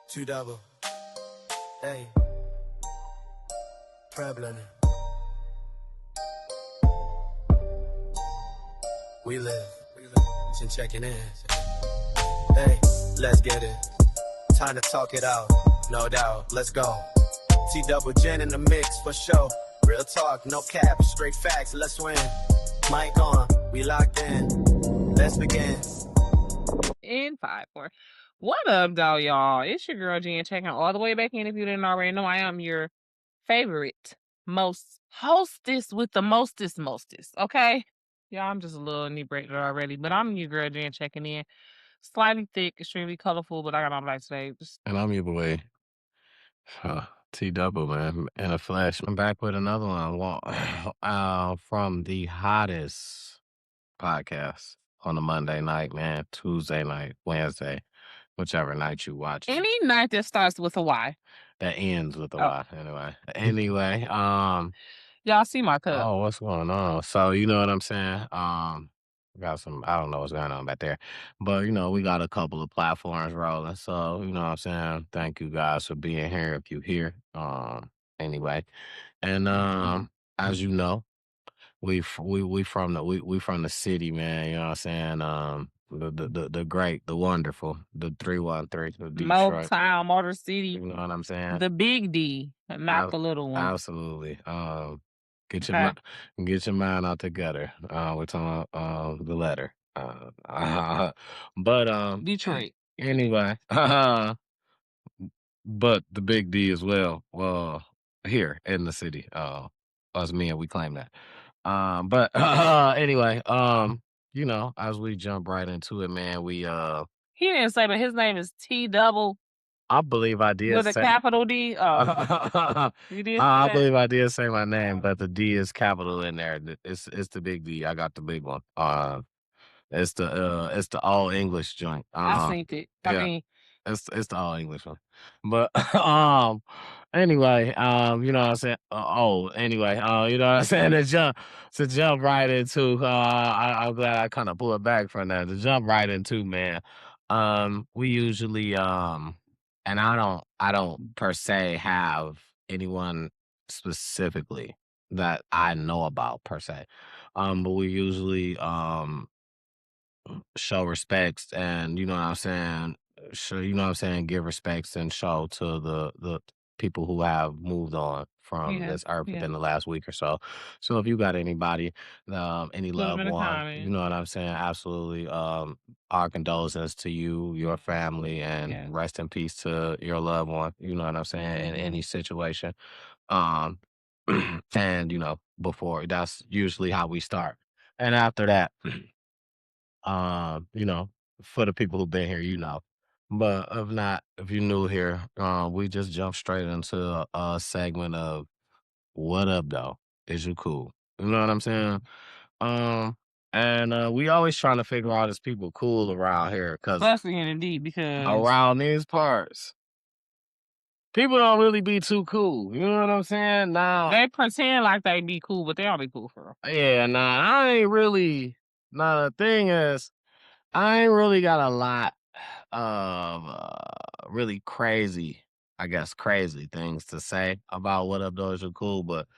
Two double. Hey. Prevalent. We live. Just checking in. Hey, let's get it. Time to talk it out. No doubt. Let's go. T double gin in the mix for sure. Real talk, no cap, straight facts. Let's win. Mic on. We locked in. Let's begin. In 5, 4. What up, though, y'all? It's your girl Jen checking all the way back in. If you didn't already know, I am your favorite, most hostess with the mostest. Okay, yeah, I'm just a little inebriated already, but I'm your girl Jen checking in. Slightly thick, extremely colorful, but I got on black today. And I'm your boy, T Double, man, in a flash. I'm back with another one from the hottest podcast on a Monday night, man, Tuesday night, Wednesday, whichever night you watch. Any night that starts with a Y. That ends with a Y, anyway. Y'all see my cup. Oh, what's going on? So, you know what I'm saying? Got some, I don't know what's going on back there, but we got a couple of platforms rolling. So, you know what I'm saying? Thank you guys for being here if you're here. Anyway. And as you know, we from the city, man. You know what I'm saying? The great, the wonderful, the 313, the Detroit. Motown, Motor City. You know what I'm saying? The big D, not the little one. Absolutely. Get your mind out together. We're talking about the letter. But Detroit. anyway, but the big D as well. Here in the city. Us men, we claim that. But anyway, as we jump right into it, man, we He didn't say, but his name is T Double. I believe I did with a capital D. Oh, you did. I believe I did say my name, but the D is capital in there. It's the big D. I got the big one. It's the all English joint. I seen it. I yeah. mean, it's the all English one. But anyway, you know what I'm saying? Anyway, you know what I'm saying? To jump right into I'm glad I kind of pulled back from that. To jump right into, man. We usually and I don't per se have anyone specifically that I know about per se. But we usually show respects and give respects and show to the people who have moved on from this earth within the last week or so. So if you got anybody, any loved one, you know what I'm saying? Absolutely. Our condolences to you, your family, and rest in peace to your loved one. You know what I'm saying? In any situation. And before that's usually how we start. And after that, for the people who've been here, but if not, if you're new here, we just jump straight into a segment of what up though? Is you cool? You know what I'm saying? And we always trying to figure out is people cool around here, cause especially in Indeed, because around these parts, people don't really be too cool. You know what I'm saying? Now they pretend like they be cool, but they don't be cool for real. Yeah, I ain't really. Now the thing is, I ain't really got a lot of really crazy things to say about what up those are cool, but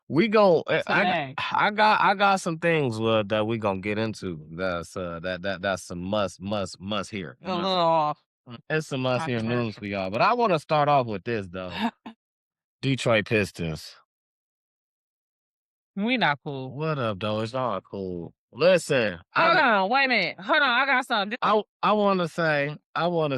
we go. I got some things that we gonna get into. That's that's some must hear. A little off. It's some must hear news for y'all. But I want to start off with this though. Detroit Pistons. We not cool. What up though? It's all cool. Listen, hold on, wait a minute. Hold on, I got something. I want to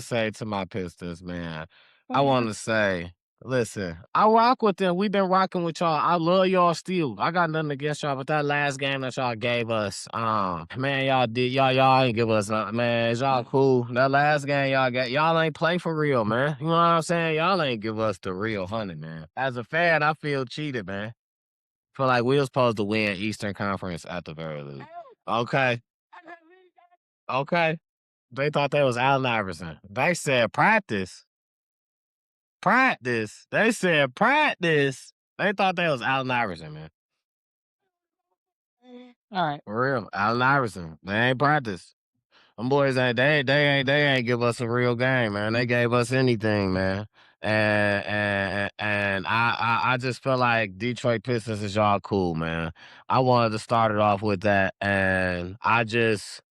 say to my Pistons, man. I want to say, listen, I rock with them. We've been rocking with y'all. I love y'all still. I got nothing against y'all, but that last game that y'all gave us, man, y'all ain't give us nothing, man. Y'all cool. That last game y'all ain't play for real, man. You know what I'm saying? Y'all ain't give us the real 100, man. As a fan, I feel cheated, man. Feel like we was supposed to win Eastern Conference at the very least. Okay. They thought that was Allen Iverson. They said practice. They said practice. They thought that was Allen Iverson, man. All right. For real. Allen Iverson. They ain't practice. Them boys they ain't give us a real game, man. They gave us anything, man. And I just feel like Detroit Pistons is y'all cool, man. I wanted to start it off with that, and I just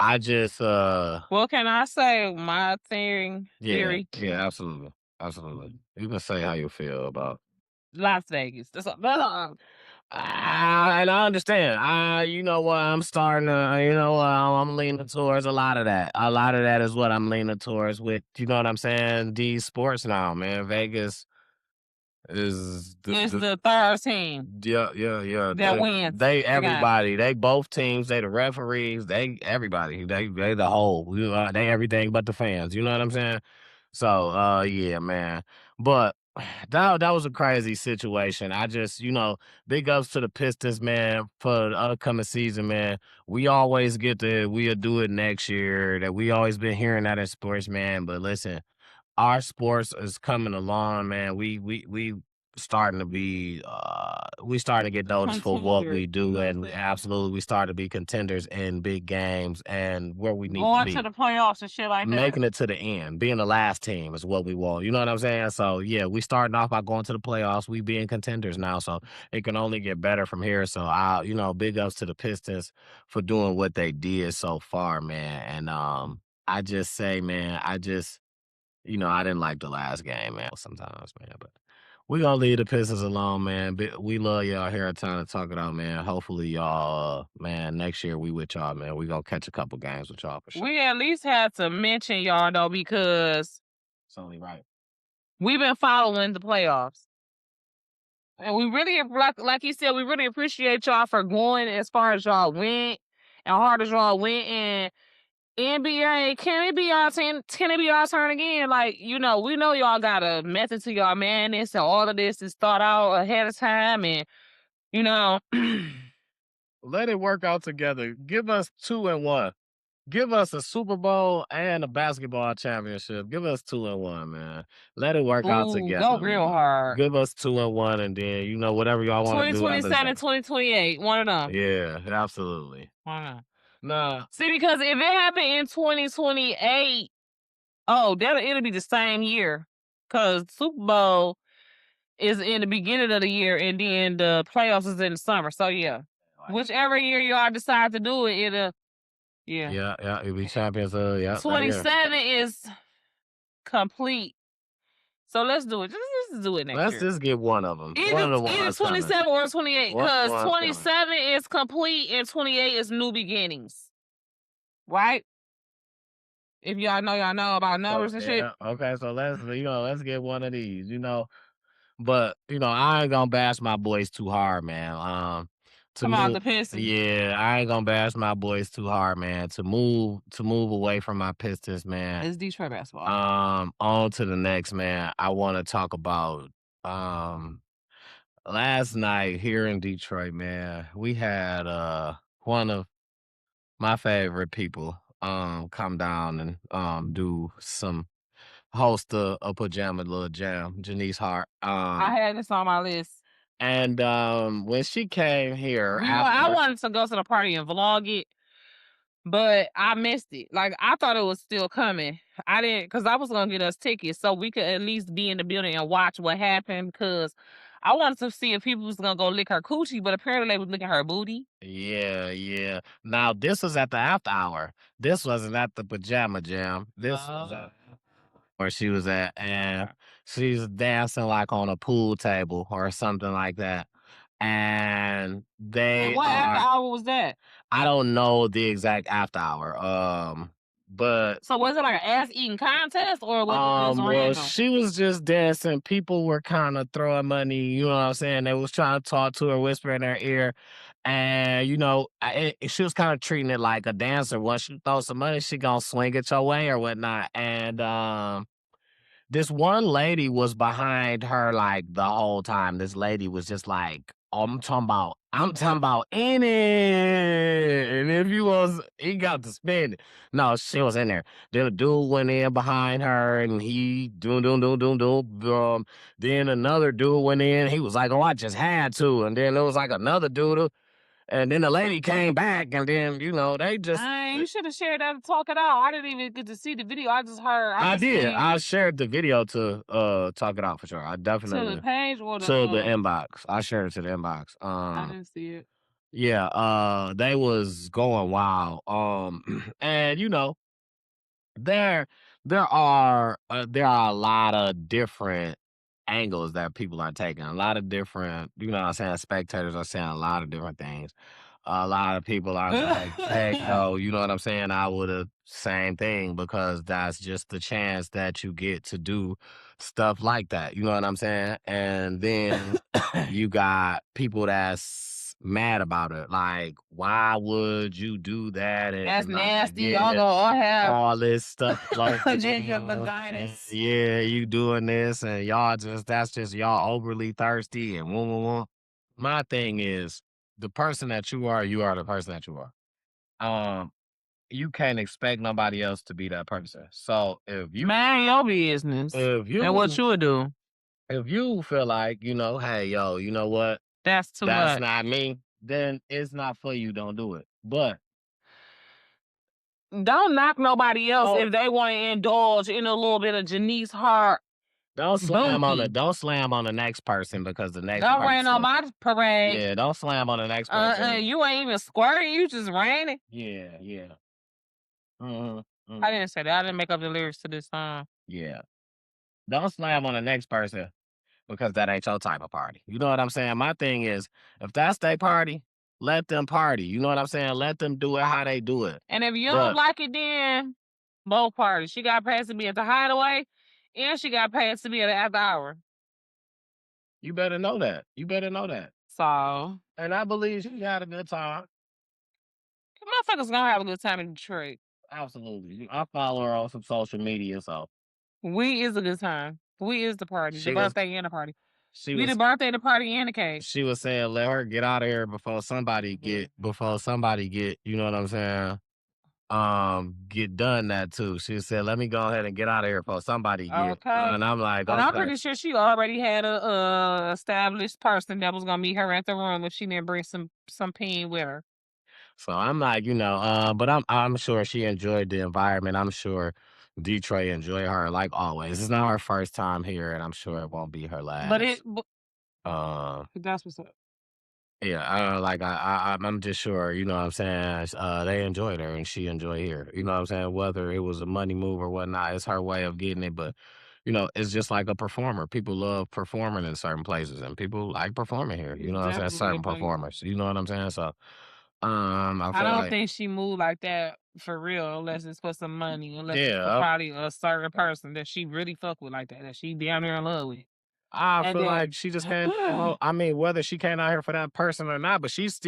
Well, can I say my theory? yeah, yeah, absolutely. Absolutely. You can say how you feel about Las Vegas. That's all. and I understand. You know what? I'm starting to, you know what? I'm leaning towards a lot of that. A lot of that is what I'm leaning towards with, you know what I'm saying? These sports now, man. Vegas is It's the third team yeah, yeah, yeah. that wins They the game. everybody, they both teams, they the referees, they everybody, they the whole, they everything but the fans. You know what I'm saying? So, yeah, man. But that was a crazy situation. I just, big ups to the Pistons, man, for the upcoming season, man. We'll do it next year. That we always been hearing that in sports, man. But listen, our sports is coming along, man. We starting to be we starting to get noticed for what we do, and absolutely we starting to be contenders in big games and where we need to Going be. to the playoffs and shit like that. Making it to the end, being the last team is what we want. You know what I'm saying? So yeah, we starting off by going to the playoffs. We being contenders now, so it can only get better from here. So big ups to the Pistons for doing what they did so far, man. And I just say, man, I didn't like the last game, man, sometimes, man. But we gonna leave the Pistons alone, man. We love y'all here at Time to Talk It Out, man. Hopefully y'all, man, next year we with y'all, man. We gonna catch a couple games with y'all for sure. We at least had to mention y'all though, because It's only right. we've been following the playoffs. And we really, like you said, we really appreciate y'all for going as far as y'all went and hard as y'all went. And NBA, can it be our turn? Can it be our turn again? Like, we know y'all got a method to y'all madness, and all of this is thought out ahead of time. And Let it work out together. Give us 2-1. Give us a Super Bowl and a basketball championship. Give us 2-1, man. Let it work out together. Go real hard. Give us 2-1, and then whatever y'all want to do. 2027, 2028, one of them. Yeah, absolutely. Nah. See, because if it happened in 2028, it'll be the same year. Because Super Bowl is in the beginning of the year, and then the playoffs is in the summer. So yeah, whichever year y'all decide to do it, it'll It'll be champions. 27 is complete. So let's do it. Let's do it next year. Let's just get one of them. Either 27 or 28, because 27 is complete and 28 is new beginnings. Right? If y'all know about numbers and shit. Okay, so let's get one of these, But I ain't gonna bash my boys too hard, man. The Pistons. Yeah, I ain't gonna bash my boys too hard, man. To move away from my Pistons, man. It's Detroit basketball. On to the next, man. I want to talk about last night here in Detroit, man. We had one of my favorite people come down and do some host a pajama little jam, Janice Hart. I had this on my list. And when she came here, I wanted to go to the party and vlog it, but I missed it. Like, I thought it was still coming. I didn't, because I was gonna get us tickets so we could at least be in the building and watch what happened, because I wanted to see if people was gonna go lick her coochie, but apparently they was licking her booty. Yeah. Now this was at the after hour. This wasn't at the pajama jam. This was at where she was at, and she's dancing like on a pool table or something like that. And what after hour was that? I don't know the exact after hour. But so was it like an ass eating contest, or was it well, she was just dancing. People were kind of throwing money, you know what I'm saying? They was trying to talk to her, whisper in her ear. And, she was kind of treating it like a dancer. Once you throw some money, she gonna swing it your way or whatnot. And this one lady was behind her like the whole time. This lady was just like, I'm talking about in it. And if he got to spend it. No, she was in there. Then a dude went in behind her and he doom. Then another dude went in. He was like, oh, I just had to. And then there was like another dude. And then the lady came back, and then they just. You should have shared that to talk it out. I didn't even get to see the video. I just heard. I just did. seen I shared the video to talk it out for sure. I to the definitely page or to the the. inbox. I shared it to the inbox. I didn't see it. Yeah. They was going wild. And there are a lot of different angles that people are taking. A lot of different, what I'm saying, spectators are saying a lot of different things. A lot of people are like, hey, yo, you know what I'm saying? I would have same thing because that's just the chance that you get to do stuff like that. You know what I'm saying? And then you got people that's mad about it. Like, why would you do that? And That's like, nasty. yeah, Y'all gonna have all this stuff like ginger and vaginas. yeah, you doing this and that's just y'all overly thirsty and woo woo woo. My thing is the person that you are the person that you are. You can't expect nobody else to be that person. So Man, your business. if And what you would do? if you feel like, hey yo, you know what? That's too That's much. not me, then it's not for you. Don't do it. But Don't knock nobody else Oh. if they want to indulge in a little bit of Janice Hart. don't slam Booty. on the next person because the next Don't rain on person. my parade. Yeah, don't slam on the next person. You ain't even squirting. You just raining. Yeah. Mhm. I didn't say that. I didn't make up the lyrics to this song. Yeah. Don't slam on the next person because that ain't your type of party. You know what I'm saying? My thing is, if that's their party, let them party. You know what I'm saying? Let them do it how they do it. And if you But- don't like it, then both parties. She got paid to be at the hideaway, and she got paid to be at the after hour. You better know that. So, And I believe she had a good time. motherfuckers gonna have a good time in Detroit. Absolutely. I follow her on some social media, so We is a good time. We is the party, She the was- birthday and the party. she We was the birthday, the party, and the cake. she was saying let her get out of here before somebody get, you know what I'm saying? Get done that too. She said, let me go ahead and get out of here before somebody get. Okay. And I'm like, But I'm okay. pretty sure she already had a established person that was gonna meet her at the room if she didn't bring some peen with her. So I'm like, but I'm sure she enjoyed the environment. I'm sure Detroit enjoyed her like always. It's not her first time here, and I'm sure it won't be her last. That's what's up. Yeah, I'm just sure, you know what I'm saying, they enjoyed her and she enjoyed here. You know what I'm saying? Whether it was a money move or whatnot, it's her way of getting it. But, it's just like a performer. People love performing in certain places and people like performing here. You know what I'm saying? Definitely Certain a place. performers. You know what I'm saying? So I feel don't like think she moved like that for real unless it's for some money, unless it's for Yeah. probably a certain person that she really fuck with like that she down there in love with. I And feel then- like she just can't. I mean, whether she came out here for that person or not, but she's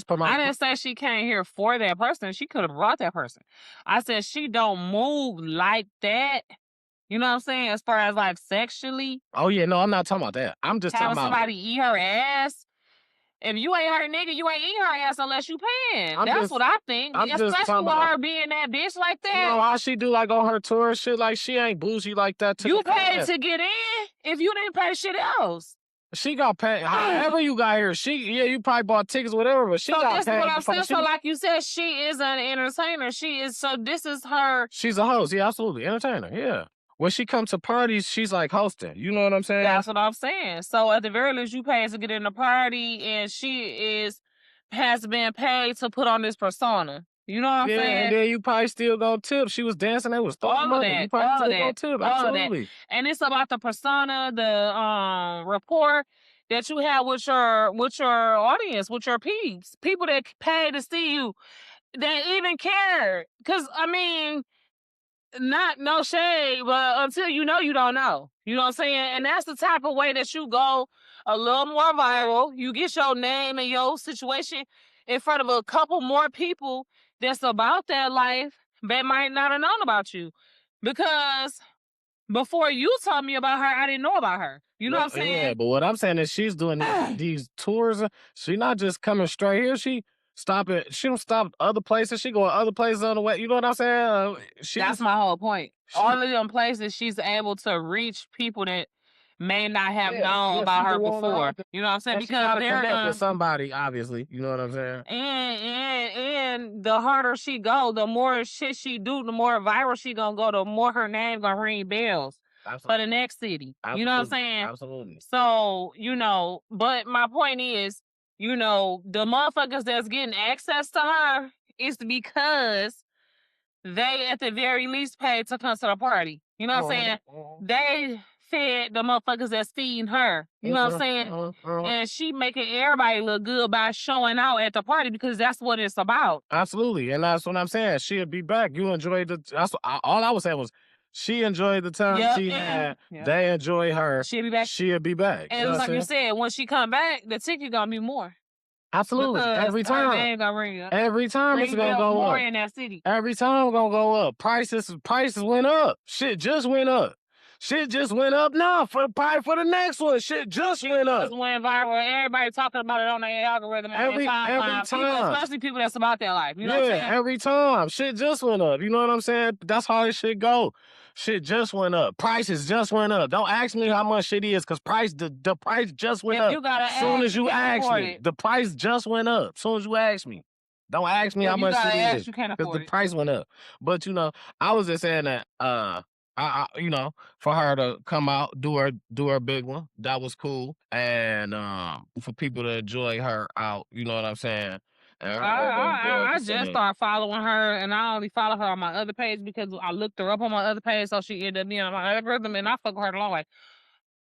promoting. I didn't say she came here for that person. She could have brought that person. I said she don't move like that. You know what I'm saying? As far as like sexually, Oh yeah, no, I'm not talking about that. I'm just having talking about. somebody eat her ass. If you ain't her nigga, you ain't eating her ass unless you paying. I'm That's just- what I think. I'm just Especially talking with about- her being that bitch like You that. know how she do like on her tour and shit? Like she ain't bougie like that. To You the paid ass. to get in if you didn't pay shit else. She got paid. However you got here, you probably bought tickets, whatever. But she So got that's paid. what I'm before saying. she- So like you said, she is an entertainer. This is her. She's a host. Yeah, absolutely, entertainer. Yeah. When she comes to parties, she's like hosting. You know what I'm saying? That's what I'm saying. So at the very least, you paid to get in the party, and she has been paid to put on this persona. You know what I'm Yeah, saying? and then you probably still gonna tip. She was dancing. They was throwing All of money. that, You probably all still of gonna that, tip. all of that. Absolutely. And it's about the persona, the rapport that you have with your audience, with your peeps, people that pay to see you, that even care. Because I mean, not no shade, but until you know, you don't know. You know what I'm saying? And that's the type of way that you go a little more viral. You get your name and your situation in front of a couple more people that's about that life that might not have known about you. Because before you told me about her, I didn't know about her. You know what I'm saying? Yeah, but what I'm saying is she's doing these tours. She not just coming straight here. She don't stop other places. She going other places on the way. You know what I'm saying? That's my whole point. All of them places she's able to reach people that may not have Yeah, known yeah, about she her the one before. You know what I'm saying? and she Because gotta they're connect gonna with somebody, obviously. You know what I'm saying? and the harder she go, the more shit she do, the more viral she gonna go, the more her name gonna ring bells for the next city. You know what I'm saying? Absolutely. So, you know, but my point is, you know, the motherfuckers that's getting access to her is because they at the very least paid to come to the party. You know what I'm saying? They fed the motherfuckers that's feeding her. You know what I'm saying? And she making everybody look good by showing out at the party because that's what it's about. Absolutely, and that's what I'm saying. She'll be back. You enjoyed the. That's all I was saying was she enjoyed the time Yep, she and had. yep. They enjoy her. She'll be back. She'll be back. You know And what like I'm you saying? said, when she come back, the ticket gonna be more. Absolutely, Because every her time. name gonna ring up. Every time it's Ring gonna bells go more up. in that city. Every time gonna go up. Prices went up. Shit just went up. Shit just went up now for the next one. Shit just went up. Just went viral. Everybody talking about it on their algorithm. Every People, time. especially people that's about their life. You know what I'm saying? Every time. Shit just went up. You know what I'm saying? That's how this shit go. Shit just went up. Prices just went up. Don't ask me how much shit is, because the price just went up. You gotta Soon as you can't ask afford me, it. the price just went up. Soon as you ask me. Don't ask me how You much gotta it ask, is. you can't Because afford the it. price went up. But you know, I was just saying that you know, for her to come out, do her big one, that was cool. And for people to enjoy her out, you know what I'm saying? And her to enjoy I the just same. started following her, and I only follow her on my other page because I looked her up on my other page, so she ended up being on my algorithm, and I fuck with her a long way.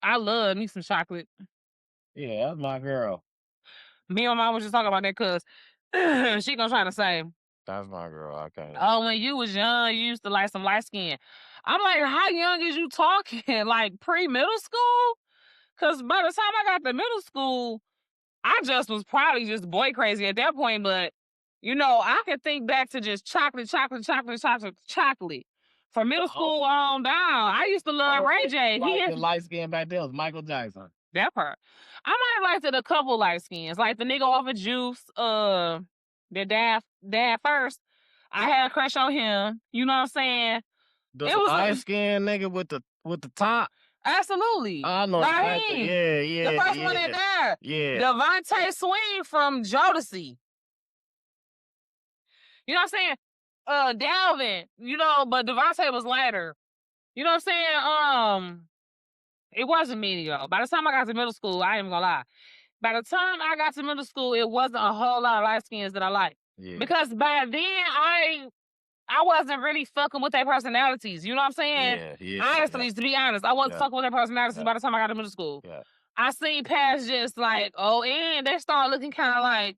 I love me some chocolate. Yeah, that's my girl. Me and my mom was just talking about that because she gonna try to say, That's my girl. I can't. oh, when you was young, you used to like some light skin. I'm like, how young is you talking? Like pre-middle school? Because by the time I got to middle school, I just was probably just boy crazy at that point. But, you know, I can think back to just chocolate. From middle school on down, I used to love Ray J. The light skin back there was Michael Jackson. That part. I might have liked it a couple light skins. Like the nigga off of Juice, the dad first. I had a crush on him. You know what I'm saying? The It was light skin nigga with the top. absolutely. I know exactly. Raheem, Yeah. the first one in there. Yeah. Devontae Swing from Jodeci. You know what I'm saying? Dalvin, you know, but Devontae was later. You know what I'm saying? It wasn't many though. By the time I got to middle school, I ain't gonna lie. By the time I got to middle school, it wasn't a whole lot of light skins that I liked. Yeah. Because by then I wasn't really fucking with their personalities. You know what I'm saying? Yeah. Honestly, to be honest, I wasn't fucking with their personalities by the time I got to middle school. Yeah. I seen past just like, oh, and they started looking kind of like,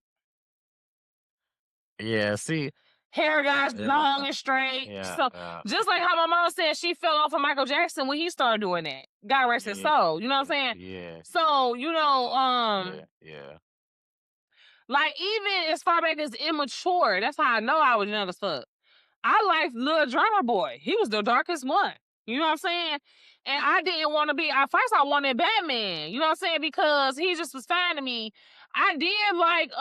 yeah, see, hair got long and straight. So just like how my mom said she fell off of Michael Jackson when he started doing that. God rest his soul. You know what I'm saying? Yeah. So, you know, Yeah. like even as far back as immature, that's how I know I was young as fuck. I liked Lil Drummer Boy. He was the darkest one. You know what I'm saying? And I didn't want to be, at first I wanted Batman. You know what I'm saying? Because he just was fine to me. I did like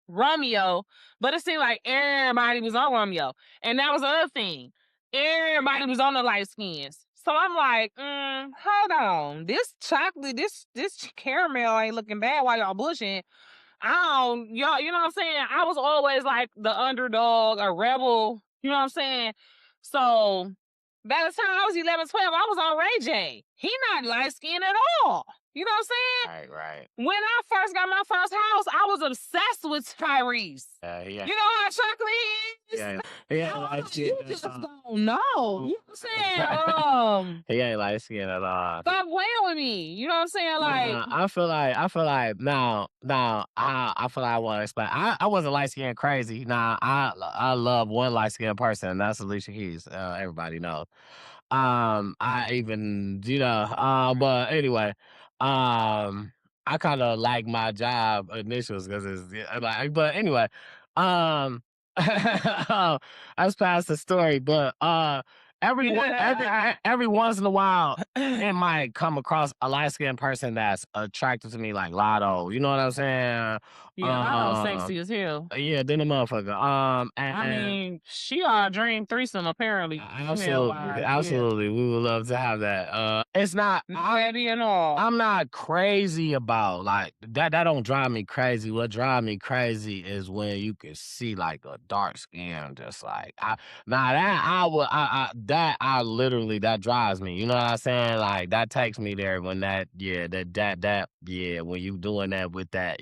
Romeo, but it seemed like everybody was on Romeo. And that was the other thing. Everybody was on the light skins. So I'm like, hold on. This chocolate, this caramel ain't looking bad while y'all bushing. Y'all, you know what I'm saying? I was always like the underdog, a rebel, you know what I'm saying? So by the time I was 11, 12, I was on Ray J. He not light skinned at all. You know what I'm saying? Right. When I first got my first house, I was obsessed with Tyrese. You know how chocolate is? Yeah. You just don't know. You know what I'm saying? He ain't light skin at all. Stop playing with me. You know what I'm saying? Like, I feel like now I feel like I want to explain. I wasn't light skin crazy. Now I love one light skin person, and that's Alicia Keys. Everybody knows. I even but anyway, I kind of like my job initials because it's like, but anyway, that's past the story. But every once in a while, it might come across a light skinned person that's attractive to me, like Lotto. You know what I'm saying? Yeah, Lotto's sexy as hell. Yeah, then the motherfucker. I mean, she our dream threesome apparently. Absolutely, we would love to have that. It's not. Ready and all. I'm not crazy about like that. That don't drive me crazy. What drive me crazy is when you can see like a dark skin, just like I literally that drives me. You know what I'm saying? Like that takes me there when that when you doing that with that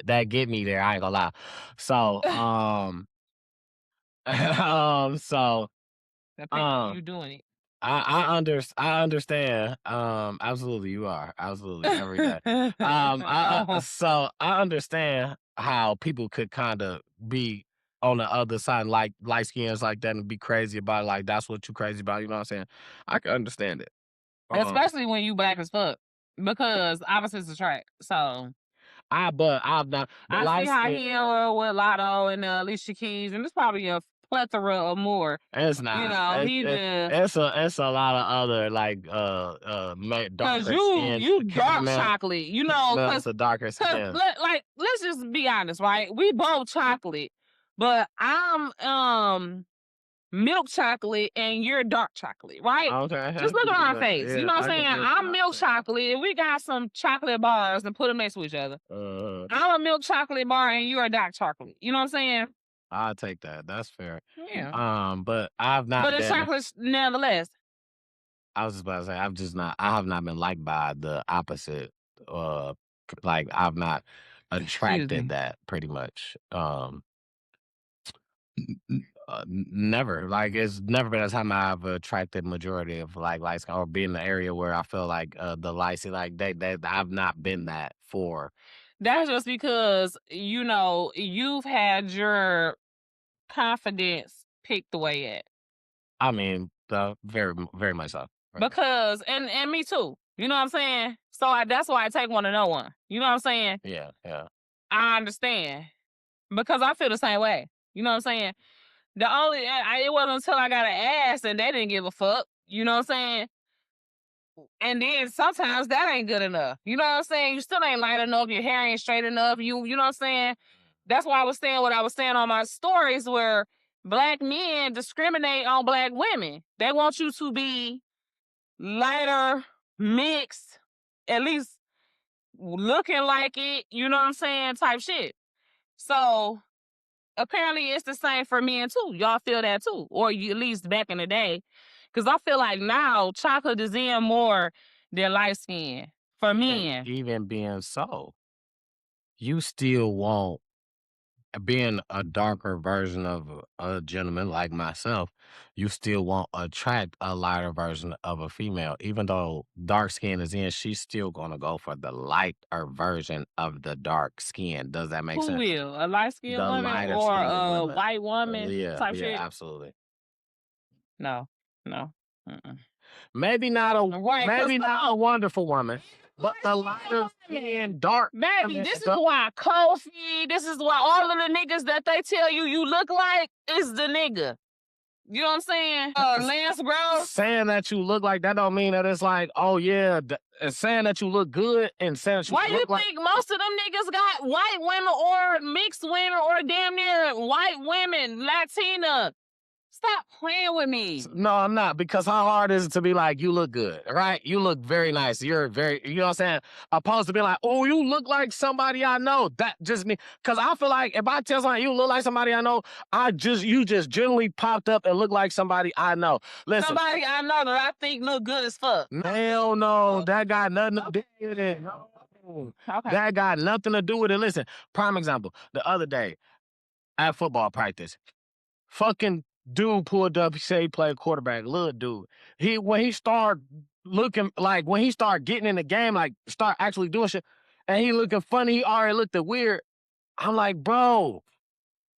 that get me there. I ain't gonna lie. So so you doing it. I understand. Absolutely, you are absolutely every day. So I understand how people could kind of be on the other side, like light skins like that, and be crazy about it. Like that's what you crazy about. You know what I'm saying? I can understand it. Especially when you black as fuck. Because opposites attract. So But I've not. I see how he with Lotto and Alicia Keys, and there's probably a plethora of more. It's not. You know, it's a lot of other like darker skin. You dark chocolate. You know, it's a darker skin. Let's just be honest, right? We both chocolate, but I'm milk chocolate and you're dark chocolate, right? Okay. Just look at our face. You know what I'm saying? I'm milk chocolate and we got some chocolate bars and put them next to each other. I'm a milk chocolate bar and you're a dark chocolate. You know what I'm saying? I'll take that. That's fair. Yeah. But I've not. But it's chocolate nevertheless. I was just about to say I have not been liked by the opposite. Like I've not attracted that pretty much. Never. Like it's never been a time I've attracted majority of like lights or be in the area where I feel like the lights like that I've not been that for. That's just because you know you've had your confidence picked away at. I mean, very very much so. Right. Because and me too. You know what I'm saying? So that's why I take one to know one. You know what I'm saying? Yeah. I understand because I feel the same way. You know what I'm saying? It wasn't until I got an ass and they didn't give a fuck. You know what I'm saying? And then sometimes that ain't good enough. You know what I'm saying? You still ain't light enough. Your hair ain't straight enough. You know what I'm saying? That's why I was saying what I was saying on my stories where black men discriminate on black women. They want you to be lighter, mixed, at least looking like it. You know what I'm saying? Type shit. So apparently it's the same for men too. Y'all feel that too, or at least back in the day, because I feel like now chocolate is in more than light skin for men. Even being so, you still want being a darker version of a gentleman like myself. You still won't attract a lighter version of a female, even though dark skin is in. She's still gonna go for the lighter version of the dark skin. Does that make sense? Who will a light skinned woman or a white woman? Type shit? Absolutely. No. Maybe not a wonderful woman, but the lighter skin, dark. Baby, this is why Kofi, this is why all of the niggas that they tell you look like is the nigga. You know what I'm saying? Lance Bro. Saying that you look like that don't mean that it's like, oh yeah, saying that you look good and saying that you why look you think most of them niggas got white women or mixed women or damn near white women, Latina? Stop playing with me. No, I'm not, because how hard is it to be like, you look good, right? You look very nice. You're very, you know what I'm saying? Opposed to be like, oh, you look like somebody I know. That just me. Because I feel like if I tell somebody you look like somebody I know, you just generally popped up and look like somebody I know. Listen. Somebody I know that I think look good as fuck. Hell no. That got nothing to do with it. Okay. That got nothing to do with it. Listen, prime example. The other day at football practice, fucking dude pulled up, he said he played quarterback, little dude. When he started looking, like when he started getting in the game, like start actually doing shit, and he looking funny, he already looked weird. I'm like, bro,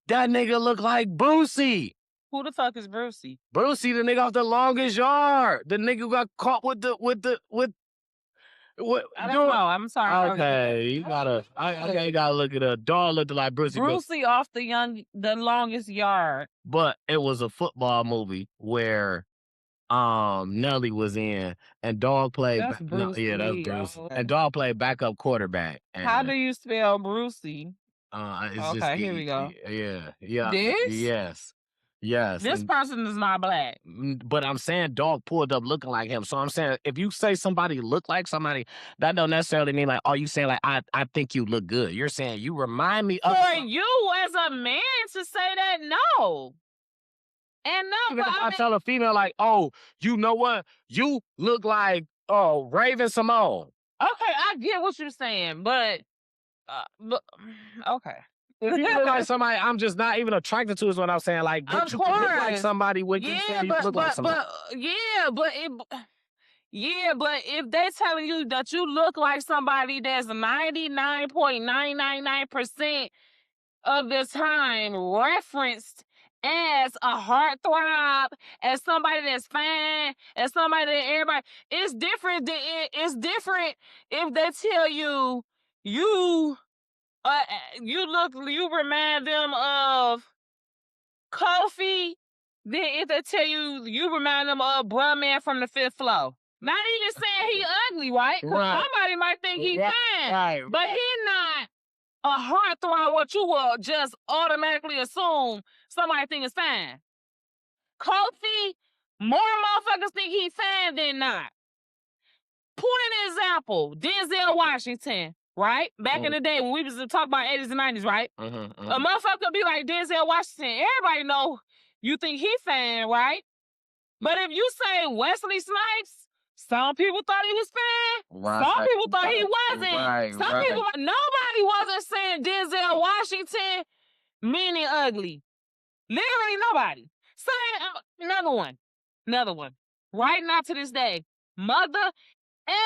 that nigga look like Brucey. Who the fuck is Brucey? Brucey, the nigga off The Longest Yard. The nigga who got caught with I don't know. I'm sorry. Okay, you gotta look at a dog looked like Brucey. Brucey off The Longest Yard. But it was a football movie where Nelly was in, and Dog played. That's No, Bruce yeah, that's Lee. Bruce. Oh, And Dog played backup quarterback. how And do you spell Brucey? it's just Okay, here we go. yeah, This yes. this And person is not black. but I'm saying Dog pulled up looking like him. So I'm saying if you say somebody look like somebody, that don't necessarily mean like, oh, you saying like I think you look good. You're saying you remind me of. For you as a man to say that, no. And no, Even but if I I mean, tell a female like, oh, you know what? You look like Raven Simone. okay, I get what you're saying, but okay. If you look like somebody I'm just not even attracted to is what I'm saying. Like, but Of you look like course. somebody when you say you look like somebody. But if they telling you that you look like somebody that's 99.999% of the time referenced as a heartthrob, as somebody that's fine, as somebody that everybody, it's different. It's different if they tell you you you remind them of Kofi, then if they tell you you remind them of Bruh Man from the Fifth Floor. Not even saying he ugly, right? Because Right. somebody might think he fine, Right. but he not a heartthrob. What you will just automatically assume somebody think is fine. Kofi, more motherfuckers think he fine than not. Point an example: Denzel Washington, right? Back in the day when we was talking about 80s and 90s, right? A motherfucker be like Denzel Washington. Everybody know you think he fine, right? But if you say Wesley Snipes, some people thought he was fine. Right. Some people thought he wasn't. Right, Some right. people, nobody wasn't saying Denzel Washington meaning ugly. Literally nobody. Saying another one. Right now to this day, mother,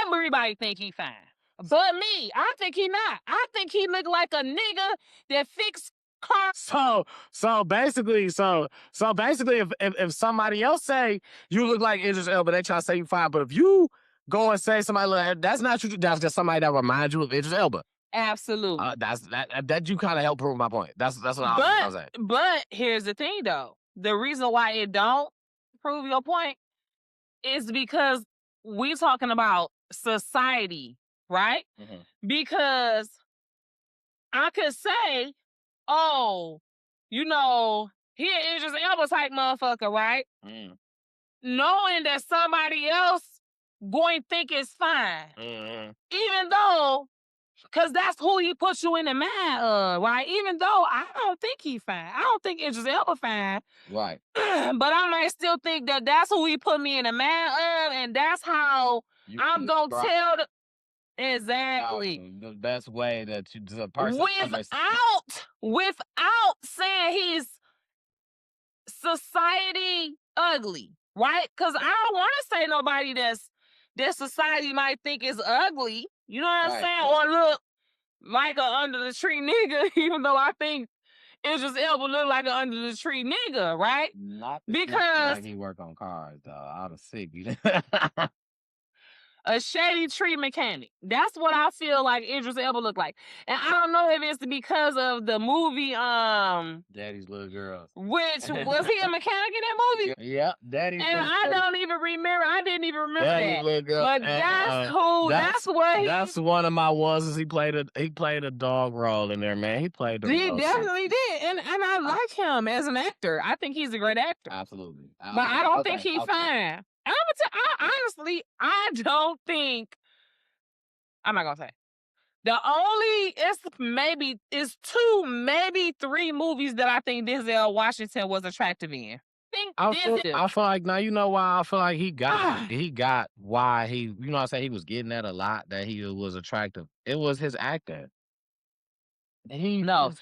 everybody think he fine. But me, I think he not. I think he look like a nigga that fix cars. So basically, if somebody else say you look like Idris Elba, they try to say you fine. But if you go and say somebody like that's not you, that's just somebody that reminds you of Idris Elba. Absolutely. That you kind of help prove my point. That's what I was saying. But here's the thing though. The reason why it don't prove your point is because we talking about society, right? Because I could say, oh, he an Idris Elba type motherfucker, right? Knowing that somebody else going to think it's fine. Even though, because that's who he puts you in the mind of, right? Even though I don't think he fine. I don't think Idris Elba fine. Right. But I might still think that that's who he put me in the mind of, and that's how I'm going to tell the... Exactly. The best way that the person without saying he's society ugly, right? Because I don't want to say nobody that society might think is ugly. You know what I'm saying? Or look like a under the tree nigga, even though I think Idris Elba look like an under the tree nigga, right? Not because like he work on cars, though. Out of sick. A shady tree mechanic. That's what I feel like Idris Elba look like. And I don't know if it's because of the movie, Daddy's Little Girls. Which, was he a mechanic in that movie? Yeah, Daddy's And I don't even remember, I didn't even remember Daddy's that. Little Girl. But that's cool. That's what that's one of my ones. He played a dog role in there, man. He played the He role. definitely did. And I like him as an actor. I think he's a great actor. Absolutely. But I don't think he's fine. Honestly, I don't think. I'm not gonna say. It's 2, maybe 3 movies that I think Denzel Washington was attractive in. I feel like now you know why I feel like he got why he, you know what I'm saying, he was getting that a lot, that he was attractive. It was his acting. It was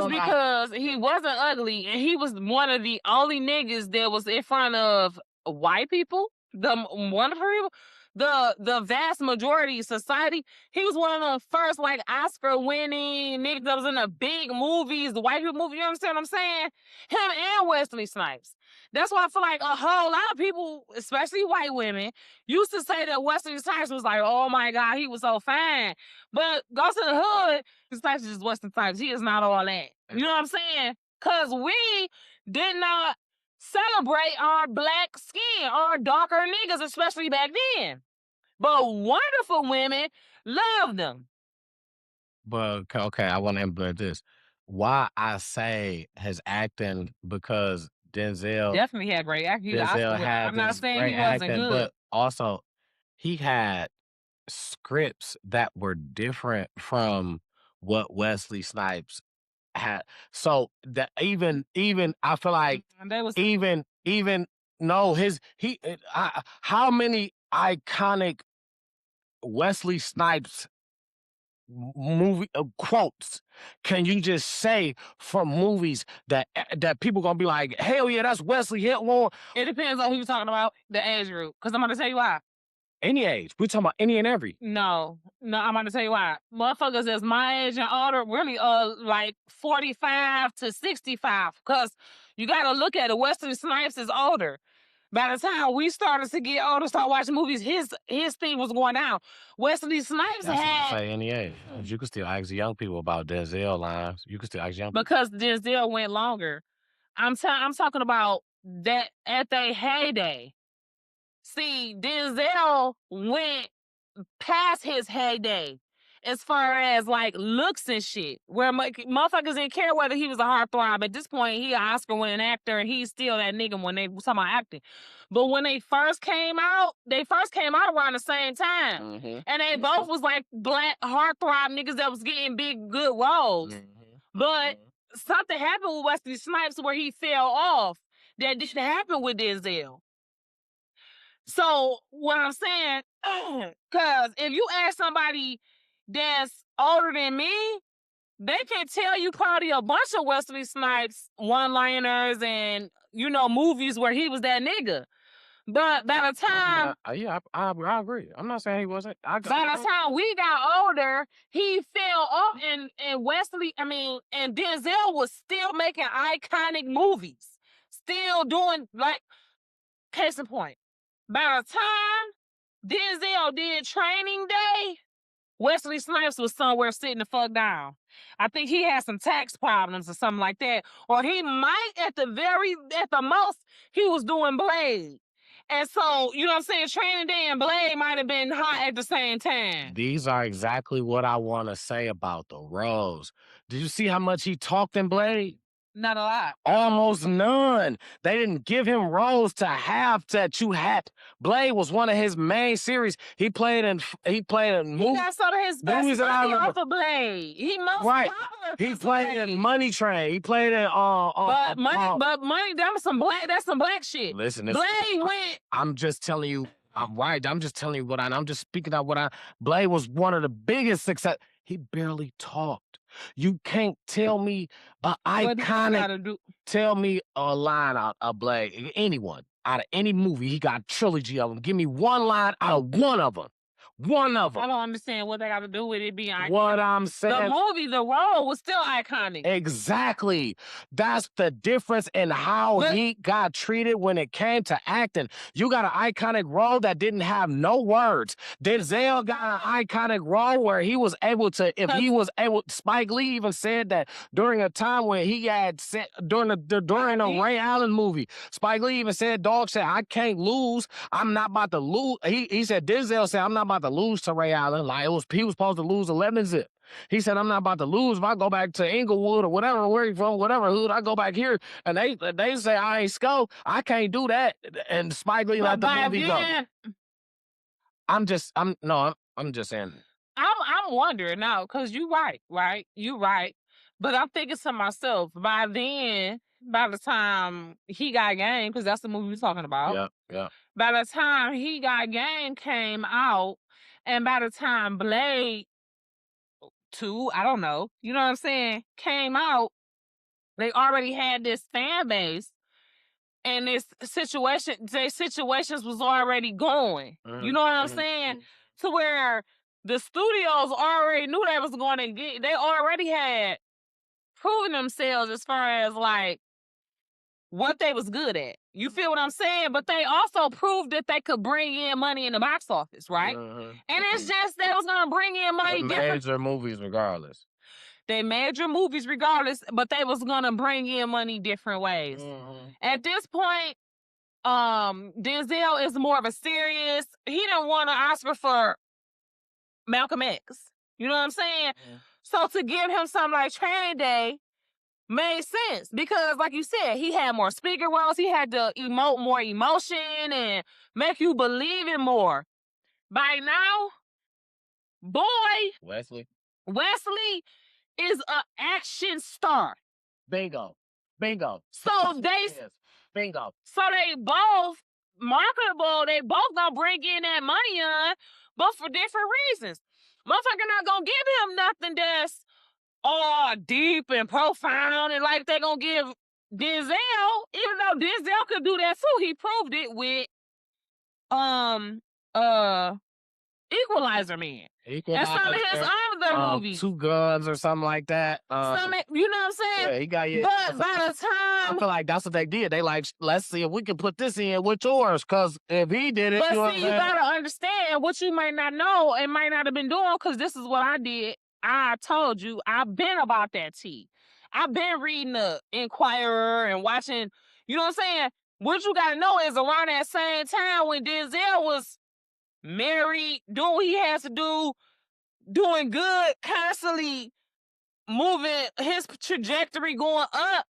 because he wasn't ugly, and he was one of the only niggas that was in front of white people, the wonderful people, the vast majority of society. He was one of the first like Oscar-winning niggas that was in the big movies, the white people movie. You understand what I'm saying? Him and Wesley Snipes. That's why I feel like a whole lot of people, especially white women, used to say that Wesley Snipes was like, oh my God, he was so fine. But go to the hood, Snipes is just Wesley Snipes. He is not all that. You know what I'm saying? Because we did not celebrate our black skin, our darker niggas, especially back then. But wonderful women love them. But okay, I want to implement this. Why I say his acting, because Definitely had great acting. He the Oscar Denzel winner. had I'm not this saying he great wasn't acting, good. but also he had scripts that were different from what Wesley Snipes had. So that even I feel like They was even no his he how many iconic Wesley Snipes movie quotes can you just say from movies that people gonna be like, hell yeah, that's Wesley hit one? It depends on who you're talking about, the age group. Because I'm going to tell you why. Any age. We're talking about any and every. No, I'm going to tell you why. Motherfuckers that's my age and older, really, like 45 to 65. Because you got to look at it. Wesley Snipes is older. By the time we started to get older, start watching movies, his thing was going down. Wesley Snipes That's why I had say any age. You can still ask young people about Denzel lines. You can still ask young people. because Denzel went longer. I'm talking about that at their heyday. See, Denzel went past his heyday as far as like looks and shit, where motherfuckers didn't care whether he was a heartthrob. At this point, he an Oscar-winning actor, and he's still that nigga when they was talking about acting. But when they first came out around the same time, and they both was like black heartthrob niggas that was getting big good roles. But something happened with Wesley Snipes where he fell off. That didn't happen with Denzel. So what I'm saying, because if you ask somebody that's older than me, they can tell you probably a bunch of Wesley Snipes one-liners and, movies where he was that nigga. But by the time... I agree. I'm not saying he wasn't. By the time we got older, he fell off, and Denzel was still making iconic movies. Still doing, like, case in point. By the time Denzel did Training Day, Wesley Snipes was somewhere sitting the fuck down. I think he had some tax problems or something like that. Or he might, at the most, he was doing Blade. And so, you know what I'm saying? Training Day and Blade might have been hot at the same time. These are exactly what I want to say about the roles. Did you see how much he talked in Blade? Not a lot. Almost none. They didn't give him roles to have that you had. Blade was one of his main series. He played in He got some of his best movies that I money remember. off of Blade. He most Right. popular. He played in Money Train. He played in But money, that's some black shit. Listen, Blade went. I'm just telling you. I'm right. I'm just telling you what I'm just speaking out what Blade was one of the biggest success. He barely talked. You can't tell me iconic. Tell me a line out of Blade. Anyone out of any movie, he got a trilogy of them. Give me one line out of one of them. One of them. I don't understand what they got to do with it being iconic. What I'm saying. The movie, the role was still iconic. Exactly. That's the difference in how he got treated when it came to acting. You got an iconic role that didn't have no words. Denzel got an iconic role where he was able to, Spike Lee even said that during a time when he had said, during a Ray Allen movie, Spike Lee even said, dog said, I can't lose. I'm not about to lose. He said, Denzel said, I'm not about to lose to Ray Allen. Like he was supposed to lose 11-0. He said, I'm not about to lose. If I go back to Inglewood or whatever, where he from, whatever hood, I go back here, and they say I ain't sco. I can't do that. And Spike Lee let the movie go. I'm just saying. I'm wondering now, because you right? You right. But I'm thinking to myself, by the time He Got Game, because that's the movie we're talking about. Yeah. By the time He Got Game came out, and by the time Blade 2, I don't know, you know what I'm saying, came out, they already had this fan base, and their situations was already going. You know what I'm saying? To where the studios already knew they was going to get, they already had proven themselves as far as like what they was good at. You feel what I'm saying? But they also proved that they could bring in money in the box office, right? And it's just they was gonna bring in money. Major movies regardless. They made your movies regardless, but they was gonna bring in money different ways. At this point, Denzel is more of a serious. He didn't want an Oscar for Malcolm X. You know what I'm saying? So to give him something like Training Day made sense because, like you said, he had more speaker roles. He had to emote more emotion and make you believe it more. By now, boy, Wesley is an action star. Bingo. So they Bingo. So they both marketable. They both gonna bring in that money on, but for different reasons. Motherfucker not gonna give him nothing that's all deep and profound and like they gonna give Denzel, even though Denzel could do that too. He proved it with Equalizer Man. And some of his other movies. Two Guns or something like that. You know what I'm saying? Yeah, he got But by the time, I feel like that's what they did. They like, let's see if we can put this in with yours, because if he did it, but you know see, you gotta understand what you might not know and might not have been doing, because this is what I did. I told you, I've been about that tea. I've been reading the Inquirer and watching, you know what I'm saying? What you gotta know is around that same time when Denzel was married, doing what he has to do, doing good, constantly moving his trajectory going up,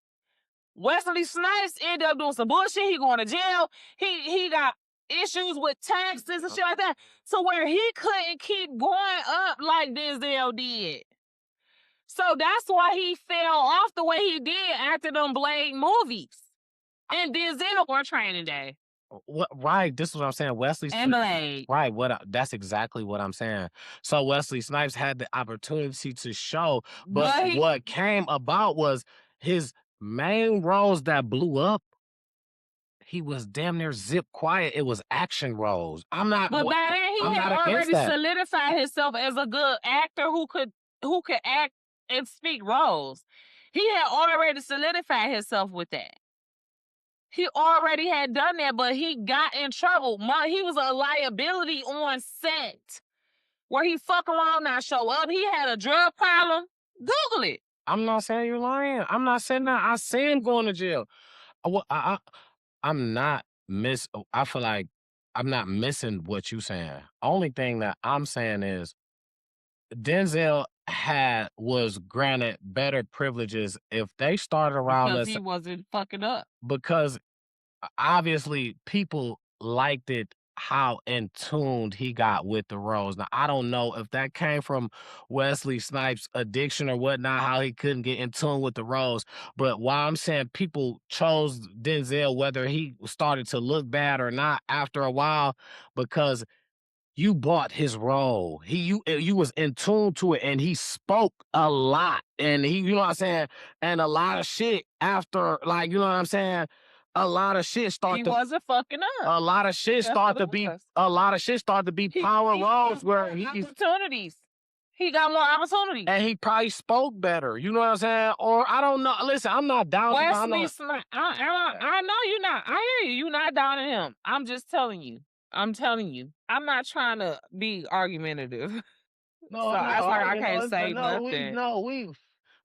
Wesley Snipes ended up doing some bullshit. He going to jail. He got issues with taxes and shit like that. So where he couldn't keep going up like Denzel did. So that's why he fell off the way he did after them Blade movies. And Denzel on Training Day. Right, this is what I'm saying. Wesley and Blade. Right, that's exactly what I'm saying. So Wesley Snipes had the opportunity to show, but what came about was his main roles that blew up. He was damn near zip quiet. It was action roles. But by then he had already solidified himself as a good actor who could act and speak roles. He had already solidified himself with that. He already had done that, but he got in trouble. He was a liability on set where he fuck around, not show up. He had a drug problem. Google it. I'm not saying you're lying. I'm not saying that. I say him going to jail. I'm not I feel like I'm not missing what you're saying. Only thing that I'm saying is Denzel was granted better privileges if they started around because he wasn't fucking up. Because obviously people liked it how in tuned he got with the roles. Now I don't know if that came from Wesley Snipes' addiction or whatnot, how he couldn't get in tune with the roles. But while I'm saying people chose Denzel, whether he started to look bad or not after a while, because you bought his role. You was in tune to it, and he spoke a lot, and he, you know what I'm saying, and a lot of shit after, like, you know what I'm saying. A lot of shit started. He wasn't fucking up. A lot of shit started to be. A lot of shit started to be power roles where opportunities. He got more opportunities, and he probably spoke better. You know what I'm saying? Or I don't know. Listen, I'm not down. Wesley Snipes. I know you're not. I hear you. You're not down on him. I'm just telling you. I'm telling you. I'm not trying to be argumentative. No, I can't say nothing.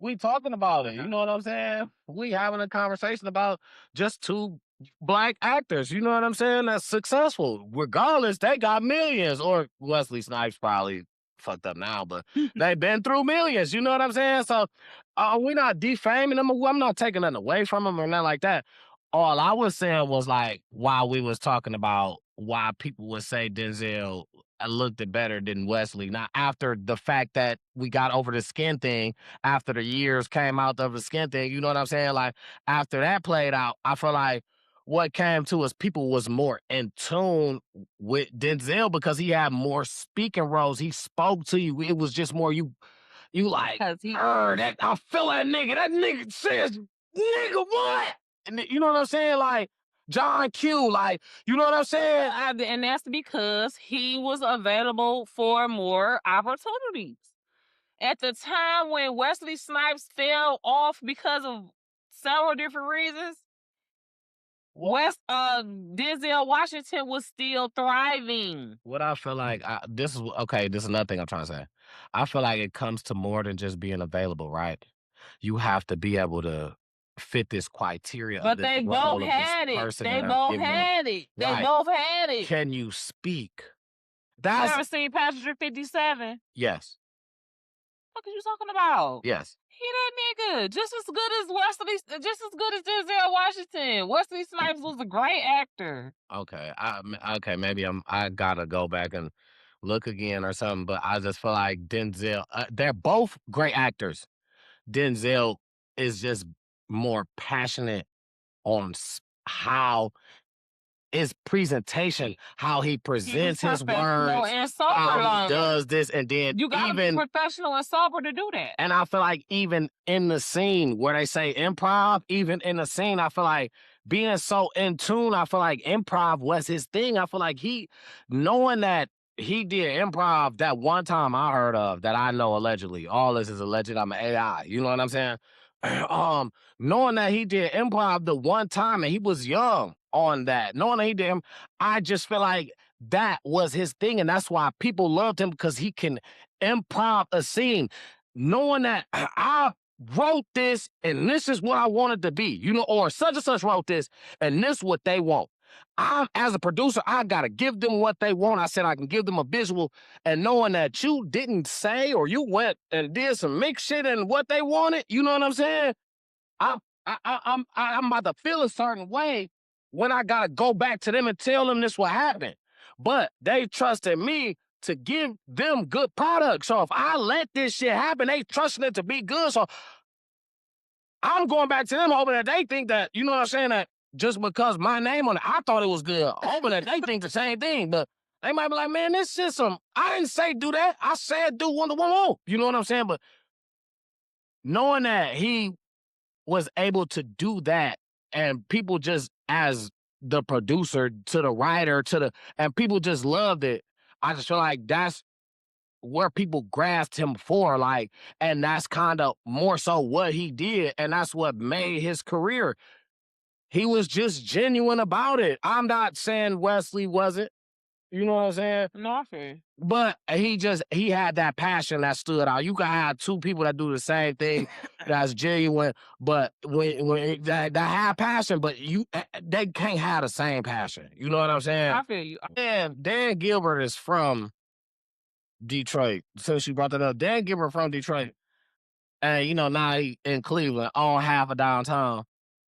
We talking about it. You know what I'm saying? We having a conversation about just two black actors. You know what I'm saying? That's successful. Regardless, they got millions. Or Wesley Snipes probably fucked up now, but they've been through millions. You know what I'm saying? So we're not defaming them. I'm not taking nothing away from them or nothing like that. All I was saying was, like, while we was talking about why people would say Denzel looked better than Wesley. Now, after the fact that we got over the skin thing, after the years came out of the skin thing, you know what I'm saying? Like, after that played out, I feel like what came to us, people was more in tune with Denzel because he had more speaking roles. He spoke to you. It was just more you like, I feel that nigga. That nigga says, nigga, what? And you know what I'm saying? Like, John Q, like, you know what I'm saying? And that's because he was available for more opportunities. At the time when Wesley Snipes fell off because of several different reasons, Denzel Washington was still thriving. What I feel like, this is another thing I'm trying to say. I feel like it comes to more than just being available, right? You have to be able to fit this criteria of But this they both role of this had it. person They that I'm both giving them. had it. They Right. both had it. Can you speak? You That's ever seen Passenger 57? yes. What are you talking about? Yes. He that nigga. Just as good as Wesley, just as good as Denzel Washington. Wesley Snipes was a great actor. Okay. Okay, maybe I gotta go back and look again or something, but I just feel like Denzel, they're both great actors. Denzel is just more passionate on how his presentation, how he He was presents his professional words, and how sober. he Like, does this, and then you gotta be even professional and sober to do that. and I feel like even in the scene where they say improv, even in the scene, I feel like being so in tune, I feel like improv was his thing. I feel like knowing that he did improv that one time I heard of that I know allegedly. All this is alleged. I'm an AI. You know what I'm saying? Knowing that he did improv the one time and he was young on that, knowing that he did, I just feel like that was his thing, and that's why people loved him because he can improv a scene knowing that I wrote this and this is what I wanted to be, or such and such wrote this and this what they want. As a producer, I gotta give them what they want. I said I can give them a visual, and knowing that you didn't say or you went and did some mix shit and what they wanted, you know what I'm saying? I'm I'm about to feel a certain way when I gotta go back to them and tell them this what happened. But they trusted me to give them good products. So if I let this shit happen, they trusting it to be good. So I'm going back to them hoping that they think that, you know what I'm saying, that just because my name on it, I thought it was good. Hoping that they think the same thing. But they might be like, man, this shit I didn't say do that. I said do one to one. You know what I'm saying? But knowing that he was able to do that and people just as the producer to the writer and people just loved it. I just feel like that's where people grasped him for, like, and that's kind of more so what he did, and that's what made his career. He was just genuine about it. I'm not saying Wesley wasn't, you know what I'm saying? No, I feel you. But he had that passion that stood out. You can have two people that do the same thing that's genuine, but when that have passion, but they can't have the same passion. You know what I'm saying? I feel you. And Dan Gilbert is from Detroit. Since you brought that up, Dan Gilbert from Detroit. And now he in Cleveland on half of downtown.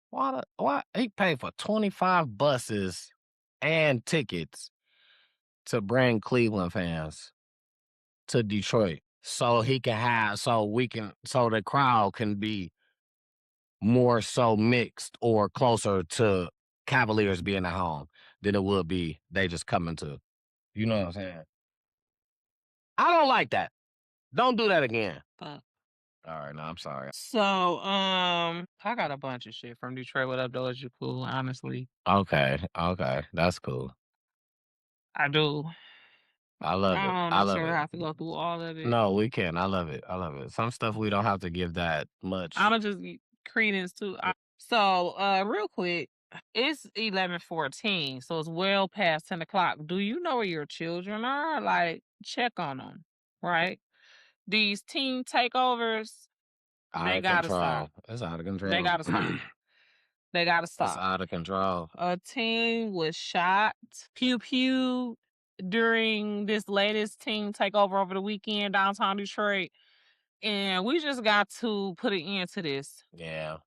Why he paid for 25 buses and tickets to bring Cleveland fans to Detroit so he can have so the crowd can be more so mixed or closer to Cavaliers being at home than it would be they just coming to. You know what I'm saying? I don't like that. Don't do that again. Fuck. All right, no, I'm sorry. So, I got a bunch of shit from Detroit. What up, though? Is you cool? Honestly, Okay, that's cool. I do. I love I it. don't I love necessarily it. have to go through all of it. No, we can. I love it. I love it. Some stuff we don't have to give that much. I'm gonna just get credence to. So, real quick, it's 11:14, so it's well past 10 o'clock. Do you know where your children are? Like, check on them, right? These teen takeovers, Out they of gotta control. stop. It's out of control. They gotta stop. They gotta It's stop. out of control. A teen was shot, pew pew, during this latest teen takeover over the weekend downtown Detroit. And we just got to put an end to this. Yeah.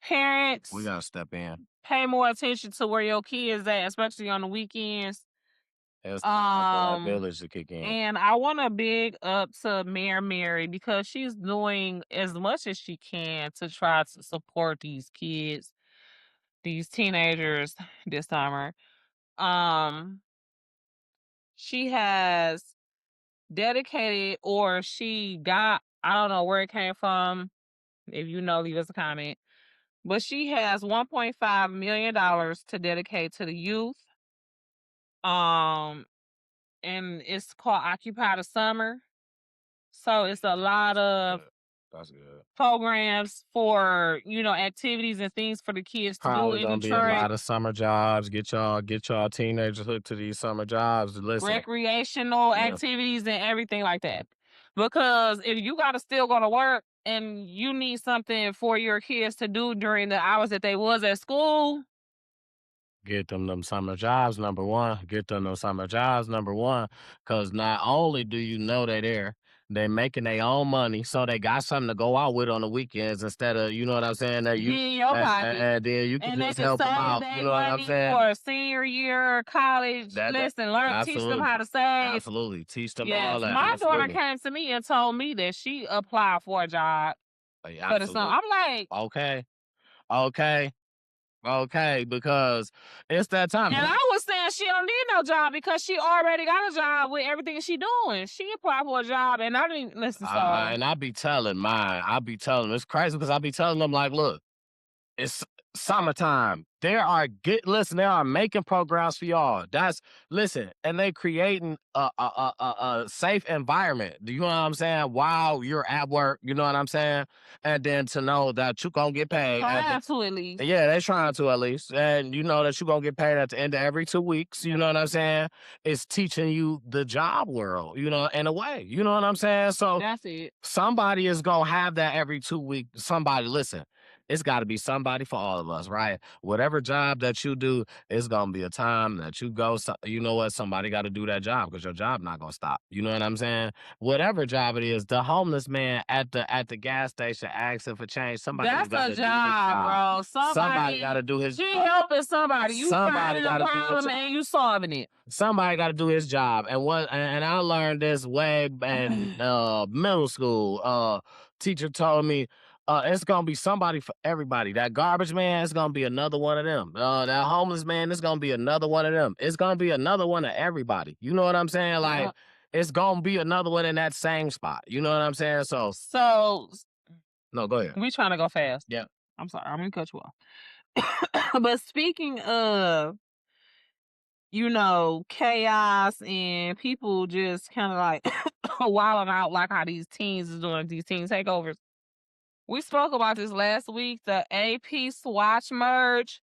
Parents, We gotta step in. pay more attention to where your kids at, especially on the weekends. It's time for that village to kick in. And I want to big up to Mayor Mary because she's doing as much as she can to try to support these kids, these teenagers this summer. She has dedicated, or she got, I don't know where it came from. If you know, leave us a comment. But she has $1.5 million to dedicate to the youth. And it's called Occupy the Summer. So it's a lot of That's good. programs for, activities and things for the kids to Probably do in gonna be a lot Detroit. of summer jobs. Get y'all teenagers hooked to these summer jobs. Listen, Recreational Yeah. activities and everything like that. Because if you gotta still go to work and you need something for your kids to do during the hours that they was at school, Get them summer jobs, number one. Get them summer jobs, number one. Cause not only do you know they're there, they making their own money, so they got something to go out with on the weekends instead of, you know what I'm saying, that you get in your pocket, and then you can and they just can help them save out. You their know what I'm money saying? for a senior year of college. That Listen, teach them absolutely, how to save. absolutely. Teach them all Yes, that. my daughter Absolutely. came to me and told me that she applied for a job for the summer. Absolutely. I'm like, Okay. Okay. Okay. Because it's that time. and I was saying she don't need no job because she already got a job with everything she doing. She applied for a job, and I didn't listen. So And I be telling mine, I be telling them, it's crazy because I be telling them, like, look, it's summertime. There are good. Listen, they are making programs for y'all. That's listen, and they creating a safe environment. Do you know what I'm saying? While you're at work, you know what I'm saying, and then to know that you gonna get paid. absolutely, Yeah, they're trying to at least, and you know that you're gonna get paid at the end of every 2 weeks. You know what I'm saying? It's teaching you the job world. You know, in a way. You know what I'm saying? So that's it. somebody is gonna have that every 2 weeks. Somebody, listen, it's got to be somebody for all of us, right? Whatever job that you do, it's gonna be a time that you go. You know what? Somebody got to do that job because your job not gonna stop. You know what I'm saying? Whatever job it is, the homeless man at the gas station asking for change. Somebody That's got a to do his job, job. bro. Somebody got to do his. She helping somebody. You Somebody finding a got to do his problem job. and you solving it. Somebody got to do his job. And I learned this way in middle school. Teacher told me it's gonna be somebody for everybody. That garbage man is gonna be another one of them. That homeless man is gonna be another one of them. It's gonna be another one of everybody. You know what I'm saying? Like it's gonna be another one in that same spot. You know what I'm saying? So no, go ahead. We trying to go fast. Yeah. I'm sorry, I'm gonna cut you off. But speaking of, chaos and people just kind of like wilding out, like how these teens is doing these teen takeovers. We spoke about this last week, the AP Swatch merge.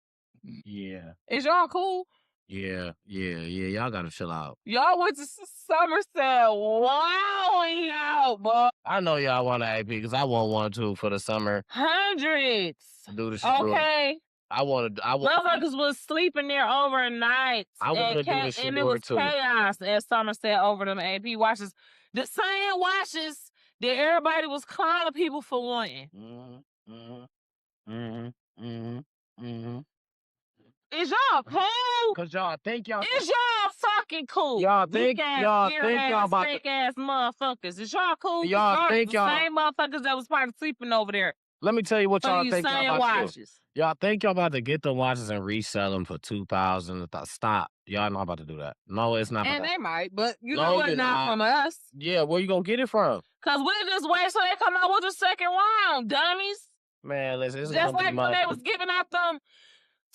Yeah. Is y'all cool? Yeah. Y'all gotta chill out. Y'all went to Somerset wilding out, boy. I know y'all want an AP because I want one too for the summer. Hundreds. Do the shit. Okay. Motherfuckers was sleeping there overnight. I want to do the shit and it was too. chaos at Somerset over them AP watches. The same watches that everybody was clowning people for wanting. Is y'all cool? Cause y'all think y'all. Is y'all fucking cool? Y'all think y'all about fake ass motherfuckers. Is y'all cool? Y'all think the y'all. same motherfuckers that was probably sleeping over there. Let me tell you what y'all think y'all about to do. watches. Y'all think y'all about to get the watches and resell them for $2,000? Stop. Y'all not about to do that. No, it's not. And they might, but you know No, what? you're Not not. from us. Yeah, where you gonna get it from? Cause we just wait till they come out with the second round, dummies. Man, listen, it's Just gonna like be when they was giving out them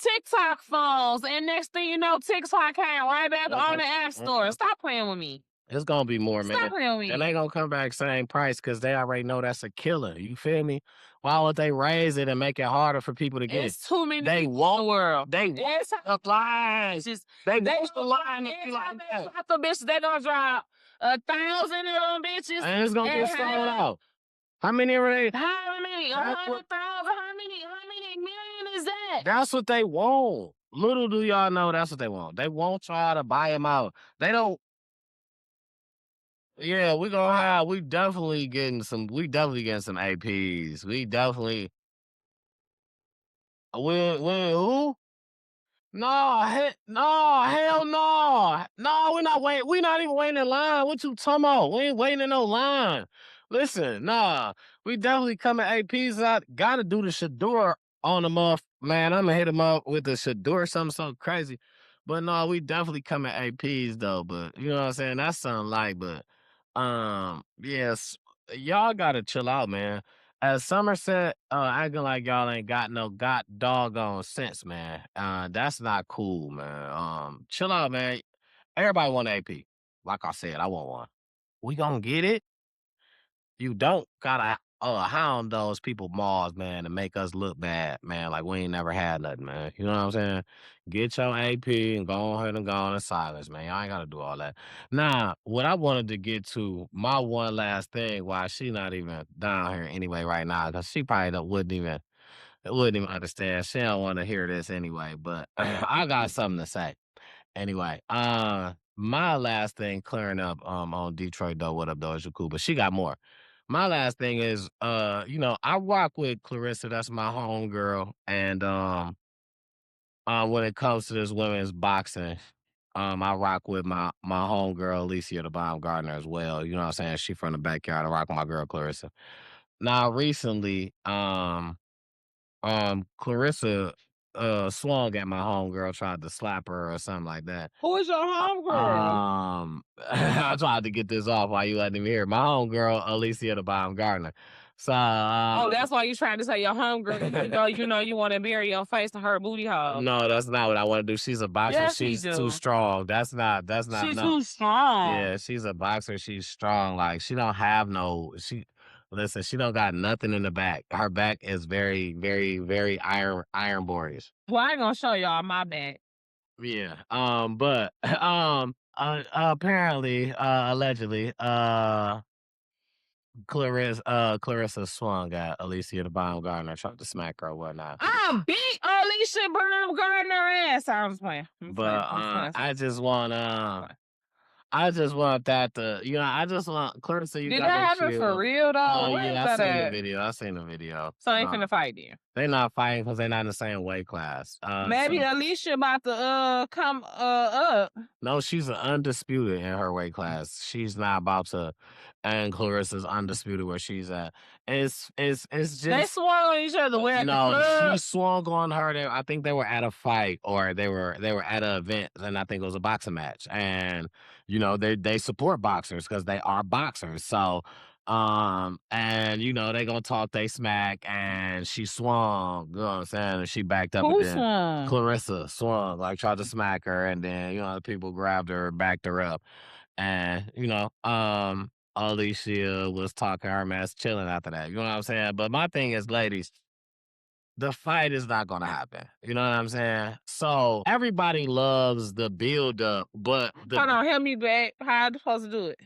TikTok phones, and next thing you know, TikTok came right back on the App Store. Stop playing with me. It's gonna be more, man. Stop playing with me. And they gonna come back same price because they already know that's a killer. You feel me? Why would they raise it and make it harder for people to get? It's too many They people in the won't. world. They won't the lines. They won't the line if you like that. The bitches, they gonna drop 1,000 of them bitches. And it's gonna get sold out. How many are they? How many? 100,000? How many million is that? That's what they want. Little do y'all know that's what they want. They won't try to buy them out. They don't. Yeah, we definitely getting some APs. We definitely who? No, hell no. No, we're not waiting. We're not even waiting in line. What you talking about? We ain't waiting in no line. Listen, nah, we definitely coming APs out. Gotta do the Shador on them off. Man, I'm gonna hit him up with the Shador, something so crazy. But no, we definitely coming APs though. But you know what I'm saying? That's something like, but yes, y'all gotta chill out, man. As Somerset, acting like y'all ain't got doggone sense, man. That's not cool, man. Chill out, man. Everybody want an AP. Like I said, I want one. We gonna get it. You don't gotta hound those people malls, man, to make us look bad, man. Like we ain't never had nothing, man. You know what I'm saying? Get your AP and go ahead and go on in silence, man. Y'all ain't gotta do all that. Now, what I wanted to get to, my one last thing, why she not even down here anyway right now, because she probably wouldn't even understand. She don't want to hear this anyway, but I got something to say. Anyway, my last thing clearing up on Detroit though, what up though is cool, but she got more. My last thing is I rock with Clarissa, that's my homegirl, and when it comes to this women's boxing, I rock with my homegirl Alicia the Bomb Gardner as well. You know what I'm saying? She from the backyard. I rock with my girl Clarissa. Now recently, Clarissa swung at my homegirl, tried to slap her or something like that. Who is your homegirl? I tried to get this off while you letting me hear. My homegirl, Alicia the Bomb Gardner. So Oh, that's why you trying to say your homegirl. You want to bury your face in her booty hole. no, that's not what I want to do. She's a boxer. Yes, you She's too do. strong. That's not She's no. too strong. Yeah, she's a boxer. She's strong. Like she don't have listen, she don't got nothing in the back. Her back is very, very, very iron borish. Well, I ain't gonna show y'all my back. Yeah. But apparently, allegedly, Clarissa swung at Alicia the Baumgartner, tried to smack her or whatnot. I beat Alicia Baumgartner ass. I was playing. But I just want that to, I just want Clarissa. You Did got that to happen chill. for real though? Oh Where yeah, is I that seen at? the video. I seen the video. So they finna fight then. They not fighting because they not in the same weight class. Maybe Alicia about to come up. No, she's undisputed in her weight class. She's not about to, and Clarissa's undisputed where she's at. It's just They swung on each other. Where at the no, club? she swung on her. I think they were at a fight or they were at an event, and I think it was a boxing match. And they support boxers because they are boxers. So and they gonna talk they smack, and she swung, you know what I'm saying, and she backed up. Who and then swung? Clarissa swung, like tried to smack her, and then the people grabbed her, backed her up, and Alicia was talking her mess, chilling after that. You know what I'm saying? But my thing is, ladies, the fight is not gonna happen. You know what I'm saying? So everybody loves the build up, but Hold on, help me back. How I supposed to do it?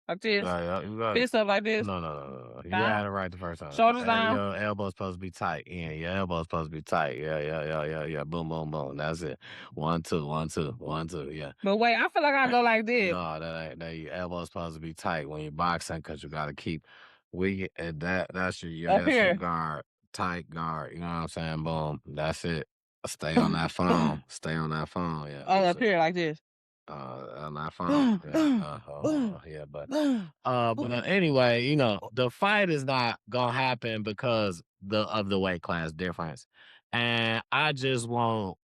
Like this? Yeah, you got it. Fist up like this? No. You Down? had it right the first time. Shoulders down? Your elbow's supposed to be tight. Yeah, your elbow's supposed to be tight. Yeah. Boom, boom, boom. That's it. 1, 2, 1, 2, 1, 2. Yeah. But wait, I feel like I go like this. No, that ain't that. Your elbow's supposed to be tight when you're boxing because you got to keep. That's your guard, tight guard. You know what I'm saying? Boom. That's it. Stay on that phone. Stay on that phone. Yeah. Oh, up here like this. On that phone. Yeah. But anyway, the fight is not gonna happen because of the weight class difference, and I just won't.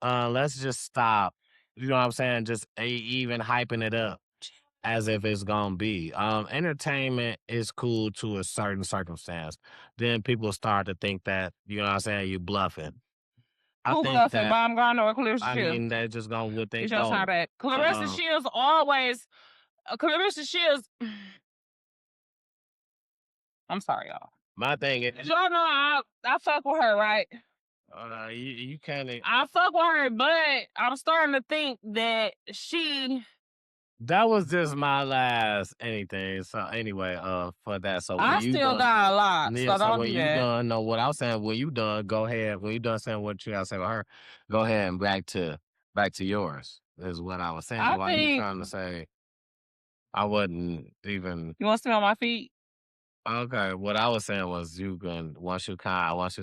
Let's just stop. You know what I'm saying? Just even hyping it up as if it's gonna be. Entertainment is cool to a certain circumstance. Then people start to think that you know what I'm saying. You bluffing. Who bluffing? Baumgartner or Clarissa I Shields? mean, they just gonna would think. It's your time back. Clarissa Shields always. Clarissa Shields. I'm sorry, y'all. My thing is, y'all know I fuck with her, right? You can't. I fuck with her, but I'm starting to think that she. That was just my last anything. So anyway, for that. So I still got a lot. Yeah, so don't when do you that. done, know what I was saying. When you done, go ahead. When you done saying what you gotta say with her, go ahead and back to yours. Is what I was saying. Why you trying to say I wasn't even. You want to sit on my feet? Okay, what I was saying was once you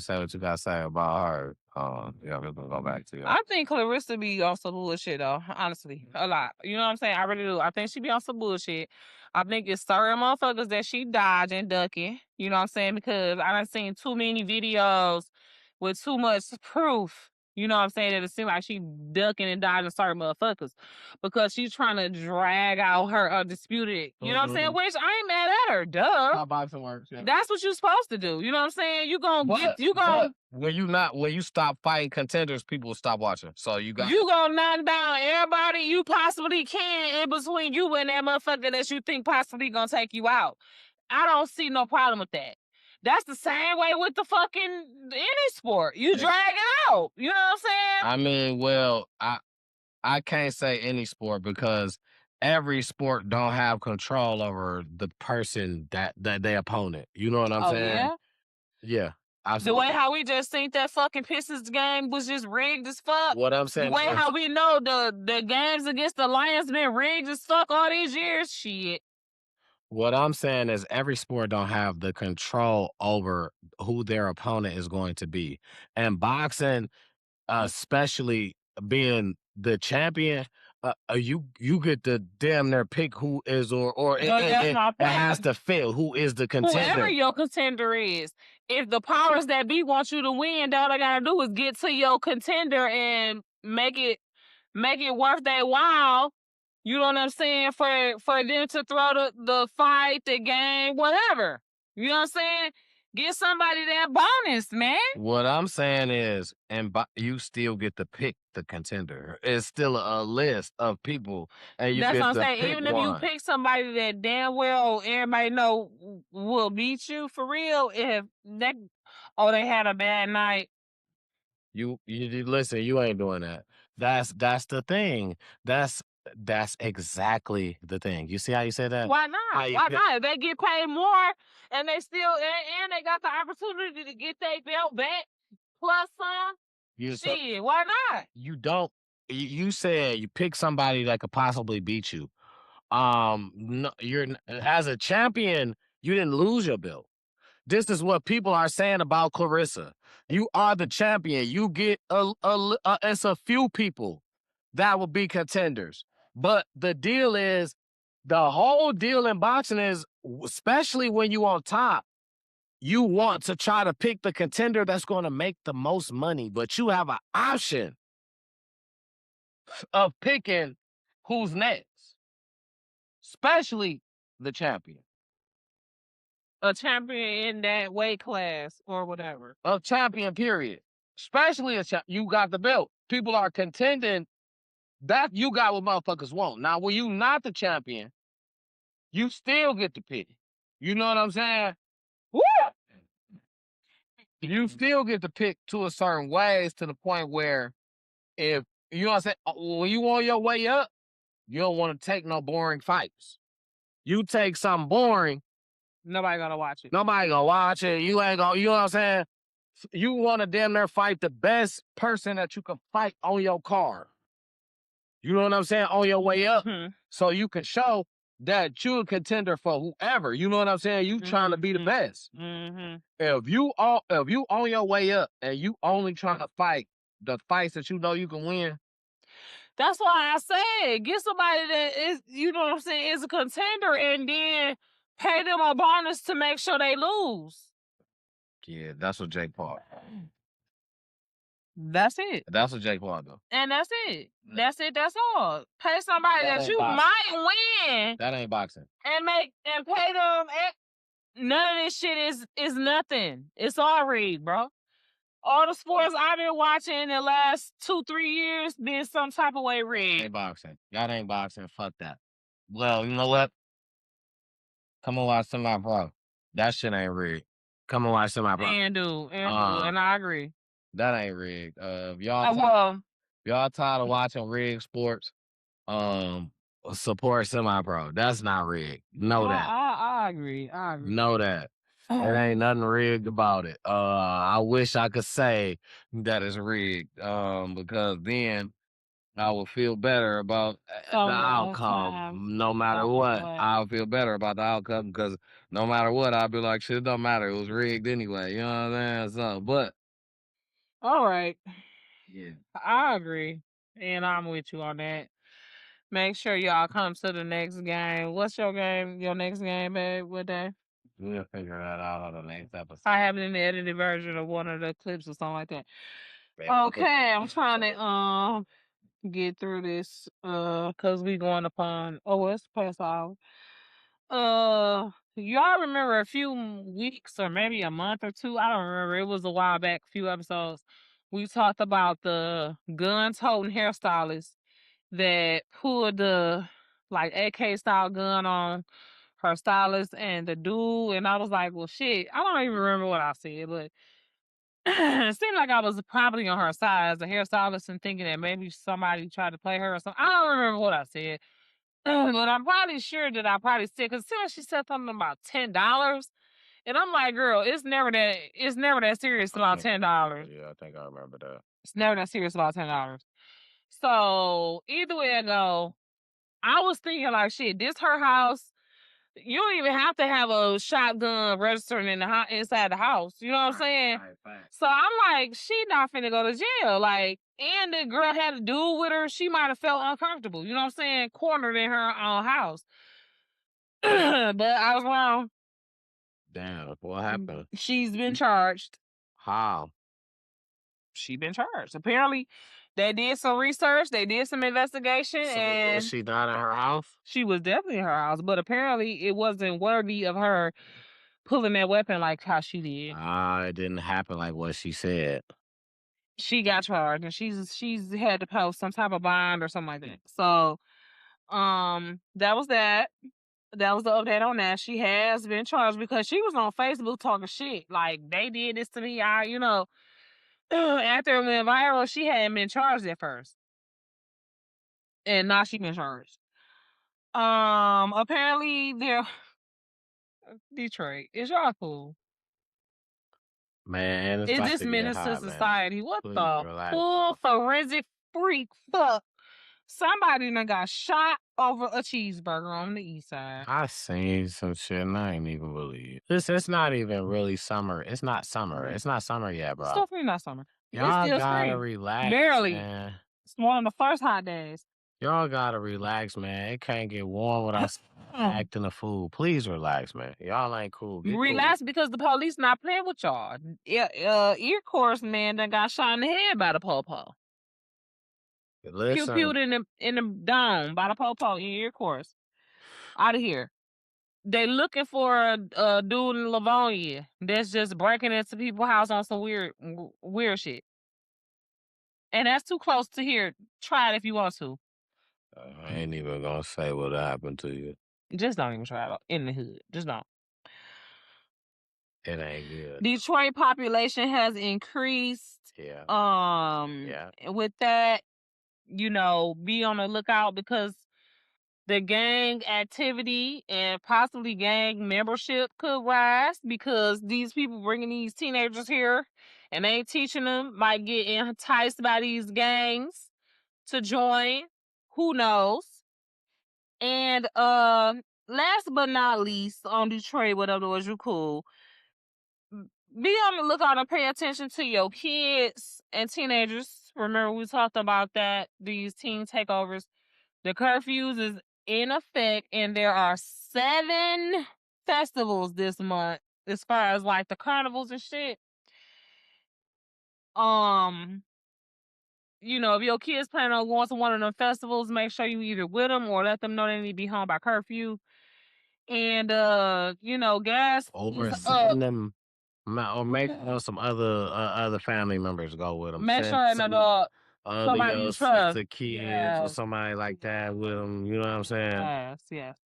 say what you gotta say about her, we're gonna go back to you. I think Clarissa be on some bullshit though, honestly. A lot. You know what I'm saying? I really do. I think she be on some bullshit. I think it's certain motherfuckers that she dodging and ducking. You know what I'm saying? Because I done seen too many videos with too much proof. You know what I'm saying? That it seems like she ducking and dodging certain motherfuckers because she's trying to drag out her undisputed. You know what I'm saying? Which I ain't mad at her. Duh. How boxing works. Yeah. That's what you're supposed to do. You know what I'm saying? When you stop fighting contenders, people will stop watching. So you gonna knock down everybody you possibly can in between you and that motherfucker that you think possibly gonna take you out. I don't see no problem with that. That's the same way with the fucking any sport. You drag it out. You know what I'm saying? I mean, well, I can't say any sport because every sport don't have control over the person that their opponent. You know what I'm Oh, saying? yeah? Yeah, The way absolutely. how we just think that fucking Pistons game was just rigged as fuck. What I'm The saying way is, how we know the games against the Lions been rigged as fuck all these years. Shit. what I'm saying is every sport don't have the control over who their opponent is going to be. And boxing, especially being the champion, you get to damn near pick who is or That's my it point. has to fit who is the contender. Whoever your contender is, if the powers that be want you to win, all they gotta do is get to your contender and make it worth their while. You know what I'm saying? For them to throw the fight, the game, whatever. You know what I'm saying? Get somebody that bonus, man. What I'm saying is, you still get to pick the contender. It's still a list of people, and you That's get what I'm to saying. pick Even if you one. pick somebody that damn well everybody know will beat you for real, if they they had a bad night. You listen. You ain't doing that. That's the thing. That's exactly the thing. You see how you say that? Why How not? you Why pick- not? They get paid more, and they still and they got the opportunity to get their belt back plus some. You so Shit, why not? you don't. You said you pick somebody that could possibly beat you. No, as a champion, you didn't lose your belt. This is what people are saying about Clarissa. You are the champion. You get it's a few people that will be contenders. But the deal is, the whole deal in boxing is, especially when you on top, you want to try to pick the contender that's going to make the most money, but you have an option of picking who's next, especially the champion. A champion in that weight class or whatever. A champion, period. Especially you got the belt. People are contending. That you got what motherfuckers want. Now, when you not the champion, you still get to pick. You know what I'm saying? Woo! You still get to pick to a certain ways, to the point where, if you know what I'm saying, when you on your way up, you don't want to take no boring fights. You take something boring, Nobody gonna watch it. nobody gonna watch it. You ain't gonna, you know what I'm saying? You want to damn near fight the best person that you can fight on your card. You know what I'm saying? On your way up. Mhm. So you can show that you're a contender for whoever. You know what I'm saying? You trying to be the Mhm. best. Mhm. If you on your way up and you only trying to fight the fights that you know you can win, That's why I said get somebody that is, you know what I'm saying, is a contender, and then pay them a bonus to make sure they lose. yeah, that's what Jake Paul. That's it. That's what Jake Paul do. And that's it. That's it. That's all. Pay somebody That that ain't you boxing. might win That ain't boxing. and pay them. None of this shit is nothing. It's all rigged, bro. All the sports I've been watching in the last 2-3 years been some type of way rigged. Ain't boxing. That ain't boxing. Fuck that. Well, you know what? Come and watch semi-pro. That shit ain't rigged. Come and watch semi-pro. And I agree. That ain't rigged. If y'all tired of watching rigged sports, support semi-pro. That's not rigged. Know that. I agree. I agree. Know that. It ain't nothing rigged about it. I wish I could say that it's rigged. Because then I would feel better about the outcome. No matter what, I'll feel better about the outcome, because no matter what, I'll be like, shit, it don't matter. It was rigged anyway. You know what I'm saying? So, but All right. yeah, I agree. And I'm with you on that. Make sure y'all come to the next game. What's your game? Your next game, babe? What day? we'll figure that out on the next episode. I have it in the edited version of one of the clips or something like that. Babe, Okay, I'm trying to get through this cause we going upon it's past hour. Y'all remember a few weeks or maybe a month or two, I don't remember, it was a while back, a few episodes, we talked about the gun toting hairstylist that pulled the like AK style gun on her stylist and the dude, and I was like, well, shit, I don't even remember what I said, but it seemed like I was probably on her side as a hairstylist and thinking that maybe somebody tried to play her or something. I don't remember what I said, but I'm probably sure that I probably said because she said something about $10, and I'm like, girl, it's never that serious I about think I $10. yeah, I think I remember that. It's never that serious about $10. So either way I go, I was thinking like, shit, this her house. You don't even have to have a shotgun registering in the inside the house. You know what I'm saying? Right. So I'm like, she not finna go to jail. Like, and the girl had a dude with her. She might have felt uncomfortable. You know what I'm saying? Cornered in her own house. But I was wrong. Damn, what happened? She's been charged. How? She been charged. Apparently, they did some research. They did some investigation, So and was she not in her house? she was definitely in her house. But apparently, it wasn't worthy of her pulling that weapon like how she did. It didn't happen like what she said. She got charged, and she's had to post some type of bond or something like that. So, that was that. That was the update on that. She has been charged because she was on Facebook talking shit. Like, they did this to me. After it went viral, she hadn't been charged at first. And now she been charged. Apparently they're Detroit. Is y'all cool? Man, it's Is about this to get menace to hot, man. society? What Please the relax. full forensic freak fuck? Somebody done got shot over a cheeseburger on the east side. I seen some shit and I ain't even believe. It's not even really summer. It's not summer. It's not summer yet, It's bro. still free, not summer. It's Y'all still gotta spring. relax, Barely. man. It's one of the first hot days. Y'all gotta relax, man. It can't get warm without acting a fool. Please relax, man. Y'all ain't cool. Get Relax because the police not playing with y'all. Ear course man that got shot in the head by the popo. cool. Pew Listen, pewed in the dome by the popo in ear course. Out of here. They looking for a dude in Livonia that's just breaking into people's house on some weird shit. And that's too close to here. Try it if you want to. I ain't even gonna say what happened to you. Just don't even try it in the hood. Just don't. It ain't good. Detroit population has increased. Yeah. With that, be on the lookout because the gang activity and possibly gang membership could rise because these people bringing these teenagers here and they ain't teaching them might get enticed by these gangs to join. Who knows? And last but not least on Detroit, whatever was you cool. Be on the lookout and pay attention to your kids and teenagers. Remember, we talked about that, these teen takeovers. The curfews is in effect, and there are 7 festivals this month as far as like the carnivals and shit. If your kids plan on going to one of them festivals, make sure you either with them or let them know they need to be home by curfew. And gas Or is up. send them, or make some other family members go with them. Make Send sure some somebody you your trust. sister kids or Yes. somebody like that with them. You know what I'm saying? Yes.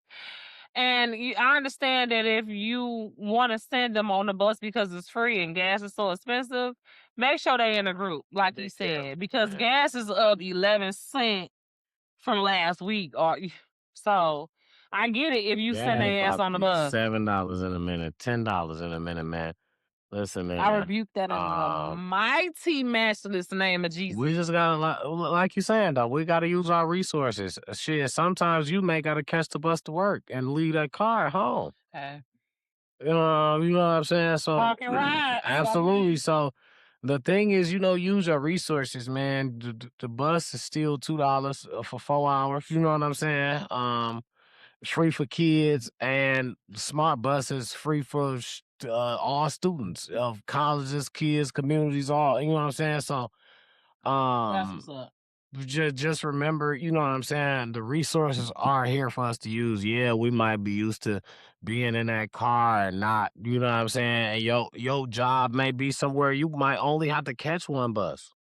And I understand that if you want to send them on the bus because it's free and gas is so expensive, make sure they in a group, like you said, because man. gas is up 11 cents from last week. So I get it if you send their ass on the bus. $7 in a minute, $10 in a minute, man. Listen, man. I rebuke that in the mighty matchless name of Jesus. We just gotta, like you saying, though, we gotta use our resources. Shit, sometimes you may gotta catch the bus to work and leave that car at home. You know what I'm saying? So Park and ride. absolutely. So the thing is, use your resources, man. The bus is still $2 for 4 hours. You know what I'm saying? Free for kids, and smart buses free for all students of colleges, kids, communities, all. You know what I'm saying? So, That's what's up. just remember, you know what I'm saying? The resources are here for us to use. Yeah, we might be used to being in that car and not, you know what I'm saying? And your job may be somewhere you might only have to catch one bus.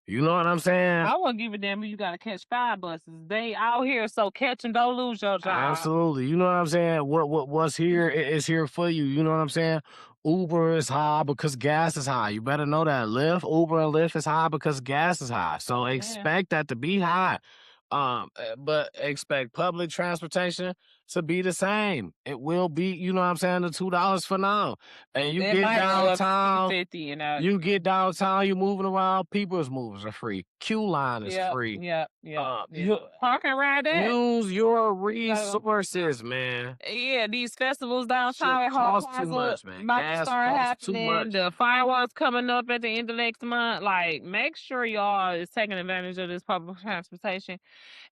You know what I'm saying? I wouldn't give a damn if you gotta catch 5 buses. They out here, so catch and don't lose your job. Absolutely. You know what I'm saying? What's here is here for you. You know what I'm saying? Uber is high because gas is high. You better know that. Uber and Lyft is high because gas is high. So Yeah. expect that to be high. But expect public transportation to be the same. It will be, you know what I'm saying, the $2 for now. And you It get might go up to downtown, 50, you know. you get downtown, you moving around, people's moves are free. Q line is Yep, free. yep, yep, You Park and ride that. use your gotta go. resources, man. Yeah, these festivals Shit downtown at Hall costs too Plaza much, man. about to Gas start costs too happening. much. The fireworks coming up at the end of next month. Like, make sure y'all is taking advantage of this public transportation.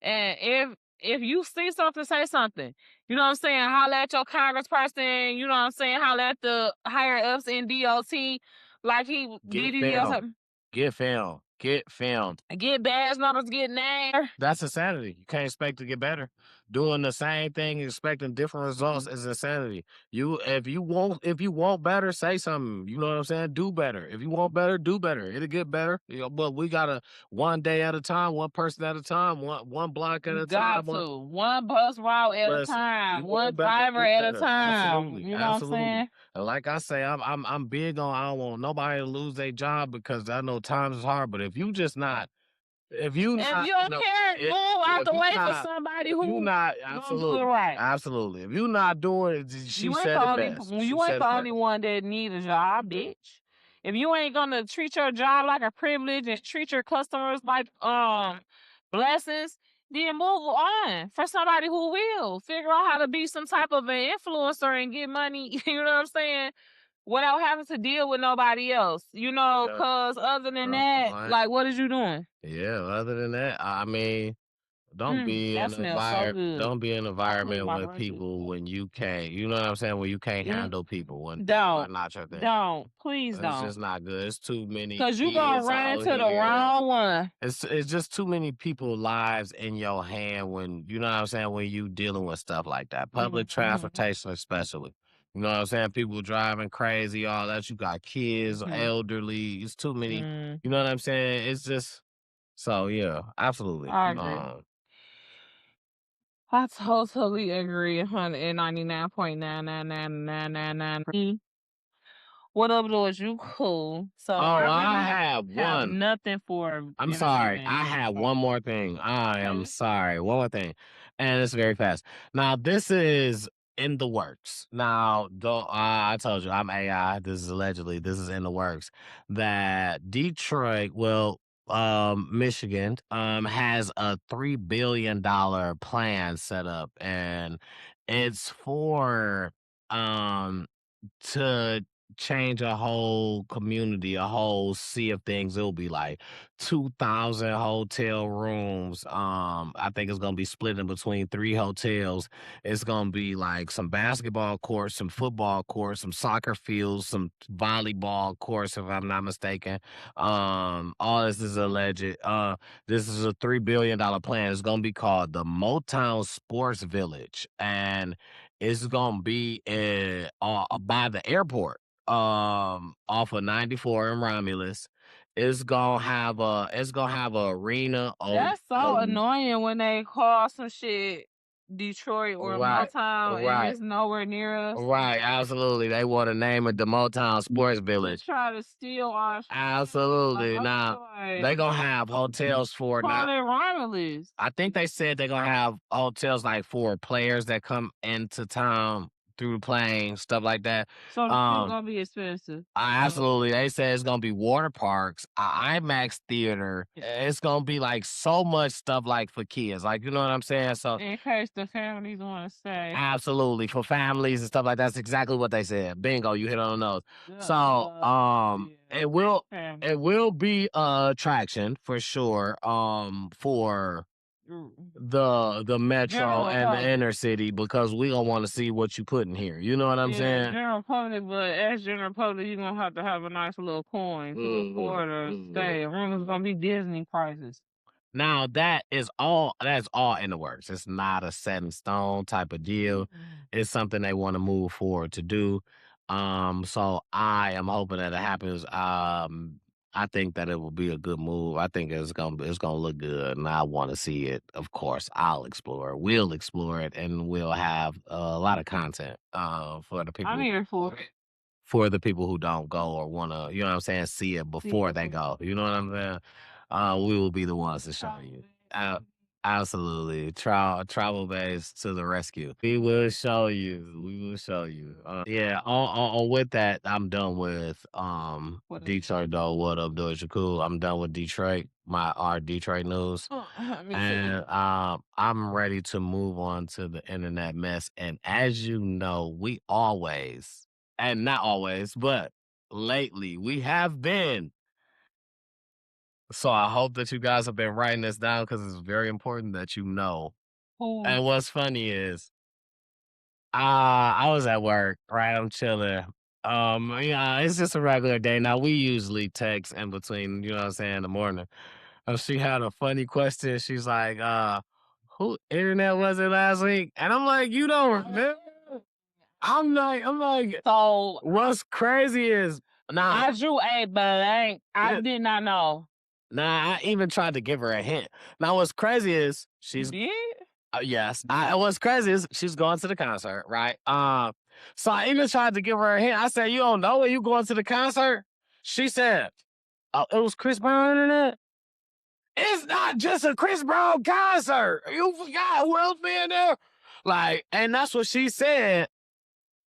And if you see something, say something. You know what I'm saying? Holler at your congressperson. You know what I'm saying? Holler at the higher ups in DOT, like he Get DDD or filmed. something. Get filmed. Get filmed. Get badge numbers, get named. That's insanity. You can't expect to get better. Doing the same thing, expecting different results is insanity. If you want better, say something. You know what I'm saying? Do better. If you want better, do better. It'll get better. You know, but we gotta one day at a time, one person at a time, one block at You a got time. to. One bus route at a Listen, time. you One want better, driver do at a better. time. Absolutely, You know what I'm absolutely. saying? And like I say, I'm big on I don't want nobody to lose their job because I know times is hard. But if you just not, if you If not, you don't no, care, it, move out if the you way for not, somebody if you who not, gonna do it absolutely, right. absolutely. If you not doing it, she You ain't said the it only best. She you ain't said the it only best. one that need a job, bitch. If you ain't gonna treat your job like a privilege and treat your customers like blessings, then move on for somebody who will figure out how to be some type of an influencer and get money. You know what I'm saying? Without having to deal with nobody else, you know, Yeah. cause other than Right. that, like, what is you doing? Yeah. Other than that, I mean. Don't be That in an smells so good. don't be in an I'll clean environment my with lunches. people when you can't. You know what I'm saying? When you can't Mm, handle people when people are not your thing. Don't. Please It's don't. just not good. It's too many Cause you gonna kids run out into the here. wrong one. It's just too many people lives in your hand when you know what I'm saying when you dealing with stuff like that. Public transportation especially. You know what I'm saying? People driving crazy, all that. You got kids, elderly. It's too many. You know what I'm saying? It's just so yeah, absolutely. I agree. I totally agree. 199.9999999. What up, Lord? You cool? So I have have one. nothing for I'm sorry. entertainment. I have one more thing. I am sorry. One more thing. And it's very fast. Now, this is in the works. Now, I told you I'm AI. This is allegedly, this is in the works. That Detroit, Michigan, has a $3 billion plan set up. And it's for to change a whole community, a whole sea of things. It'll be like 2,000 hotel rooms. I think it's gonna be split in between 3 hotels. It's gonna be like some basketball courts, some football courts, some soccer fields, some volleyball courts, if I'm not mistaken. All this is alleged. This is a $3 billion plan. It's gonna be called the Motown Sports Village, and it's gonna be by the airport, off of 94 in Romulus. It's gonna have a arena. That's so annoying when they call some shit Detroit or Motown and it's nowhere near us. Right, absolutely. They want to name it the Motown Sports Village. Try to steal our shit. Absolutely. Now they gonna have hotels for it. Call Now, it Romulus. I think they said they're gonna have hotels like for players that come into town through plane, stuff like that. So it's gonna be expensive. Absolutely. They said it's gonna be water parks, a IMAX theater. It's gonna be like so much stuff like for kids. Like, you know what I'm saying? So in case the families want to stay. absolutely for families and stuff like that. That's exactly what they said. Bingo, you hit on the nose. So it will be attraction for sure. For the metro and the inner city because we don't want to see what you put in here. You know what I'm saying? General public, but as general public, you're gonna have to have a nice little coin to afford to stay. Room is gonna be Disney prices. Now that's all in the works. It's not a set in stone type of deal. It's something they want to move forward to do. So I am hoping that it happens I think that it will be a good move. I think it's gonna look good, and I want to see it. Of course, I'll explore it. We'll explore it, and we'll have a lot of content for the I'm people here for it. who don't go or wanna, you know what I'm saying, see it See before it. they go. You know what I'm saying? We will be the ones to show you. Absolutely. Travel base to the rescue. We will show you. We will show you. Yeah, with that, I'm done with What else? Detroit though. What up, Doja Cool? I'm done with Detroit, our Detroit news. Me too. And I'm ready to move on to the internet mess. And as you know, we always, and not always, but lately we have been. So I hope that you guys have been writing this down because it's very important that you know. Who? And what's funny is, I was at work, right? I'm chilling. Yeah, it's just a regular day. Now we usually text in between, you know what I'm saying, in the morning. She had a funny question. She's like, who internet was it last week? And I'm like, you don't remember? I'm like, So what's crazy is nah, I drew a blank. I yeah, did not know. nah, I even tried to give her a hint. Now what's crazy is You she's did? yes. What's crazy is she's going to the concert, right? So I even tried to give her a hint. I said, "You don't know when you going to the concert?" She said, "Oh, it was Chris Brown internet." It's not just a Chris Brown concert. You forgot who else being there? Like, and that's what she said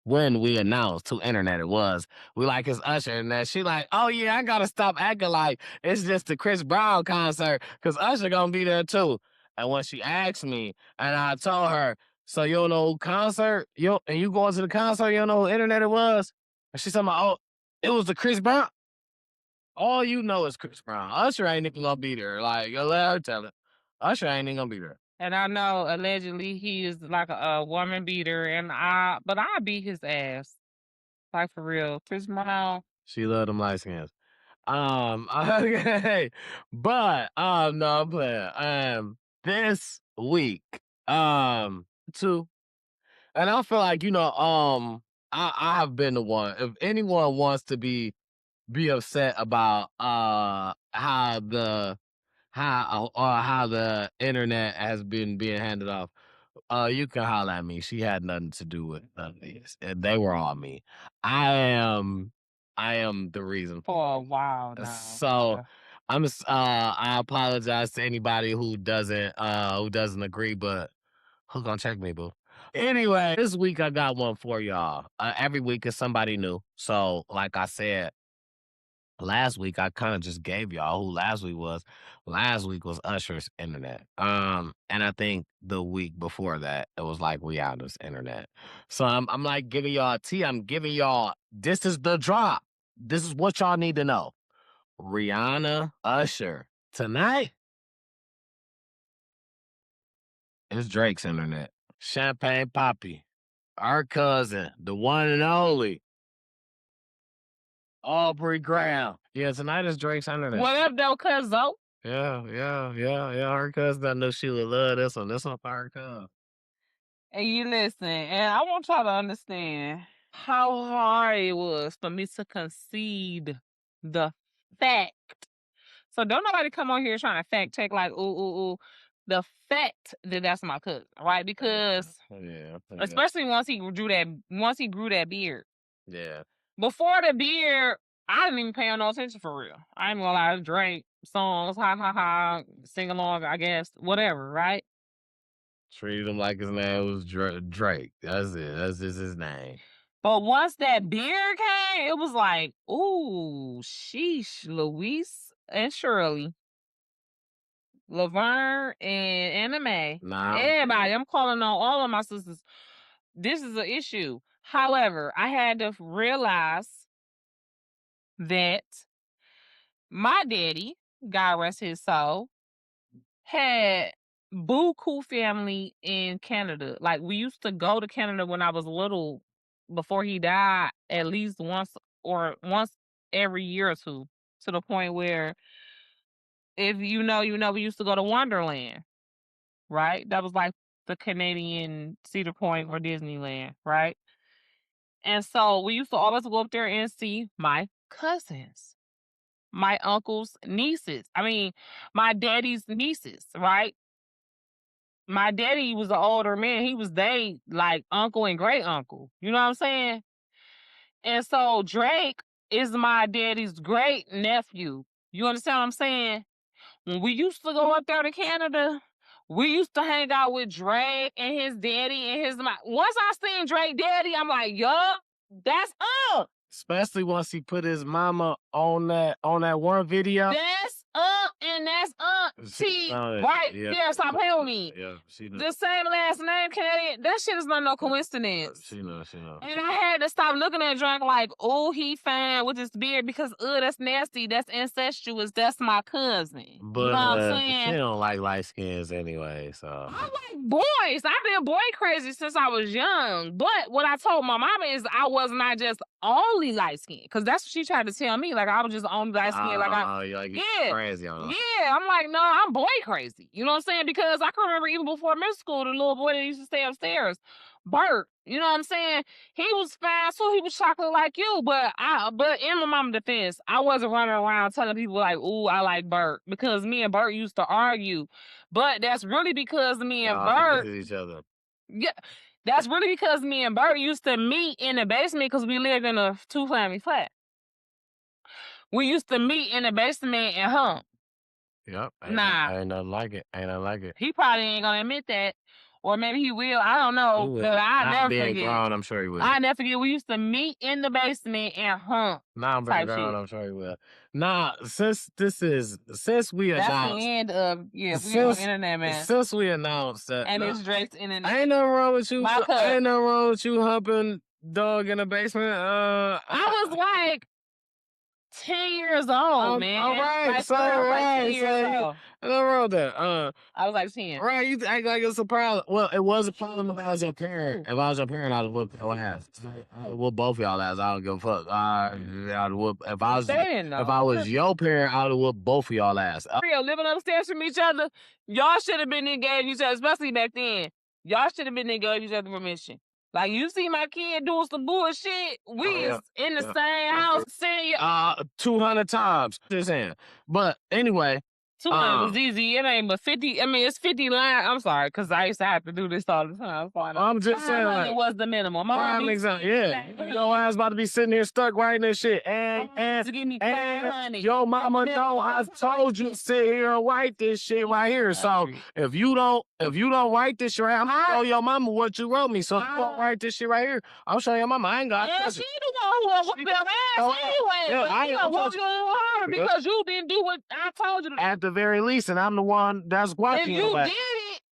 when we announced who internet it was. We like it's Usher and that. She like, oh yeah, I gotta stop acting like it's just the Chris Brown concert because Usher gonna be there too. And when she asked me, and I told her, so you don't know who concert? And you going to the concert, you don't know who internet it was? And she said, oh, it was the Chris Brown. All you know is Chris Brown. Usher ain't even gonna be there. Like, you let her tell it. Usher ain't even gonna be there. And I know allegedly he is like a woman beater, but I beat his ass. Like for real. Chris Brown. She love them light skins. Okay. But no, I'm playing. This week, two, and I feel like, I have been the one. If anyone wants to be upset about how the internet has been being handed off, you can holler at me. She had nothing to do with none of this. They were all me. I am I am the reason. For a while now. So Yeah. I apologize to anybody who doesn't agree, but who gonna check me, boo? Anyway, this week I got one for y'all. Every week is somebody new. So, like I said, last week I kind of just gave y'all who last week was. Last week was Usher's internet. And I think the week before that it was like Rihanna's internet. So I'm like giving y'all tea. I'm giving y'all, this is the drop. This is what y'all need to know. Rihanna, Usher. Tonight is Drake's internet. Champagne Poppy, our cousin, the one and only Aubrey Graham. Yeah, tonight is Drake's internet. What up, though, cuzzo? Yeah. Her cousin, I knew she would love this one. This one for her cousin. And you listen, and I want y'all to understand how hard it was for me to concede the fact. So don't nobody come on here trying to fact check like, ooh. The fact that that's my cousin, right? Because Yeah. especially once he grew that beard. Yeah. Before the beard, I didn't even pay no attention for real. I ain't gonna lie, Drake songs, ha, sing along, I guess, whatever, right? Treated him like his name was Drake. That's it. That's just his name. But once that beard came, it was like, ooh, sheesh, Luis and Shirley, Laverne and Anime. Nah. Everybody, I'm calling on all of my sisters. This is an issue. However, I had to realize that my daddy, God rest his soul, had buku family in Canada. Like we used to go to Canada when I was little before he died at least once every year or two, to the point where if we used to go to Wonderland, right? That was like the Canadian Cedar Point or Disneyland, right? And so we used to always go up there and see my cousins. my uncle's nieces. I mean, my daddy's nieces, right? My daddy was an older man. He was they like uncle and great uncle. You know what I'm saying? And so Drake is my daddy's great nephew. You understand what I'm saying? When we used to go up there to Canada, we used to hang out with Drake and his daddy and his mom. Once I seen Drake daddy, I'm like, yup, that's up. Especially once he put his mama on that one video. That's up and that's up. See, right there, stop playing with me. Yeah, she knows. The same last name, Canadian. That shit is not no coincidence. She knows. And I had to stop looking at Drake like, oh, he fine with his beard because, that's nasty. That's incestuous. That's my cousin. But you know what I'm saying? she don't like light skins anyway, so. I like boys. I've been boy crazy since I was young. But what I told my mama is I was not just only light skinned. Because that's what she tried to tell me. Like, I was just only light skinned. You're crazy on her. Yeah, I'm like, no, I'm boy crazy. You know what I'm saying? Because I can remember even before middle school, the little boy that used to stay upstairs, Bert. You know what I'm saying? He was fast too. He was chocolate like you. But in my mama's defense, I wasn't running around telling people like, ooh, I like Bert. Because me and Bert used to argue. But that's really because me and Bert each other. Yeah. That's really because me and Bert used to meet in the basement because we lived in a 2-family flat. We used to meet in the basement and hump. Yep. Ain't nothing like it. He probably ain't gonna admit that. Or maybe he will. I don't know. But I never forget. Grown, I'm sure he will. I never forget. We used to meet in the basement and hump. Nah, I'm being grown, I'm sure he will. Nah, since we announced. That's the end of, we on internet, man. Since we announced that. And it's Drake's internet. Ain't nothing wrong with you. Ain't nothing wrong with you humping dog in the basement. I was like 10 years old, man. All right, like, so right. So nothing wrong with that. I was like 10. Right, you act like it's a problem. Well, it was a problem if I was your parent. If I was your parent, I'd whoop your ass. I would whoop both y'all ass. I don't give a fuck. I'd whoop. If I was your parent, I would whoop both of y'all ass. Real living upstairs from each other. Y'all should have been engaged each other, especially back then. Y'all should have been engaged each other permission. Like, you see my kid doing some bullshit, we is in the same house saying 200 times. Just saying. But anyway. 200 was easy. It ain't but 50. I mean, it's 50 lines. I'm sorry, because I used to have to do this all the time. I'm just saying. It was the minimum. Your ass about to be sitting here stuck writing this shit. And give me 500. Your mama know I told you to sit here and write this shit right here. So if you don't write this shit right, I'm gonna show your mama what you wrote me. So if you don't write this shit right here, I'll show your mama. I ain't got it. She the one who whooped your ass anyway. But she gonna whoop you harder because you didn't do what I told you to do. At the very least, and I'm the one that's watching. If you did it,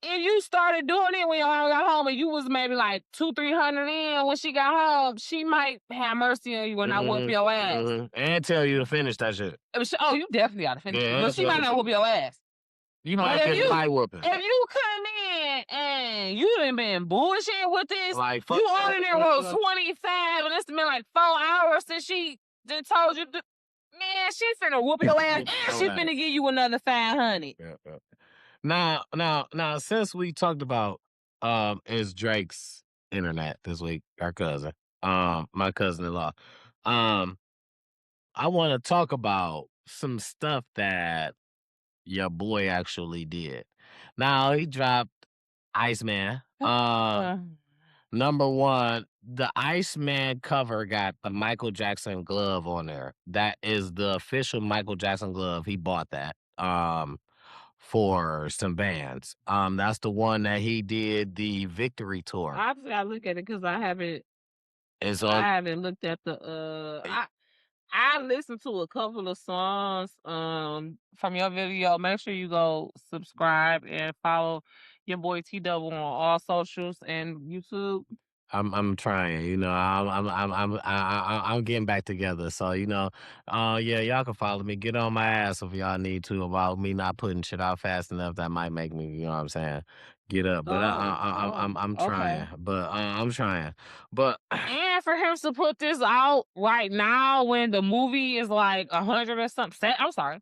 if you started doing it when your mama got home and you was maybe like 200-300 in when she got home, she might have mercy on you and not whoop your ass. And tell you to finish that shit. Oh, you definitely gotta finish it. But she might not whoop your ass. You might get light whooping. If you come in and you done been bullshitting with this, like, you on in there was 25 and it's been like 4 hours since she done told you to. Man, she finna whoop your ass and she finna give you another 500. Now, since we talked about is Drake's internet this week, our cousin, my cousin-in-law, I want to talk about some stuff that your boy actually did. Now, he dropped Iceman. Number one, the Iceman cover got the Michael Jackson glove on there. That is the official Michael Jackson glove. He bought that for some bands. That's the one that he did the Victory Tour. I gotta look at it because I haven't looked at the I listened to a couple of songs from your video. Make sure you go subscribe and follow your boy T-Double on all socials and YouTube. I'm trying, I'm getting back together. So, y'all can follow me. Get on my ass if y'all need to about me not putting shit out fast enough. That might make me, you know what I'm saying, get up. But I'm trying. Okay. But I'm trying. But and for him to put this out right now when the movie is like 100 or something, I'm sorry,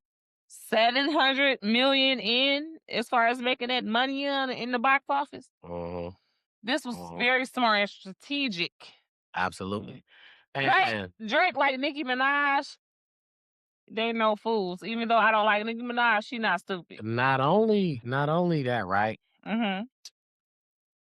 700 million in as far as making that money in the box office. This was very smart and strategic. Absolutely. Drake like Nicki Minaj. they no fools. Even though I don't like Nicki Minaj, she not stupid. Not only that, right? Mm-hmm.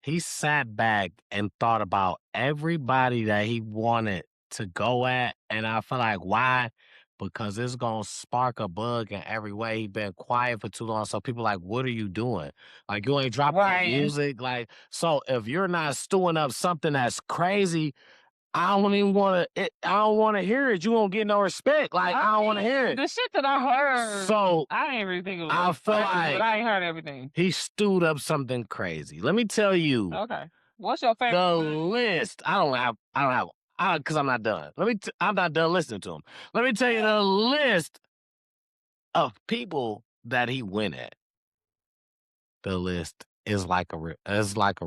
He sat back and thought about everybody that he wanted to go at, and I feel like why? Because it's gonna spark a bug in every way. He been quiet for too long, so people like, what are you doing? Like you ain't dropping Right. music, like so. If you're not stewing up something that's crazy, I don't even want to. I don't want to hear it. You won't get no respect. Like I don't want to hear it. The shit that I heard, So I didn't really think it was. I feel crazy, like but I ain't heard everything. he stewed up something crazy. Let me tell you. Okay, what's your favorite? The list. I don't have. Because I'm not done. I'm not done listening to him. Let me tell you the list of people that he went at. The list is like a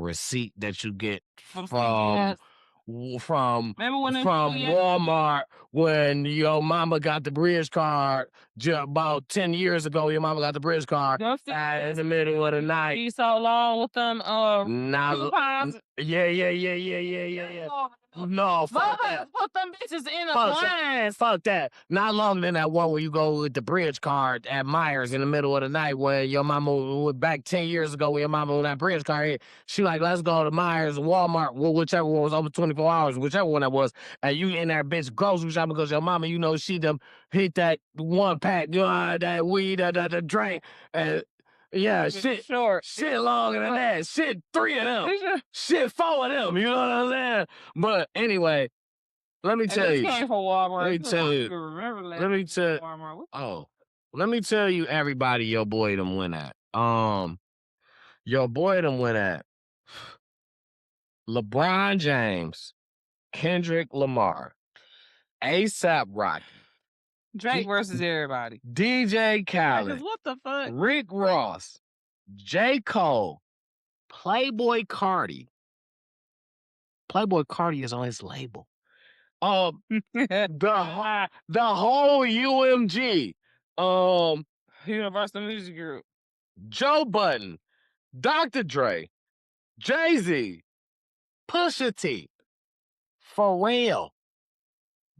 receipt that you get from Walmart when your mama got the bridge card about 10 years ago. Your mama got the bridge card in the middle of the night. Be so long with them coupons. Yeah. No, fuck that. Put them bitches in a line. Fuck that. Not longer than that one where you go with the bridge card at Myers in the middle of the night when your mama went back 10 years ago when your mama with that bridge card hit. She like, let's go to Myers, Walmart, whichever one was over 24 hours, whichever one that was. And you in that bitch grocery shopping because your mama, you know, she them hit that one pack, that weed, that drink. And yeah, shit longer than that. Shit, 3 of them. Shit, 4 of them. You know what I'm saying? But anyway, let me tell you. Came from Walmart. Let me tell you. Let me tell. Let me tell you, everybody, your boy them went at. Your boy them went at LeBron James, Kendrick Lamar, A$AP Rocky, Drake versus everybody. DJ Khaled. What the fuck? Rick Ross, J. Cole, Playboy Cardi. Playboy Cardi is on his label. The whole UMG. Universal Music Group. Joe Budden, Dr. Dre, Jay-Z, Pusha T, Pharrell,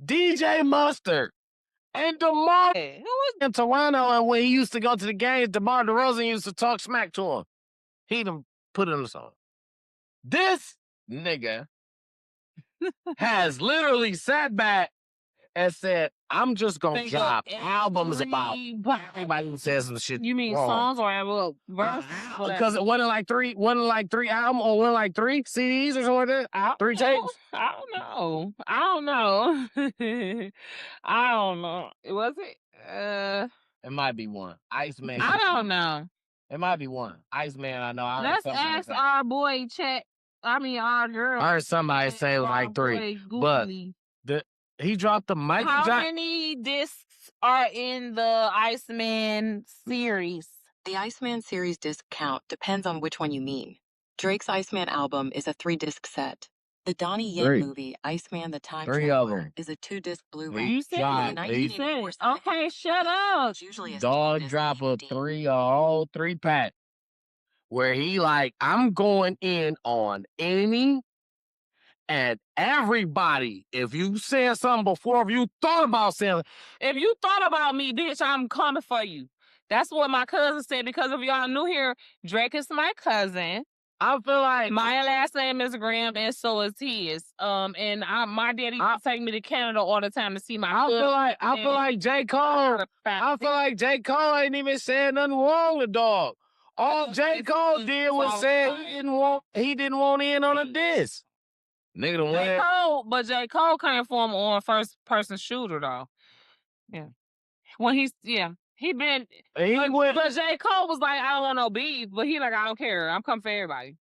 DJ Mustard, and DeMar. Who was in Toronto, and when he used to go to the games, DeMar DeRozan used to talk smack to him. He done put it on the song. This nigga has literally sat back and said, I'm just gonna drop albums about everybody who says some shit. You mean wrong. songs or verse? Because it wasn't like three albums or wasn't like 3 CDs or something like that? 3 tapes? I don't know. I don't know. Was it? It might be one. Iceman. I don't know. It might be one. Iceman, I know. Let's ask our boy our girl. I heard somebody say it was like 3. But he dropped the mic. How many discs are in the Iceman series? The Iceman series disc count depends on which one you mean. Drake's Iceman album is a 3-disc set. The Donnie Yen movie, Iceman the Time Traveler, is a 2-disc Blu-ray. You said it. Okay, shut up. Dog drop a 3-pack where he like, I'm going in on any and everybody. If you said something before, if you thought about saying, if you thought about me, bitch, I'm coming for you. That's what my cousin said. Because if y'all new here, Drake is my cousin. I feel like my last name is Graham, and so is his. And my daddy take me to Canada all the time to see my. I feel like J. Cole. I feel like J. Cole ain't even saying nothing wrong with dog. All J. Cole did was say he didn't want in on a diss. Nigga don't J. Cole, but J. Cole came for him on first person shooter though. Yeah. When he been. But J. Cole was like, I don't want no beef, but he like, I don't care. I'm coming for everybody.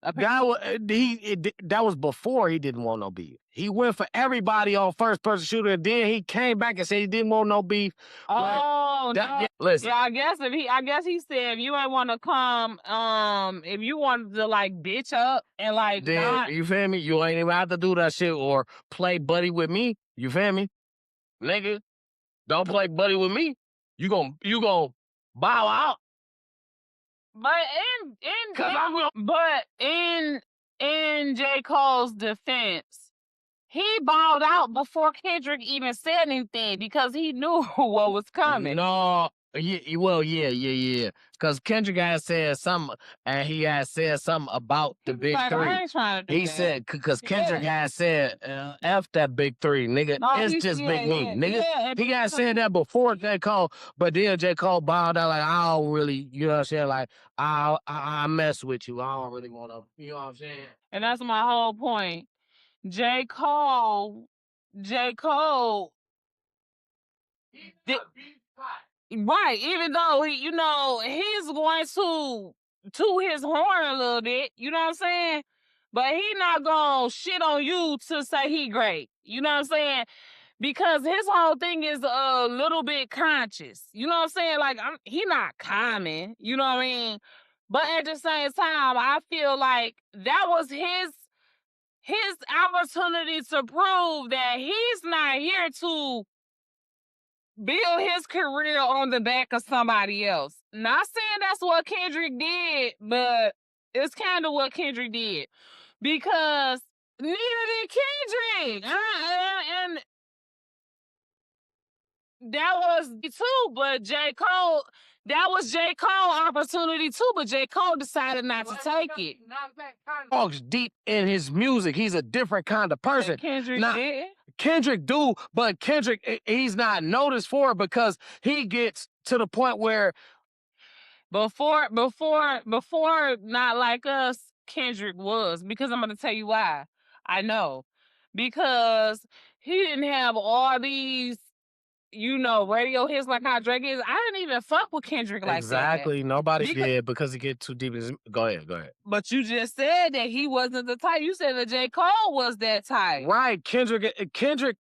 That was before he didn't want no beef. He went for everybody on first person shooter, and then he came back and said he didn't want no beef. Listen. Yeah, I guess he said if you ain't want to come, if you wanted to like bitch up and like, then you feel me? You ain't even have to do that shit or play buddy with me. You feel me, nigga? Don't play buddy with me. You gon' bow out. But in J. Cole's defense, he balled out before Kendrick even said anything because he knew what was coming. No, yeah. Because Kendrick had said something, and he had said something about the big Like, I three. ain't trying to do He that. said, because Kendrick Yeah. had said, F that big three, nigga. No, It's just Big Me, nigga. Yeah, He got said that before J. Cole, but then J. Cole balled out like, I don't really, you know what I'm saying? Like, I mess with you. I don't really want to, you know what I'm saying? And that's my whole point. J. Cole, right, even though he, you know, he's going to toot his horn a little bit, you know what I'm saying? But he not gonna shit on you to say he great. You know what I'm saying? Because his whole thing is a little bit conscious. You know what I'm saying? Like, he not common, you know what I mean? But at the same time, I feel like that was his opportunity to prove that he's not here to build his career on the back of somebody else. Not saying that's what Kendrick did, but it's kind of what Kendrick did. Because neither did Kendrick. And that was too, but J. Cole, that was J. Cole opportunity too, but J. Cole decided not to take it. Talks deep in his music. He's a different kind of person. And Kendrick Now, did. Kendrick do, but Kendrick, he's not noticed for it because he gets to the point where Before Not Like Us, Kendrick was, because I'm gonna tell you why. I know. Because he didn't have all these, you know, radio hits like how Drake is. I didn't even fuck with Kendrick like that. exactly nobody did because he get too deep in his. Go ahead. But you just said that he wasn't the type. You said that J. Cole was that type. Right, Kendrick,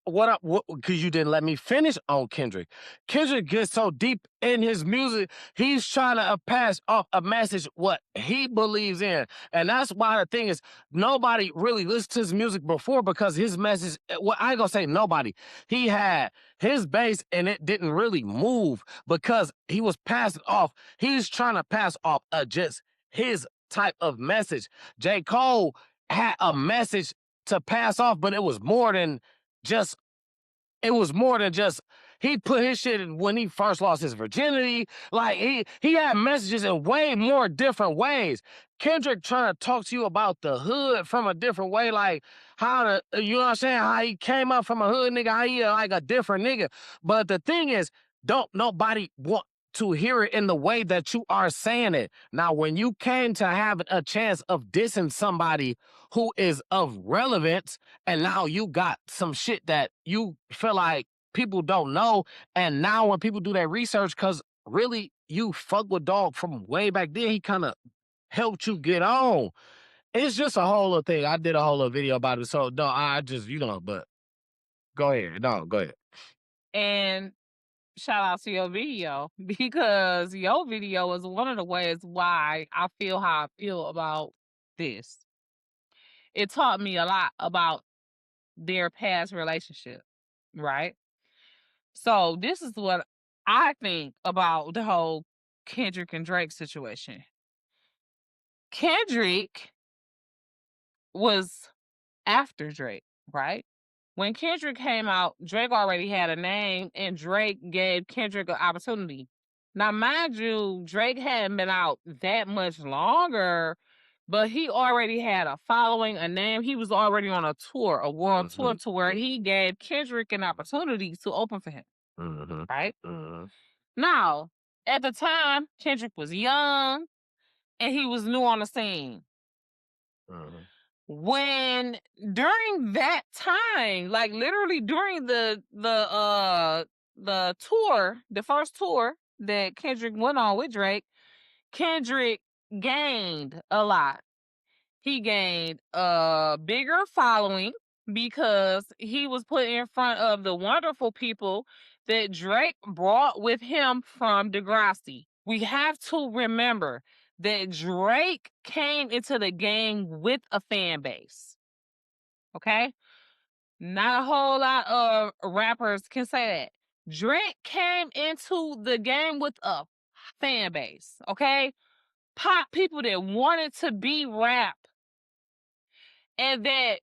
what because you didn't let me finish on Kendrick. Kendrick gets so deep in his music, he's trying to pass off a message what he believes in. And that's why the thing is, nobody really listened to his music before because his message, well, I ain't gonna say nobody. He had his bass and it didn't really move because he was passing off. He's trying to pass off just his type of message. J. Cole had a message to pass off, but it was more than just he put his shit in when he first lost his virginity. Like he had messages in way more different ways. Kendrick trying to talk to you about the hood from a different way, like how to, you know what I'm saying? How he came up from a hood nigga, how he like a different nigga. But the thing is, don't nobody want to hear it in the way that you are saying it. Now, when you came to have a chance of dissing somebody who is of relevance, and now you got some shit that you feel like people don't know, and now when people do their research, because really you fuck with dog from way back then, he kind of helped you get on. It's just a whole other thing. I did a whole other video about it, so no, I just, but go ahead. No, go ahead. And shout out to your video, because your video is one of the ways why I feel how I feel about this. It taught me a lot about their past relationship, right? So this is what I think about the whole Kendrick and Drake situation. Kendrick was after Drake, right? When Kendrick came out, Drake already had a name, and Drake gave Kendrick an opportunity. Now, mind you, Drake hadn't been out that much longer, but he already had a following, a name. He was already on a tour, a world tour, to where he gave Kendrick an opportunity to open for him, right? Now, at the time, Kendrick was young, and he was new on the scene. When during that time, like literally during the tour, the first tour that Kendrick went on with Drake, Kendrick gained a lot. He gained a bigger following because he was put in front of the wonderful people that Drake brought with him from Degrassi. We have to remember that Drake came into the game with a fan base. Okay? Not a whole lot of rappers can say that. Drake came into the game with a fan base. Okay? Pop people that wanted to be rap and that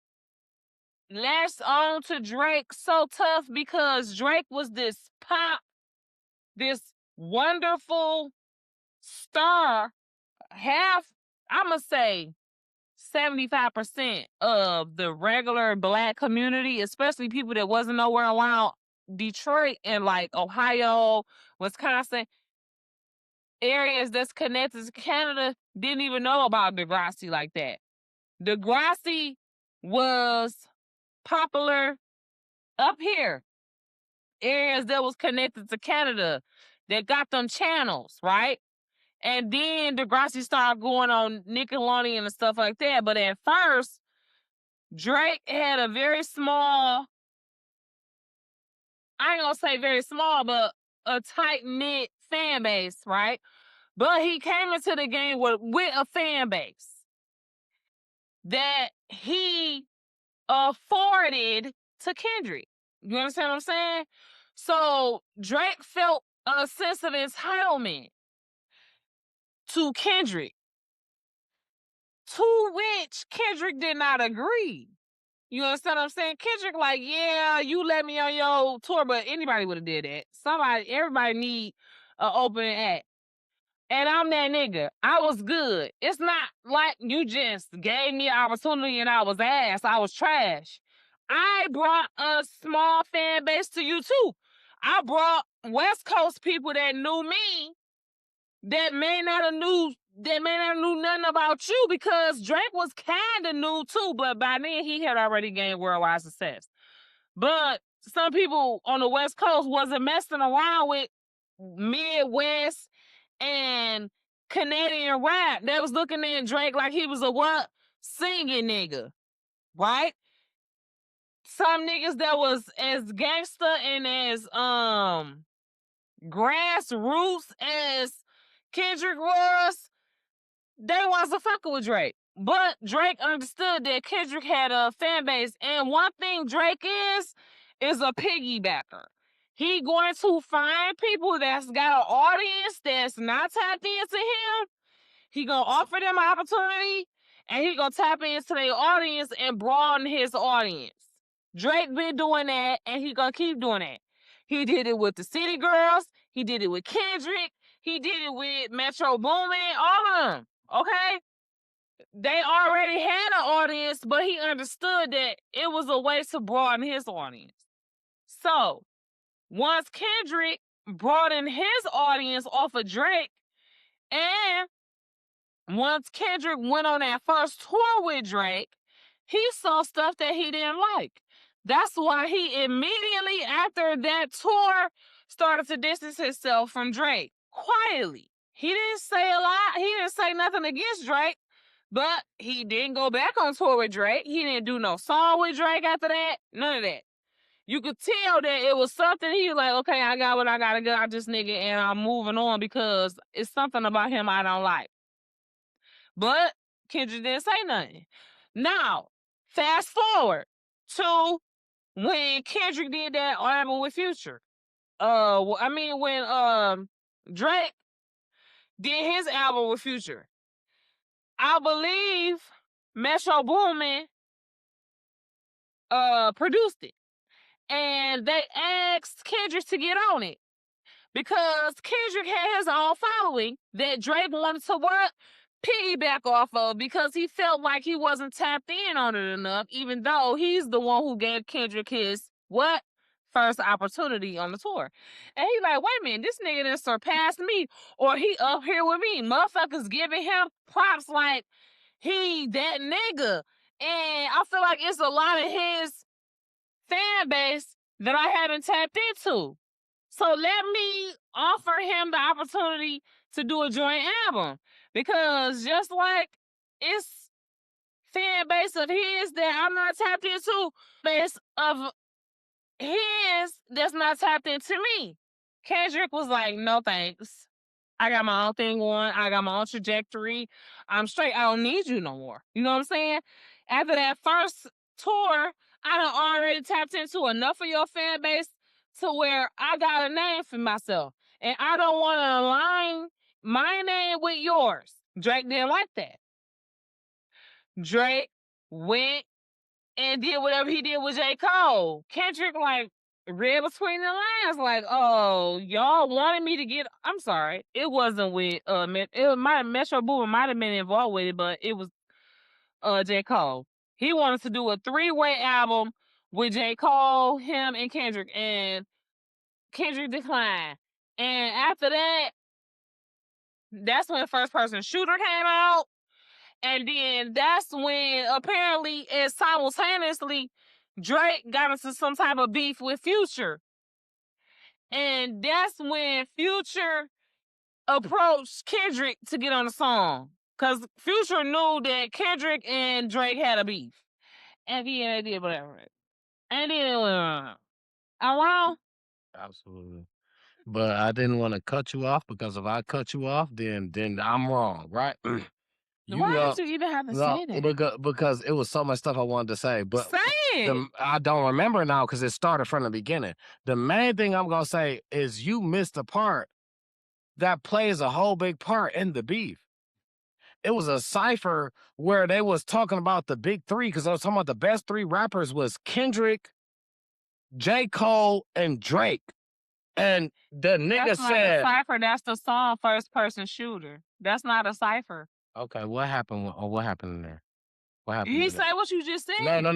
latched on to Drake so tough because Drake was this pop, this wonderful star. I'ma say 75% of the regular Black community, especially people that wasn't nowhere around Detroit and like Ohio, Wisconsin, areas that's connected to Canada, didn't even know about Degrassi like that. Degrassi was popular up here, areas that was connected to Canada that got them channels, right? And then Degrassi started going on Nickelodeon and stuff like that. But at first, Drake had a very small, I ain't gonna say very small, but a tight-knit fan base, right? But he came into the game with a fan base that he afforded to Kendrick. You understand what I'm saying? So Drake felt a sense of entitlement to Kendrick, to which Kendrick did not agree. You understand what I'm saying? Kendrick like, yeah, you let me on your tour, but anybody would have did that. Everybody need an opening act. And I'm that nigga. I was good. It's not like you just gave me an opportunity and I was ass. I was trash. I brought a small fan base to you too. I brought West Coast people that knew me that may not have knew nothing about you because Drake was kind of new too, but by then he had already gained worldwide success. But some people on the West Coast wasn't messing around with Midwest and Canadian rap. They was looking at Drake like he was a what? Singing nigga, right? Some niggas that was as gangster and as grassroots as Kendrick was, they wasn't fucking with Drake. But Drake understood that Kendrick had a fan base. And one thing Drake is a piggybacker. He going to find people that's got an audience that's not tapped into him. He gonna offer them an opportunity and he gonna tap into their audience and broaden his audience. Drake been doing that and he gonna keep doing that. He did it with the City Girls. He did it with Kendrick. He did it with Metro Boomin. All of them. Okay? They already had an audience, but he understood that it was a way to broaden his audience. So, once Kendrick broadened his audience off of Drake, and once Kendrick went on that first tour with Drake, he saw stuff that he didn't like. That's why he immediately after that tour started to distance himself from Drake quietly. He didn't say a lot. He didn't say nothing against Drake, but he didn't go back on tour with Drake. He didn't do no song with Drake after that. None of that. You could tell that it was something he was like, okay, I got what I gotta get out this nigga and I'm moving on because it's something about him I don't like. But Kendrick didn't say nothing. Now, fast forward to when Kendrick did that album with Future. When Drake did his album with Future. I believe Metro Boomin produced it. And they asked Kendrick to get on it. Because Kendrick had his own following that Drake wanted to what? Piggyback off of because he felt like he wasn't tapped in on it enough, even though he's the one who gave Kendrick his what? First opportunity on the tour. And he like, wait a minute, this nigga done surpassed me or he up here with me. Motherfuckers giving him props like he that nigga. And I feel like it's a lot of his fan base that I haven't tapped into. So let me offer him the opportunity to do a joint album. Because just like it's fan base of his that I'm not tapped into, base of his that's not tapped into me. Kendrick was like, no thanks. I got my own thing going. I got my own trajectory. I'm straight. I don't need you no more. You know what I'm saying? After that first tour, I done already tapped into enough of your fan base to where I got a name for myself. And I don't want to align my name with yours. Drake didn't like that. Drake went and did whatever he did with J. Cole. Kendrick, like, read between the lines, like, oh, y'all wanted me to get. I'm sorry, it wasn't with Metro Boomin might have been involved with it, but it was J. Cole. He wanted to do a 3-way album with J. Cole, him, and Kendrick, and Kendrick declined. And after that, that's when First Person Shooter came out. And then that's when apparently and simultaneously Drake got into some type of beef with Future. And that's when Future approached Kendrick to get on the song. Because Future knew that Kendrick and Drake had a beef. And then they did whatever. And then I'm wrong? Absolutely. But I didn't want to cut you off because if I cut you off, then I'm wrong, right? Why did you even have to say that? Because it was so much stuff I wanted to say, but say it. I don't remember now because it started from the beginning. The main thing I'm gonna say is you missed a part that plays a whole big part in the beef. It was a cipher where they was talking about the big three because I was talking about the best 3 rappers was Kendrick, J. Cole, and Drake. And the nigga that's said, not a cipher. That's the song First Person Shooter. That's not a cipher. Okay, what happened? What happened in there? What happened? He said what you just said. No.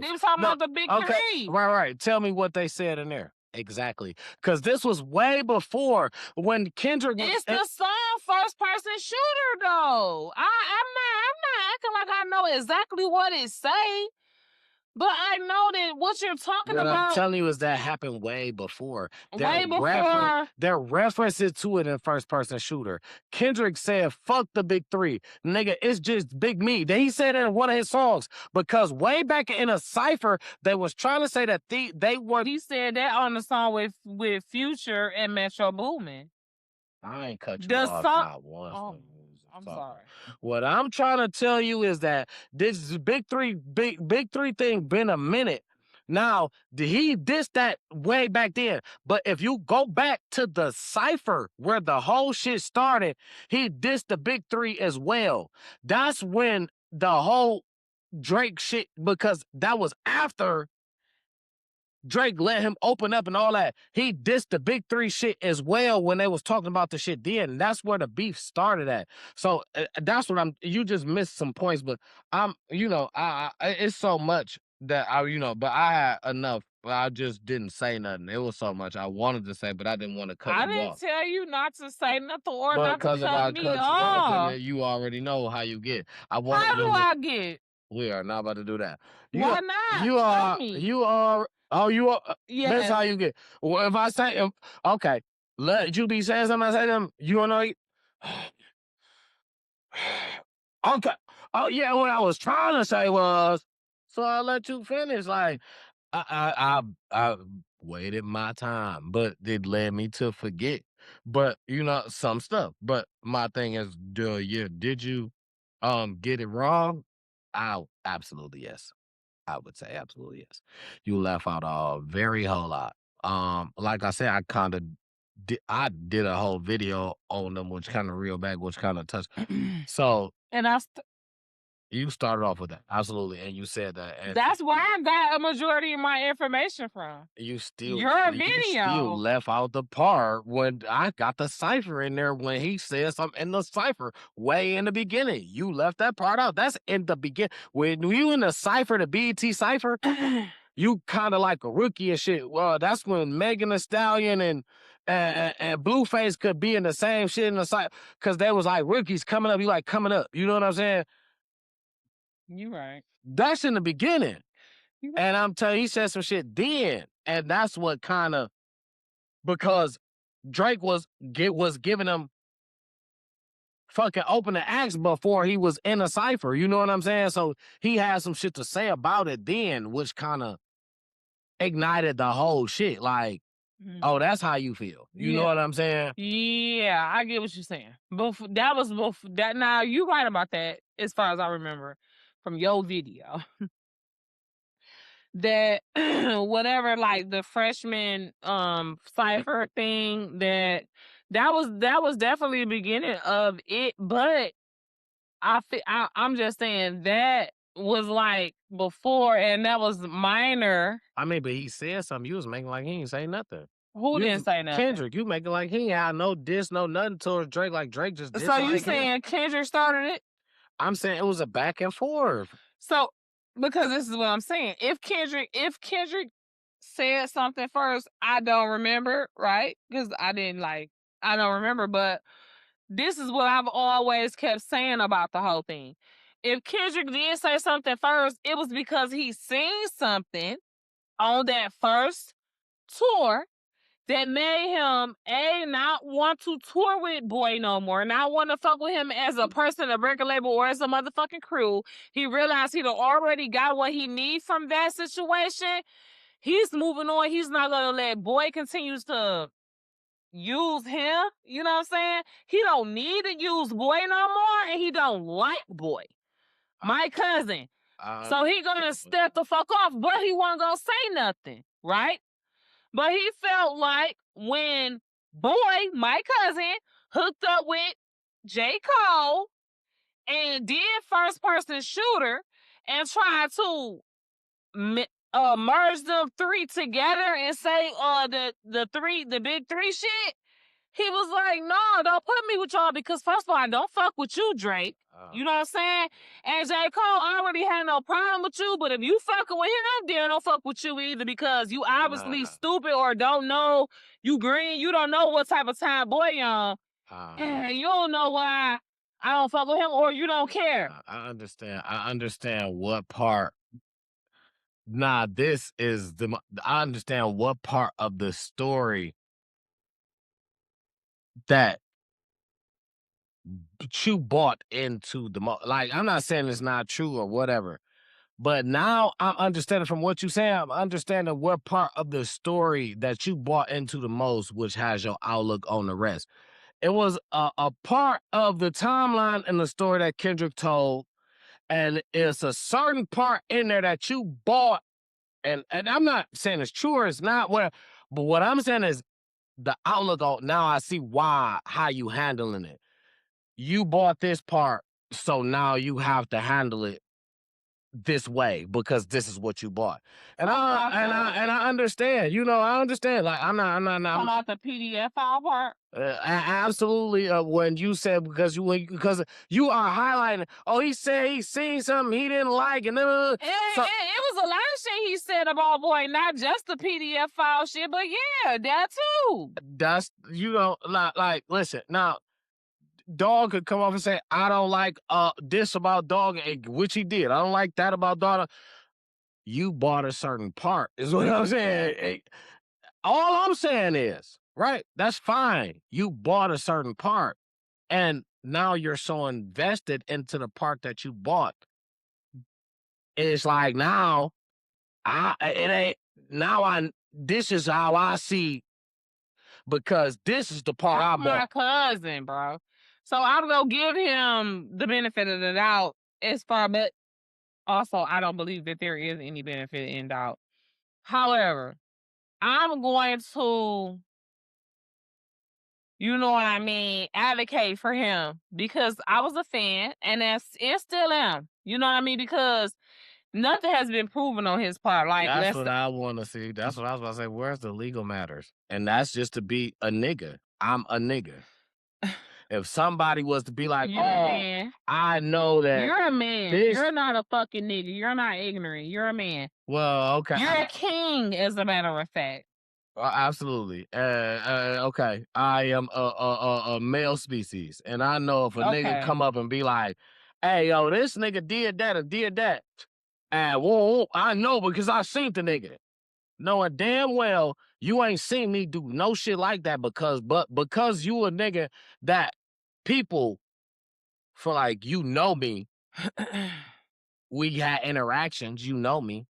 They was talking about the big 3. Right. Tell me what they said in there. Exactly. Because this was way before when Kendrick was... It's the song First Person Shooter, though. I'm not acting like I know exactly what it say. But I know that what you're talking about. I'm telling you is that happened way before. Way before. There are references to it in First Person Shooter. Kendrick said, fuck the big 3. Nigga, it's just Big Me. He said it in one of his songs. Because way back in a cipher, they was trying to say that they were... He said that on the song with Future and Metro Boomin. I ain't cut you off not once. Oh. I'm sorry. What I'm trying to tell you is that this big three thing been a minute. Now, he dissed that way back then. But if you go back to the cipher where the whole shit started, he dissed the big 3 as well. That's when the whole Drake shit, because that was after Drake let him open up and all that. He dissed the big 3 shit as well when they was talking about the shit then. And that's where the beef started at. So that's what you just missed some points, but it's so much that but I had enough. But I just didn't say nothing. It was so much I wanted to say, but I didn't want to cut you off. I didn't tell you not to say nothing or not to cut me off. You already know how you get. How do I get? We are not about to do that. Why not? You are. Oh, you are. Yeah. That's how you get. Well, if I say, okay, let you be saying something, I say them, you want to know? Okay. Oh, yeah, what I was trying to say was, so I'll let you finish. Like, I waited my time, but it led me to forget. But, some stuff. But my thing is, did you get it wrong? Absolutely, yes. I would say absolutely yes. You left out a very whole lot. Like I said, I did a whole video on them, which kind of reeled back, which kind of touched. So, and you started off with that, absolutely, and you said that. And that's where I got a majority of my information from. You still left out the part when I got the cipher in there when he said something in the cipher way in the beginning. You left that part out. That's in the beginning. When you in the cipher, the BET cipher, you kind of like a rookie and shit. Well, that's when Megan Thee Stallion and Blueface could be in the same shit in the cipher because they was like rookies coming up. You like coming up. You know what I'm saying? You right. That's in the beginning. And I'm telling you, he said some shit then. And that's what kind of, because Drake was giving him fucking opening acts before he was in a cipher. You know what I'm saying? So he had some shit to say about it then, which kind of ignited the whole shit. Like, oh, that's how you feel. You know what I'm saying? Yeah, I get what you're saying. That was before that. Now you right about that, as far as I remember from your video. That whatever, like the freshman cipher thing, that was definitely the beginning of it. But I'm just saying that was like before, and that was minor. I mean, but he said something. You was making like he ain't say nothing. Who You didn't say nothing? Kendrick, you making like he ain't had no diss, no nothing towards Drake. Like Drake just So you disliking him. saying Kendrick started it? I'm saying it was a back and forth. So because this is what I'm saying. If Kendrick said something first, I don't remember, right? Because I don't remember, but this is what I've always kept saying about the whole thing. If Kendrick did say something first, it was because he seen something on that first tour that made him not want to tour with Boy no more, not want to fuck with him as a person, a record label, or as a motherfucking crew. He realized he'd already got what he needs from that situation. He's moving on. He's not gonna let Boy continue to use him. You know what I'm saying? He don't need to use Boy no more, and he don't like Boy, my cousin. So he gonna step the fuck off, but he wasn't gonna say nothing, right? But he felt like when Boy, my cousin, hooked up with J. Cole and did first person shooter and tried to merge them three together and say the big three shit, he was like, no, don't put me with y'all because first of all, I don't fuck with you, Drake. You know what I'm saying? And J. Cole already had no problem with you, but if you fucking with him, then I don't fuck with you either because you obviously stupid or don't know, you green, you don't know what type of time Boy on. And you don't know why I don't fuck with him or you don't care. I understand what part. Nah, this is I understand what part of the story that you bought into the like. I'm not saying it's not true or whatever, but now I'm understanding from what you say. I'm understanding what part of the story that you bought into the most, which has your outlook on the rest. It was a part of the timeline in the story that Kendrick told, and it's a certain part in there that you bought. And I'm not saying it's true or it's not, but what I'm saying is the outlook on now I see how you handling it. You bought this part, so now you have to handle it this way because this is what you bought. And I understand. You know, I understand. Like I'm not. Come out the PDF file part. Absolutely. When you said because you are highlighting. Oh, he said he seen something he didn't like, and it was a lot of shit he said about Boy, not just the PDF file shit, but yeah, that too. That's like listen now. Dog could come off and say, I don't like this about Dog, which he did. I don't like that about Dog. You bought a certain part, is what I'm saying. All I'm saying is, right, that's fine. You bought a certain part, and now you're so invested into the part that you bought. It's like now, this is how I see, because this is the part I bought. My cousin, bro. So I'm gonna give him the benefit of the doubt as far, but also I don't believe that there is any benefit in doubt. However, I'm going to, you know what I mean, advocate for him because I was a fan and still am. You know what I mean? Because nothing has been proven on his part. Like that's what I want to see. That's what I was about to say. Where's the legal matters? And that's just to be a nigga. I'm a nigga. If somebody was to be like, I know that you're a man. You're not a fucking nigga. You're not ignorant. You're a man. Well, okay. You're a king, as a matter of fact. Absolutely. Okay. I am a male species, and I know if a nigga come up and be like, "Hey, yo, this nigga did that or did that," and whoa, I know because I seen the nigga. Knowing damn well you ain't seen me do no shit like that because you a nigga that people for like you know me, we had interactions, you know me,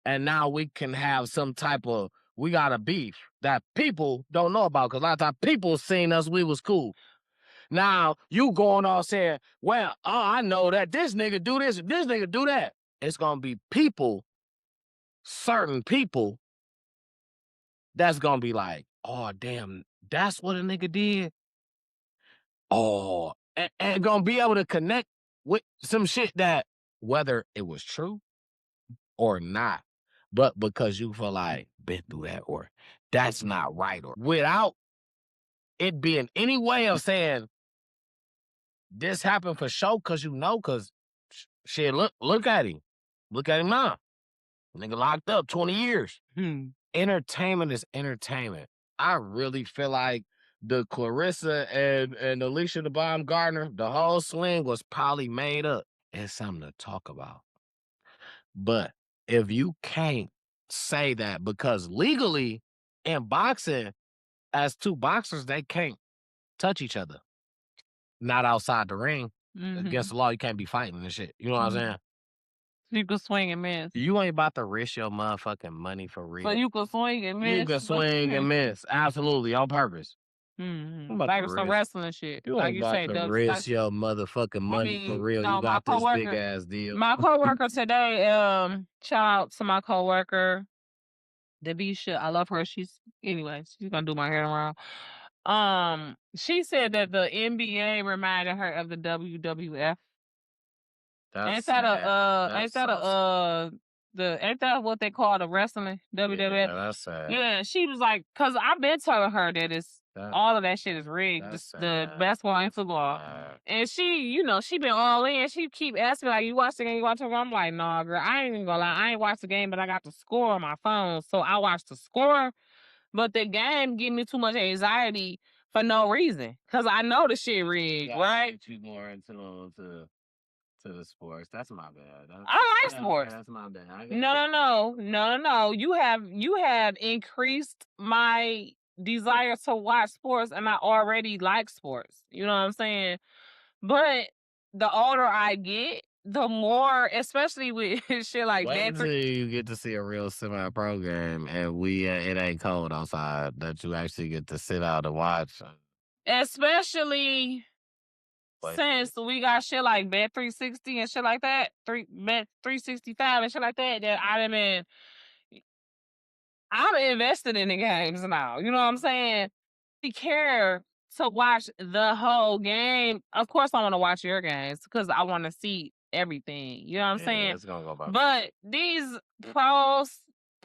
and now we can have some type of we got a beef that people don't know about because a lot of times people seen us, we was cool. Now you going on saying, well, I know that this nigga do this nigga do that. It's gonna be people, certain people, that's gonna be like, oh damn, that's what a nigga did. Oh, and gonna be able to connect with some shit that whether it was true or not, but because you feel like been through that or that's not right, or without it being any way of saying this happened for sure, because shit, look at him. Look at him now. Nigga locked up 20 years. Entertainment is entertainment. I really feel like the Clarissa and Alicia the Bomb Gardner, the whole swing was probably made up. It's something to talk about. But if you can't say that, because legally in boxing, as two boxers, they can't touch each other. Not outside the ring. Against the law, you can't be fighting and shit. You know what I'm saying? You can swing and miss. You ain't about to risk your motherfucking money for real. So you can swing and miss. You can swing and miss. Absolutely, on purpose. Like some wrestling shit. You like ain't you about say, to risk your motherfucking money for real. no, You got my this big coworker- ass deal. My coworker today, shout out to my coworker, Devisha. I love her. She's gonna do my hair tomorrow. She said that the NBA reminded her of the WWF. Ain't that what they call the wrestling? WWF? Yeah, that's sad. Yeah, she was like, cause I've been telling her that all of that shit is rigged. The basketball and football. And she, she been all in. She keep asking like, you watch the game, you watch the game. I'm like, nah, girl, I ain't even gonna lie. I ain't watched the game, but I got the score on my phone. So I watched the score. But the game give me too much anxiety for no reason. Cause I know the shit rigged, right? You more into the sports. That's my bad. I like sports. That's my bad. No. You have increased my desire to watch sports, and I already like sports. You know what I'm saying? But the older I get, the more, especially with shit like Wait that. until you get to see a real semi-pro game, and it ain't cold outside, that you actually get to sit out and watch. Especially since we got shit like Bet 360 and shit like that, Bet 365 and shit like that, I'm invested in the games now. You know what I'm saying? I care to watch the whole game. Of course, I want to watch your games because I want to see everything. You know what I'm saying? It's gonna go by. But these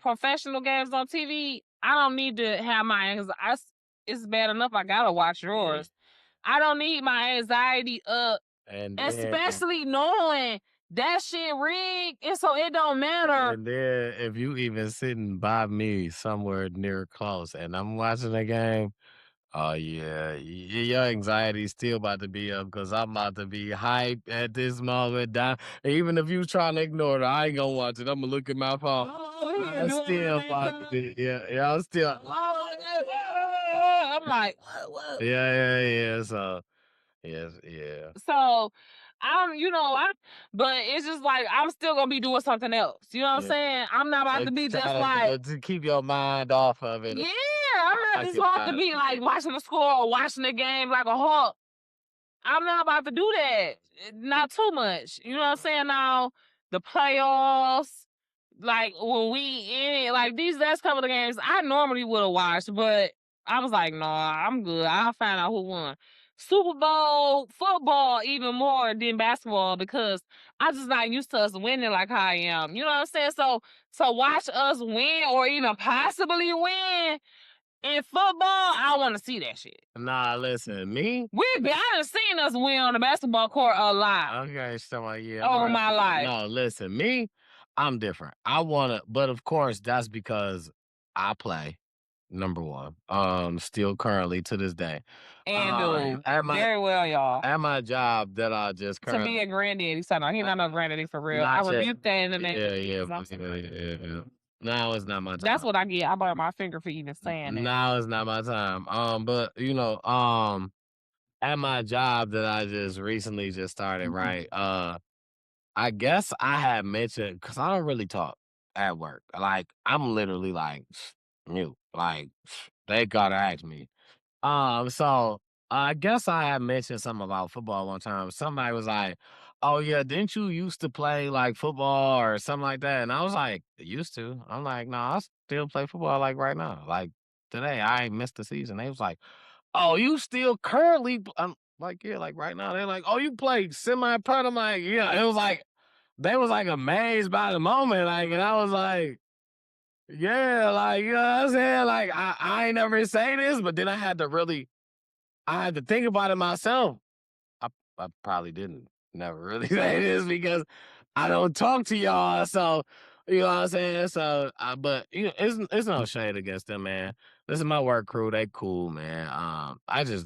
professional games on TV, I don't need to have my anxiety. It's bad enough I gotta watch yours. I don't need my anxiety up, especially knowing that shit rigged, and so it don't matter. And then if you even sitting by me somewhere near close, and I'm watching the game, oh yeah, your anxiety still about to be up because I'm about to be hyped at this moment. Even if you trying to ignore it, I ain't gonna watch it. I'm gonna look at my phone. I'm still about to be, I'm still. I'm like, what? Yeah. So, yes, yeah. So, but it's just like I'm still gonna be doing something else. You know what I'm saying? I'm not about to be just like to keep your mind off of it. Yeah, I'm not just about to be like watching the score or watching the game like a hawk. I'm not about to do that. Not too much. You know what I'm saying? Now, the playoffs, like when we in it, like these last couple of games, I normally would have watched, but I was like, nah, I'm good. I'll find out who won. Super Bowl, football, even more than basketball because I just not used to us winning like how I am. You know what I'm saying? So to watch us win or even possibly win in football, I want to see that shit. Nah, listen, me? I done seen us win on the basketball court a lot. Okay, so over my life. No, listen, me, I'm different. But of course, that's because I play, number one. Still currently to this day. And very well, y'all. At my job that I just currently. To be a granddaddy, son. He's not no granddaddy for real. I rebuke that in the name. Yeah. Now it's not my time. That's what I get. I burnt my finger for even saying that. Now it's not my time. But at my job that I just recently just started, right? I guess I had mentioned because I don't really talk at work. Like I'm literally like mute. Like they gotta ask me. So I guess I had mentioned something about football one time. Somebody was like, "Oh yeah, didn't you used to play like football or something like that?" And I was like, "Used to." I'm like, "No, I still play football like right now. Like today, I ain't missed the season." They was like, "Oh, you still currently?" I'm like, "Yeah, like right now." They're like, "Oh, you play semi-pro?" I'm like, "Yeah." It was like, they was like amazed by the moment, like, and I was like, yeah, like, you know what I'm saying? Like, I ain't never say this, but then I had to think about it myself. I probably didn't never really say this because I don't talk to y'all. So, you know what I'm saying? So, but you know, it's no shade against them, man. This is my work crew. They cool, man. I just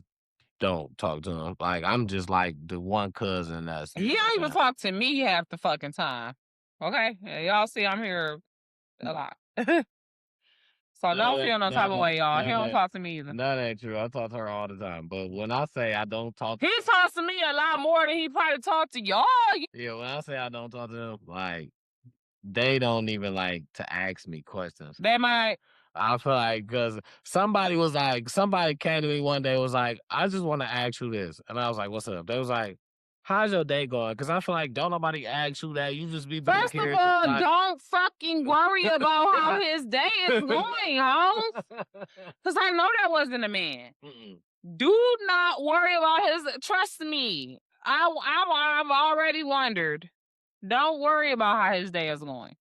don't talk to them. Like, I'm just like the one cousin that's. He don't even talk to me half the fucking time. Okay? Y'all see I'm here a lot. So don't feel no type of way, y'all. He don't talk to me either. That ain't true. I talk to her all the time. But when I say I don't talk He talks to me a lot more than he probably talk to y'all. yeah, when I say I don't talk to them, like, they don't even like to ask me questions. They might. I feel like because somebody came to me one day, was like, I just want to ask you this. And I was like, what's up? They was like, how's your day going? Because I feel like don't nobody ask you that. You just be First of all, don't fucking worry about how his day is going, Holmes. Because I know that wasn't a man. Do not worry about trust me. I've already wondered. Don't worry about how his day is going.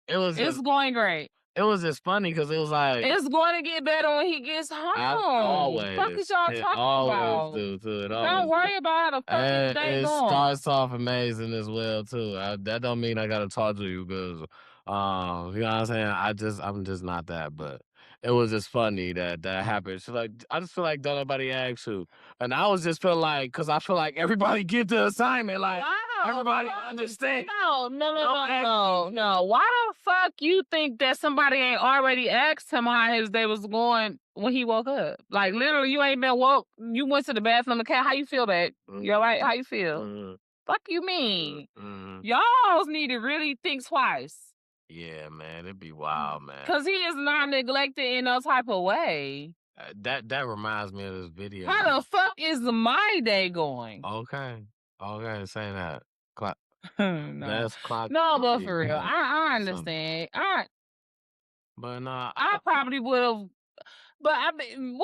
It's going great. It was just funny because it was like, it's going to get better when he gets home. Always. Fuck is y'all talking about? Don't worry about how the fuck his day going. It starts off amazing as well too. That don't mean I gotta talk to you because, you know what I'm saying. I'm just not that. But it was just funny that happened. So like, I just feel like don't nobody ask you, and I was just feel like because I feel like everybody get the assignment, like everybody understand. No. Why the fuck you think that somebody ain't already asked him how his day was going when he woke up? Like literally, you ain't been woke. You went to the bathroom. The cat. How you feel, babe? You all right? How you feel? Fuck you mean? Y'all need to really think twice. Yeah, man, it'd be wild, man. Cause he is not neglected in no type of way. That reminds me of this video. How the fuck is my day going? Okay, say that. No. That's clock. No, but for real, I understand. But nah, I probably would have. But I mean,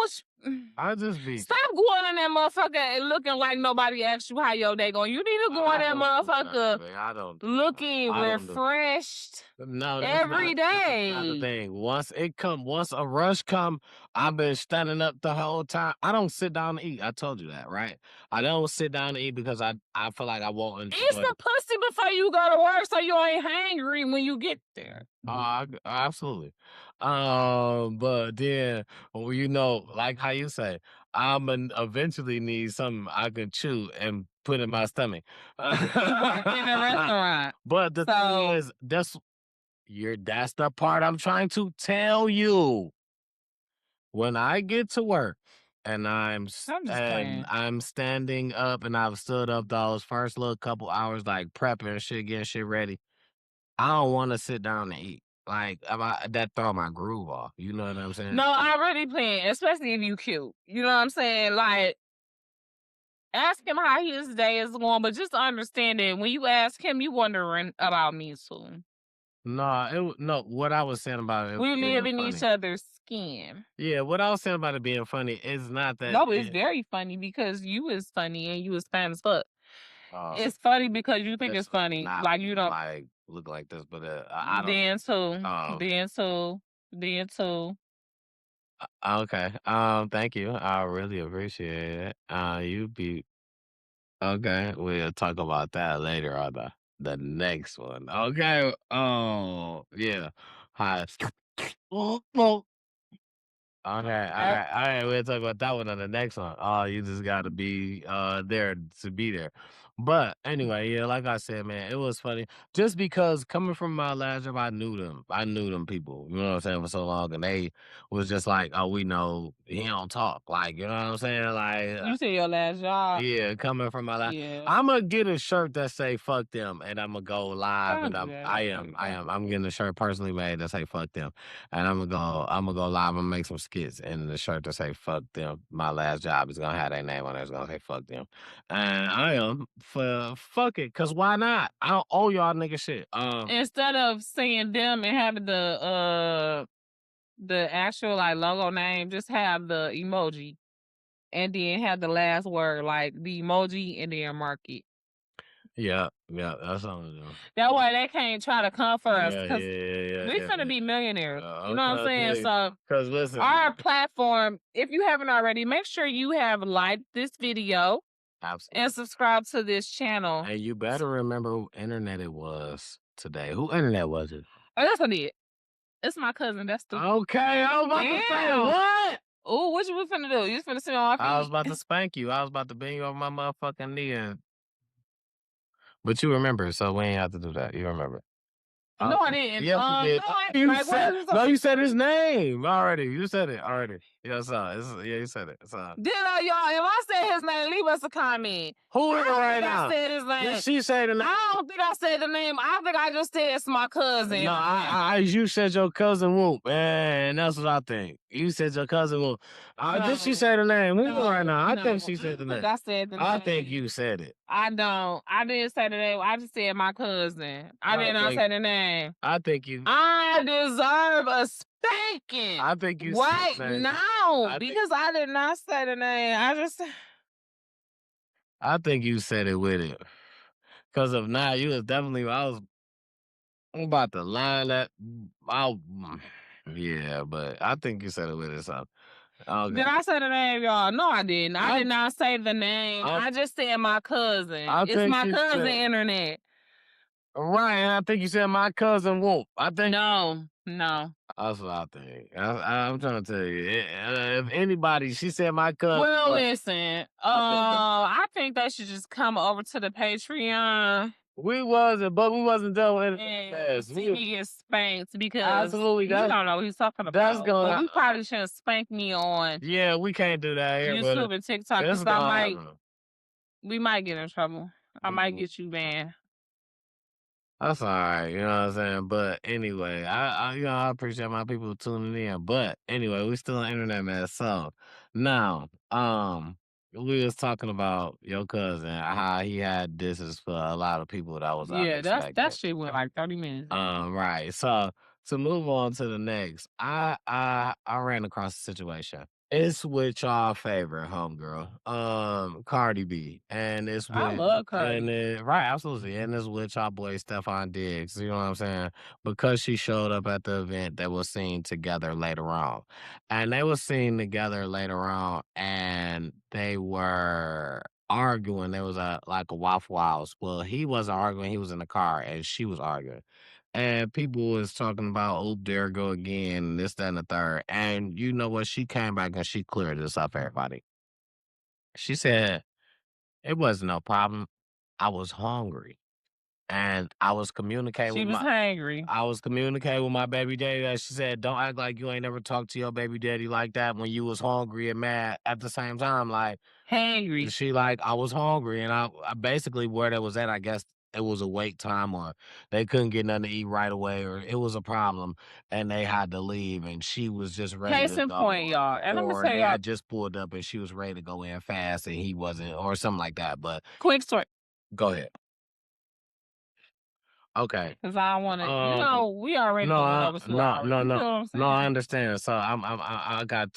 I just be stop going in that motherfucker and looking like nobody asked you how your day going. You need to go in that motherfucker looking refreshed. No, every day. That's not the thing. Once a rush come, I've been standing up the whole time. I don't sit down to eat. I told you that, right? I don't sit down to eat because I feel like I won't enjoy. Eat some pussy before you go to work so you ain't hangry when you get there. Absolutely. But then, well, you know, like how you say, I'm eventually need something I can chew and put in my stomach. In a restaurant. But the thing is, that's the part I'm trying to tell you. When I get to work and I'm standing up and I've stood up those first little couple hours, like prepping shit, getting shit ready, I don't want to sit down and eat. Like, that throw my groove off. You know what I'm saying? No, I really plan, especially if you cute. You know what I'm saying? Like, ask him how his day is going, but just understand that when you ask him, you wondering about me too. No, what I was saying about it. We live in each other's skin. Yeah, what I was saying about it being funny is not that. No, it's very funny because you is funny and you is fine as fuck. It's funny because you think it's funny. Like you don't like look like this, but I don't. Then too. Okay. Thank you. I really appreciate it. You be okay. We'll talk about that later on the next one. Okay. Oh yeah. Hi. Okay, all right. We'll talk about that one on the next one. You just gotta be there to be there. But anyway, yeah, like I said, man, it was funny. Just because coming from my last job, I knew them. I knew them people, you know what I'm saying, for so long. And they was just like, oh, we know he don't talk. Like, you know what I'm saying? Like you said your last job. Yeah, coming from my last I'm gonna get a shirt that say fuck them and I'm gonna go live and I'm getting a shirt personally made that say fuck them. And I'm gonna go live and make some skits and the shirt that say fuck them. My last job is gonna have their name on it. It's gonna say fuck them. And I am for fuck it, cause why not? I don't owe y'all nigga shit. Instead of saying them and having the actual like logo name, just have the emoji. And then have the last word, like the emoji, and then mark it. Yeah, that's something to do. That way they can't try to come for us Yeah, because we finna be millionaires. You know what I'm saying? So, because listen, our platform, if you haven't already, make sure you have liked this video absolutely. and subscribe to this channel. And you better remember who internet it was today. Who internet was it? Oh, that's what it. It's my cousin. That's the. Okay, I was about to say Damn. what? Oh, what you was finna do? You was finna sit on my feet? I was about to spank you. I was about to bend you over my motherfucking knee. But you remember, so we ain't have to do that. You remember. No, I didn't. Yes, you did. No, I You like, said, what is no, you said his name already. You said it already. Yeah, you said it. Then y'all, if I said his name, leave us a comment. Who is it right I now? said his name. Did she say the name? I don't think I said the name. I think I just said it's my cousin. No, you said your cousin Whoop, and that's what I think. You said your cousin Whoop. Did she say the name? Who is it right now? I think she said the name. I said the name. I think you said it. I don't. I didn't say the name. I just said my cousin. I did not say the name. I think you. I deserve a spanking. I think you right said the name. now because I did not say the name. I think you said it with it. Because of now, you was definitely. I'm about to line that. Yeah, but I think you said it with it. So. Okay. Did I say the name, y'all? No, I didn't. I did not say the name. I just said my cousin. It's my cousin internet. Right, and I think you said my cousin Whoop. I think no. That's what I think. I'm trying to tell you. If anybody, she said my cousin. Well, listen. I think they should just come over to the Patreon. We wasn't done with it. See me get spanked because absolutely, you don't know what he's talking about. That's going. But we probably shouldn't spank me on. Yeah, we can't do that here. YouTube and TikTok. We might get in trouble. I might get you banned. That's all right, you know what I'm saying? But anyway, I appreciate my people tuning in. But anyway, we still on internet, man. So now, we was talking about your cousin, how he had disses for a lot of people that was that shit went like 30 minutes. Right. So to move on to the next, I ran across a situation. It's with y'all favorite homegirl, Cardi B, and it's with I love Cardi. right, absolutely, and it's with y'all boy Stephon Diggs. You know what I'm saying? Because she showed up at the event, they were seen together later on, and they were seen together later on, and they were arguing. There was a Waffle House. Well, he wasn't arguing; he was in the car, and she was arguing. And people was talking about, oh, there go again, this, that, and the third. And you know what? She came back and she cleared this up, everybody. She said, it wasn't no problem. I was hungry. And I was communicating She with was hangry. I was communicating with my baby daddy. And she said, don't act like you ain't never talked to your baby daddy like that when you was hungry and mad at the same time. Like, hangry. she I was hungry. And I basically where that was at, I guess, it was a wait time or they couldn't get nothing to eat right away or it was a problem and they had to leave and she was just ready Case to in go. point, y'all. And I'm Or gonna tell they y'all, had just pulled up and she was ready to go in fast and he wasn't or something like that. But quick story. go ahead. Okay. Because I want to, we already over 2 hours. No, I understand. So I got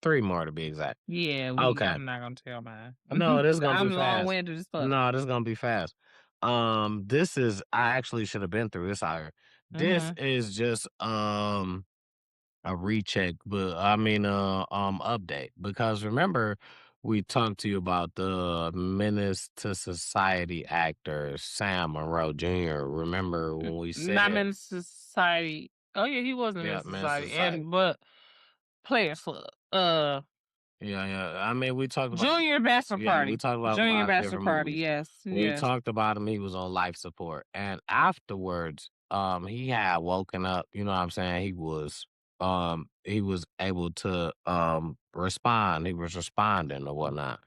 three more to be exact. Yeah. Okay. I'm not gonna tell mine. No, this is gonna be fast. I'm long-winded as fuck. No, this is gonna be fast. This is I actually should have been through this higher. This is just a recheck, but I mean update because remember we talked to you about the Menace to Society actor Sam Monroe Jr. Remember when we said not Menace to Society? Oh yeah, he was in Menace to Society, but Players Club. Yeah. I mean, we talked about Junior Bachelor Party. We talked about Junior 5 Bachelor different Party. movies. Yes. We talked about him. He was on life support, and afterwards, he had woken up. You know what I'm saying? He was able to respond. He was responding or whatnot.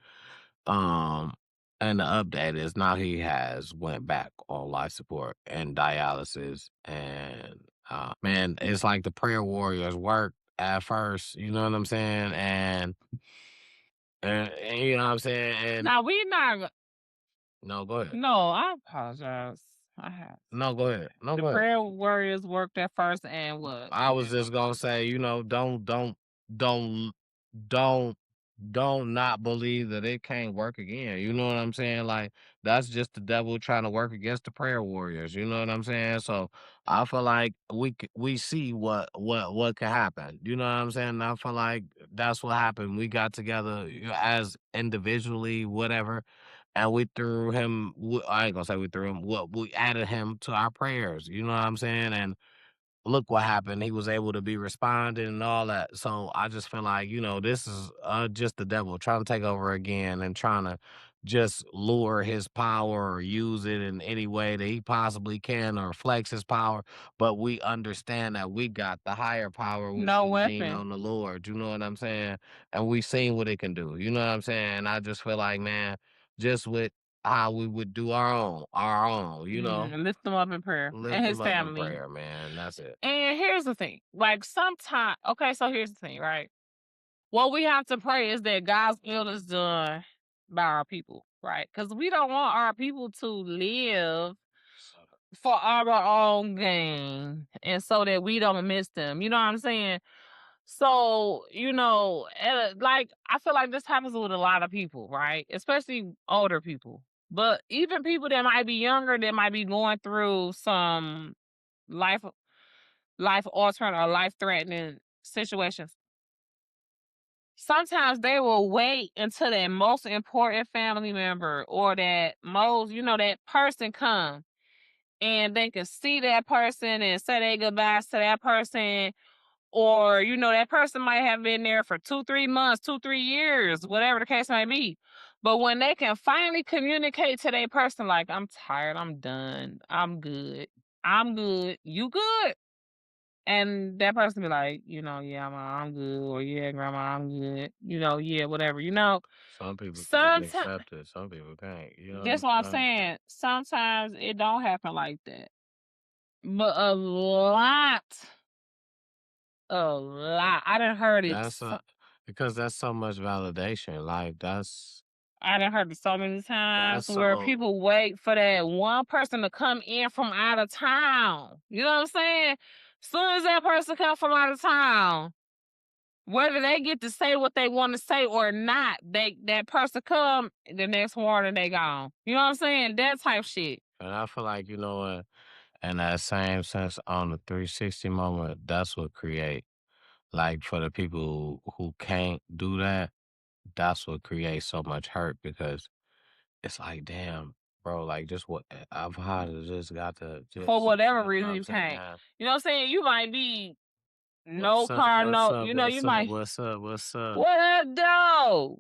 And the update is now he has went back on life support and dialysis, and man, it's like the prayer warriors work at first. You know what I'm saying? And you know what I'm saying? And now we not. No, go ahead. No, I apologize. I have. No, go ahead. No, the go ahead. prayer warriors worked at first, and what? I was just gonna say, you know, don't don't not believe that it can't work again. You know what I'm saying? Like that's just the devil trying to work against the prayer warriors. You know what I'm saying? So I feel like we see what can happen. You know what I'm saying? I feel like that's what happened. We got together as individually, whatever, and we threw him. I ain't gonna say we threw him. We added him to our prayers. You know what I'm saying? And look what happened. He was able to be responded and all that. So I just feel like, this is just the devil trying to take over again and trying to just lure his power or use it in any way that he possibly can or flex his power. But we understand that we got the higher power, which No we lean weapon. on the Lord. You know what I'm saying? And we seen what it can do. You know what I'm saying? I just feel like, man, just with how we would do our own. Lift them up in prayer Lift and his them up in family. prayer, man. That's it. And here's the thing. Like sometimes, okay, so here's the thing, right? What we have to pray is that God's will is done by our people, right? Because we don't want our people to live for our own gain and so that we don't miss them. You know what I'm saying? So, like I feel like this happens with a lot of people, right? Especially older people. But even people that might be younger, that might be going through some life altering or life threatening situations. Sometimes they will wait until that most important family member or that that person come and they can see that person and say their goodbyes to that person. Or, that person might have been there for 2-3 months, 2-3 years, whatever the case may be. But when they can finally communicate to their person, like, I'm tired, I'm done, I'm good, you good? And that person be like, yeah, Ma, I'm good, or yeah, Grandma, I'm good, yeah, whatever, Some people can Sometimes, accept it, some people can't. You know what that's I'm what I'm saying? saying. Sometimes it don't happen like that. But a lot. I done heard it. That's because that's so much validation. Like I done heard it so many times that's where so people wait for that one person to come in from out of town. You know what I'm saying? Soon as that person comes from out of town, whether they get to say what they want to say or not, that person come the next morning they gone. You know what I'm saying? That type shit. and I feel like, what, in that same sense on the 360 moment, that's what create like for the people who can't do that, that's what creates so much hurt because it's like, damn, bro, like just what I've had just got to For just whatever you know what reason I'm you saying? can't. You know what I'm saying? You might be no What's up? car, What's no, up? you What's up? might What's up? What's up? what up though?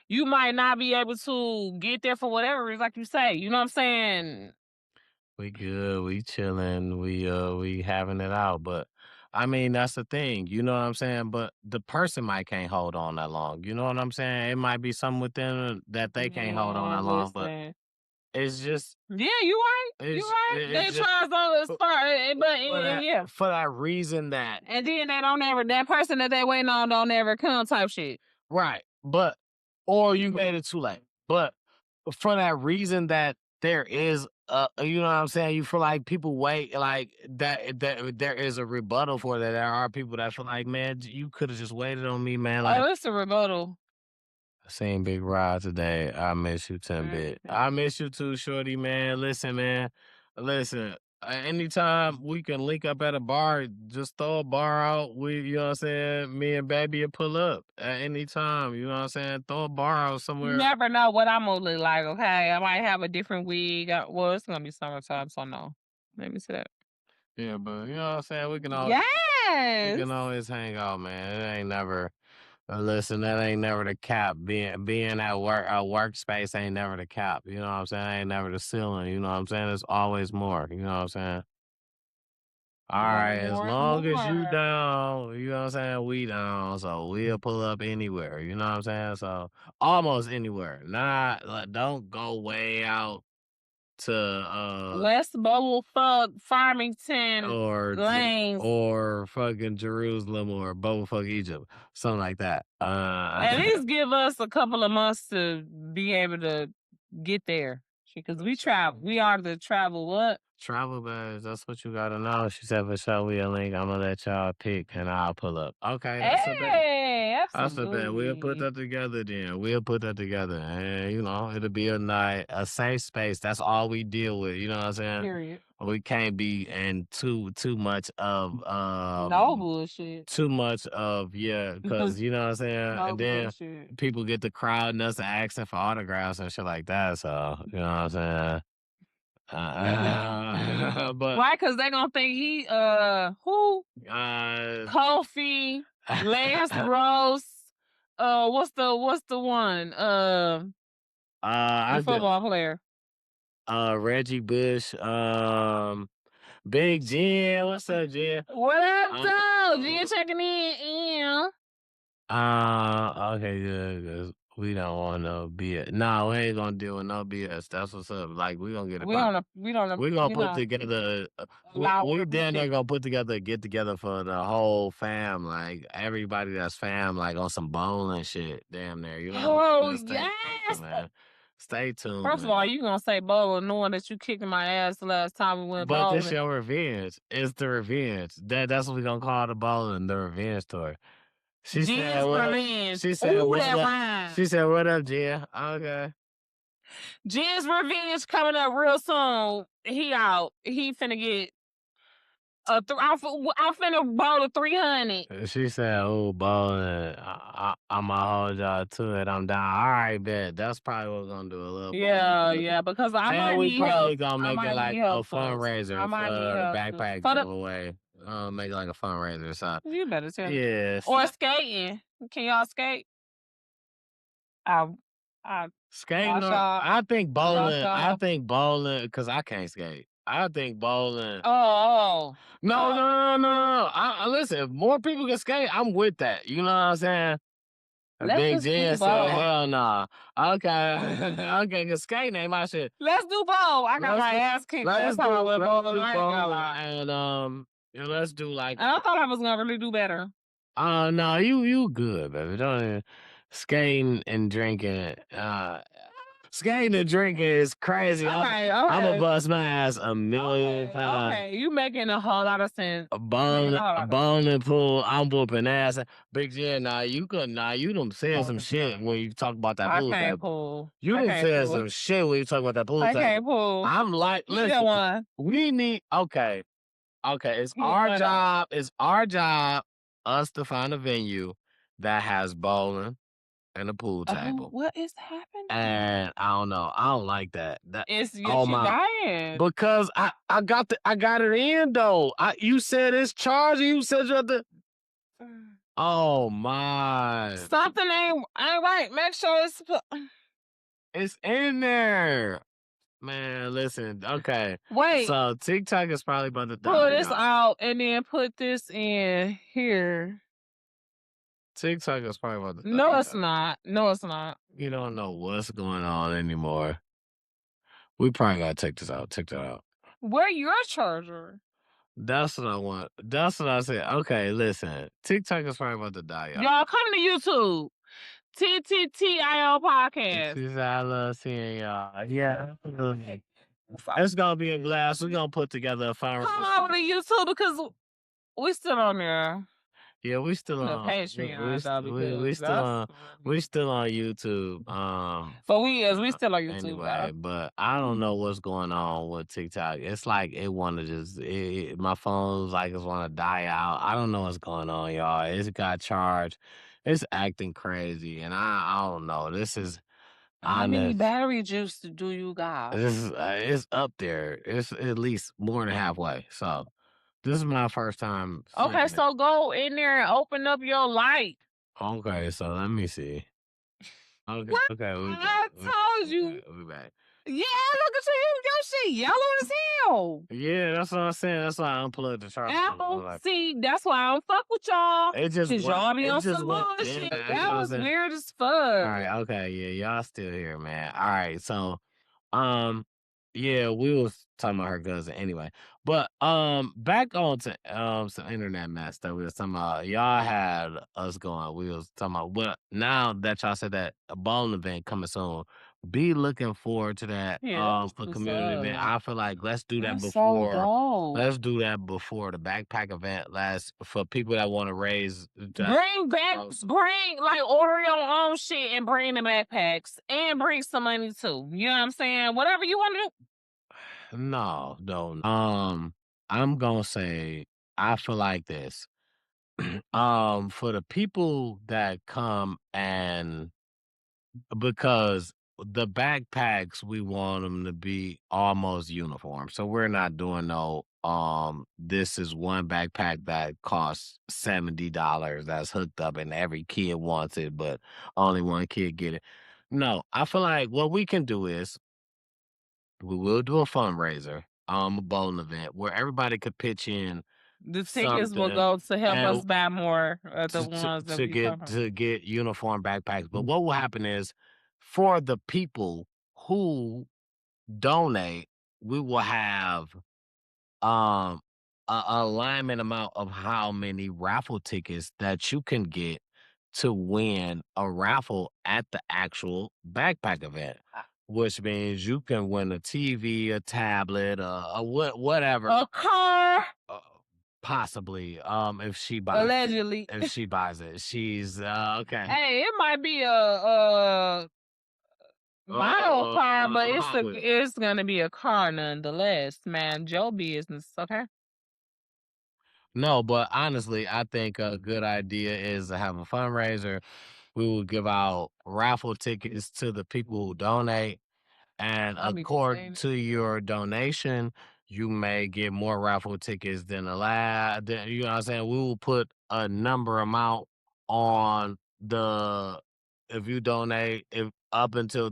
You might not be able to get there for whatever reason, like you say. You know what I'm saying? We good, we chilling, we having it out. But I mean, that's the thing, you know what I'm saying? But the person might can't hold on that long. You know what I'm saying? It might be something within that they can't hold on that long, but Listen. it's just Yeah, you right. You right. They it's just try to start, but yeah. for that reason that And then they don't ever, that person that they waiting on don't ever come type shit. right, but or you made it too late. But for that reason that there is you know what I'm saying, you feel like people wait like that there is a rebuttal for that. There are people that feel like, man, you could have just waited on me, man. Like Oh, it's a rebuttal. I seen Big Rod today. I miss you 10 bit. I miss you too, Shorty, man. Listen, man. Listen, anytime we can link up at a bar, just throw a bar out. You know what I'm saying? Me and baby will pull up at any time. You know what I'm saying? Throw a bar out You somewhere. never know what I'm gonna look like, okay? I might have a different wig. Well, it's gonna be summertime, so no. Let me see that. Yeah, but you know what I'm saying? We Yes. can always hang out, man. It ain't never listen, that ain't never the cap. Being at work a workspace ain't never the cap. You know what I'm saying? Ain't never the ceiling. You know what I'm saying? There's always more. You know what I'm saying? All right, as More is long as you more. down, you know what I'm saying? We down, so we'll pull up anywhere. You know what I'm saying? So almost anywhere. Not like don't go way out to West Bumblefuck, Farmington, Lanes. or fucking Jerusalem or Bumblefuck Egypt, something like that. At least give us a couple of months to be able to get there. Because we are the travel what? Travel bags, that's what you gotta know. She said for sure we a link. I'm gonna let y'all pick and I'll pull up. Okay, that's a bet. Hey, I said, man, we'll put Absolutely. that together then. We'll put that together. And, you know, it'll be a night, a safe space. That's all we deal with. You know what I'm saying? Period. We can't be in too much of No bullshit. too much of because you know what I'm saying? No And then bullshit. people get the crowd and us asking for autographs and shit like that. So, you know what I'm saying? But Right, because they gonna think he who? Kofi, Lance Gross, what's the one? The I did football player. Reggie Bush, Big Jen. What's up, Jen? What up, Uh, though? Jen checking in. Okay, good. 'Cause we don't want no BS. No, we ain't gonna deal with no BS. That's what's up. Like we gonna get it. We don't We gonna we put not together. allow We her then they're bullshit. gonna put together a get together for the whole fam. Like everybody that's fam, like on some bowling shit. Damn near, you know. Oh Just stay yes. tuned, man. Stay tuned. First of all, you gonna say bowling knowing that you kicked my ass the last time we went But this bowling. your revenge. It's the revenge. That's what we gonna call the bowling, the revenge tour. She said, Jen's "What up?" revenge. She said, Ooh, "What that up?" rhyme. She said, "What up, Jen?" Okay. Jen's revenge coming up real soon. He out. He finna get I'm finna bowl a 300. She said, "Oh, bowling. I'ma hold y'all to it. I'm down." All right, bet. That's probably what we're gonna do a little. Yeah, because I And might we need probably help. gonna I make it might like need a help. fundraiser I might need for help. backpack For the giveaway. Make it like a fundraiser. So you better tell me. yes. Or skating. Can y'all skate? I Skating, watch y'all. I think bowling. I y'all. think bowling because I can't skate. I think bowling. Oh. No. Listen. If more people can skate, I'm with that. You know what I'm saying? Let's Big just do Jen both. said, "Hell nah." Okay, okay. Cause skating ain't my shit. Let's do both. I got my ass kicked last time I went bowling. I ain't gonna lie. And let's do like. I thought I was gonna really do better. No, you good, baby. Don't even, skating and drinking. Skating and drinking is crazy. Okay. I'ma bust my ass a million times. Okay, you making a whole lot of sense. A bowling pool. I'm whooping ass. Big Jen, you done said some shit when you talk about that I pool can't table. pull. You I done can't said pull. some shit when you talk about that pool I table. can't pull. I'm like, Either listen, one. we need okay. It's Either our one. job. It's our job us to find a venue that has bowling and a pool table. What is happening? And I don't know. I don't like that. It's oh you my dying. because I got it in though. You said it's charging. You said you have to. Oh my! Something ain't right. Make sure It's in there, man. Listen, okay. wait. So TikTok is probably about to Pull die. this out and then put this in here. TikTok is probably about to die. No, it's not. No, it's not. You don't know what's going on anymore. We probably gotta take this out. Take that out. Where your charger? That's what I want. That's what I said. Okay, listen. TikTok is probably about to die, y'all. Y'all come to YouTube. TTTIL podcast. She said, "I love seeing y'all." Yeah. It's gonna be a blast. We're gonna put together a fundraiser. Come over to YouTube because we still on there. Yeah, we still The on. Patreon, We still on YouTube. But we still on YouTube. Anyway, but I don't know what's going on with TikTok. It's like it want to just my phone's like it's want to die out. I don't know what's going on, y'all. It's got charged. It's acting crazy, and I don't know. This is How many honest. battery juice do you got? This is it's up there. It's at least more than halfway. So this is my first time. Okay, so go in there and open up your light. Okay, so let me see. Okay, What? okay. I told you. We'll be back. Yeah, look at you. Your shit yellow as hell. Yeah, that's what I'm saying. That's why I unplugged the charger. Apple, see, that's why I don't fuck with y'all. It just Cause y'all be it on just some went bullshit. dim. That was weird as fuck. All right, okay, yeah, y'all still here, man. All right, so, yeah, we was talking about her cousin anyway, but back on to some internet mess that we was talking about. Y'all had us going. We was talking about well, now that y'all said that a bowling event coming soon. be looking forward to that Yeah, that's for what's community event. up. I feel like let's do that That's so before. dope. Let's do that before the backpack event last for people that want to raise. Bring like order your own shit and bring the backpacks and bring some money too. You know what I'm saying? Whatever you want to do. No, no. I'm gonna say I feel like this. For the people that come and because the backpacks we want them to be almost uniform, so we're not doing no this is one backpack that costs $70 that's hooked up and every kid wants it but only one kid get it. No, I feel like what we can do is we will do a fundraiser, a bowling event where everybody could pitch in The tickets will something go to help and us buy more of the to ones that to we get cover. to get uniform backpacks. But what will happen is for the people who donate, we will have um a alignment amount of how many raffle tickets that you can get to win a raffle at the actual backpack event. Which means you can win a TV, a tablet, whatever. A car. Possibly, if she buys Allegedly. If she buys it. She's okay. Hey, it might be a model car, but it's gonna be a car nonetheless, man. Joe business, okay? No, but honestly, I think a good idea is to have a fundraiser. We will give out raffle tickets to the people who donate. And according to your donation, you may get more raffle tickets than allowed. You know what I'm saying? We will put a number amount on the if you donate if up until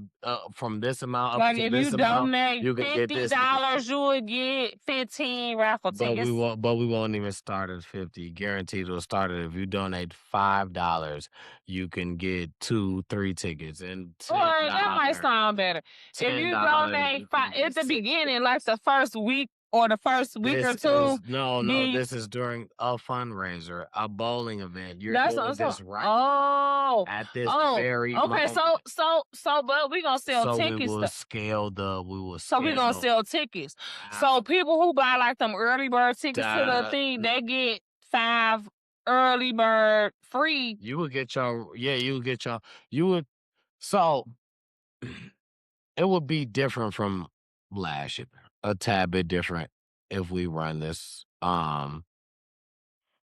from this amount up Like to if this you amount, donate you can get this many. $50, you would get 15 raffle But tickets. we won't even start at 50. Guaranteed it'll start at if you donate $5, you can get 2-3 tickets and Or that might sound better. If you donate at the beginning, like the first week or the first week or two. This is during a fundraiser, a bowling event. You're That's doing this right at this very okay. moment. But we gonna sell tickets. We will scale So we gonna sell tickets. So people who buy like them early bird tickets to the thing, they get 5 early bird free. You would get so it would be different from last year, a tad bit different if we run this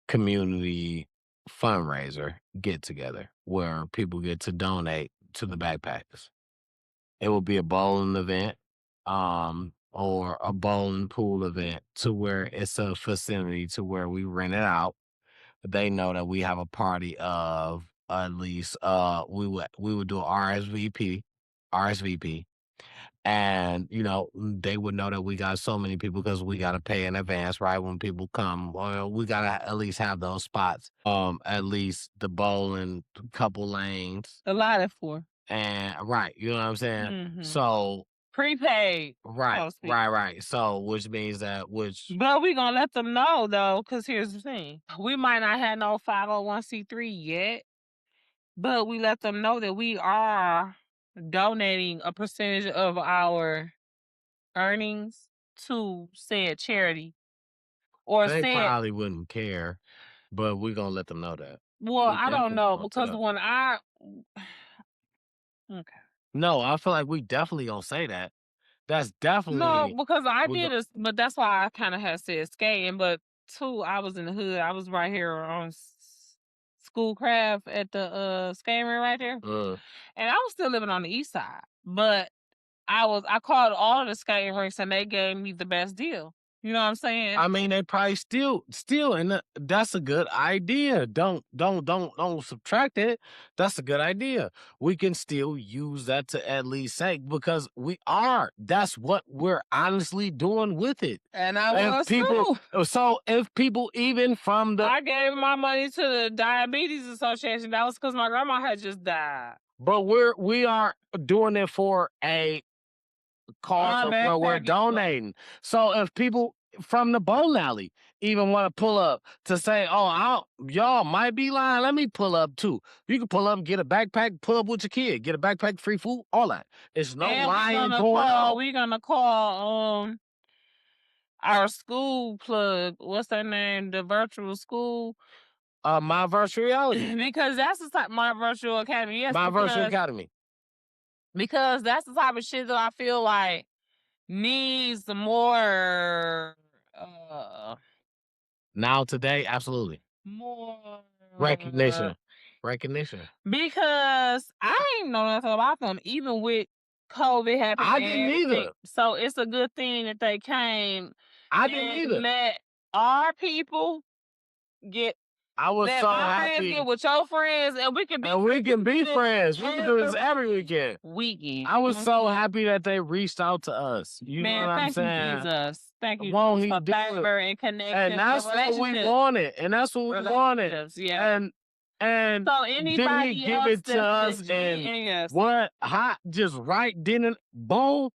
community fundraiser get together where people get to donate to the backpackers. It will be a bowling event, or a bowling pool event to where it's a vicinity to where we rent it out. They know that we have a party of at least we would do a RSVP. And they would know that we got so many people because we got to pay in advance, right? When people come, well, we got to at least have those spots. At least the bowling couple lanes. Allotted for. And right, you know what I'm saying? Mhm. So prepaid. right. So which means But we gonna let them know though, because here's the thing: we might not have no 501c3 yet, but we let them know that we are donating a percentage of our earnings to said charity. Or they probably wouldn't care, but we're gonna let them know that. Well, I don't know because when okay. No, I feel like we definitely gonna say that. That's definitely no, because I did this, but that's why I kind of had said skating. But two, I was in the hood. I was right here on Schoolcraft at the skating rink right there, and I was still living on the east side. But I called all of the skating rinks, and they gave me the best deal. You know what I'm saying? I mean, they probably still, and that's a good idea. Don't subtract it. That's a good idea. We can still use that to at least say because that's what we're honestly doing with it. And I was too. So if people even from I gave my money to the Diabetes Association. That was because my grandma had just died. But we are doing it for a cause where we're donating. So if people from the bowling alley, even want to pull up to say, oh, y'all might be lying. Let me pull up too. You can pull up and get a backpack, pull up with your kid, get a backpack, free food, all that. It's no lying going on. We're gonna call our school plug. What's their name? The virtual school. My virtual reality. Because that's the type my virtual academy. Yes, my virtual academy. Because that's the type of shit that I feel like needs more now today, absolutely. More recognition. Because I ain't know nothing about them, even with COVID happening. I didn't either. So it's a good thing that they came. I didn't either. Let our people get. I was so happy. Get with your friends, and we can be friends. We can do this every weekend. I was so happy that they reached out to us. You know what I'm saying? Jesus. Thank you. Won't he for do fiber and connection. And that's what we wanted. Yeah. And so then anybody he give it to us and what hot just right didn't boom.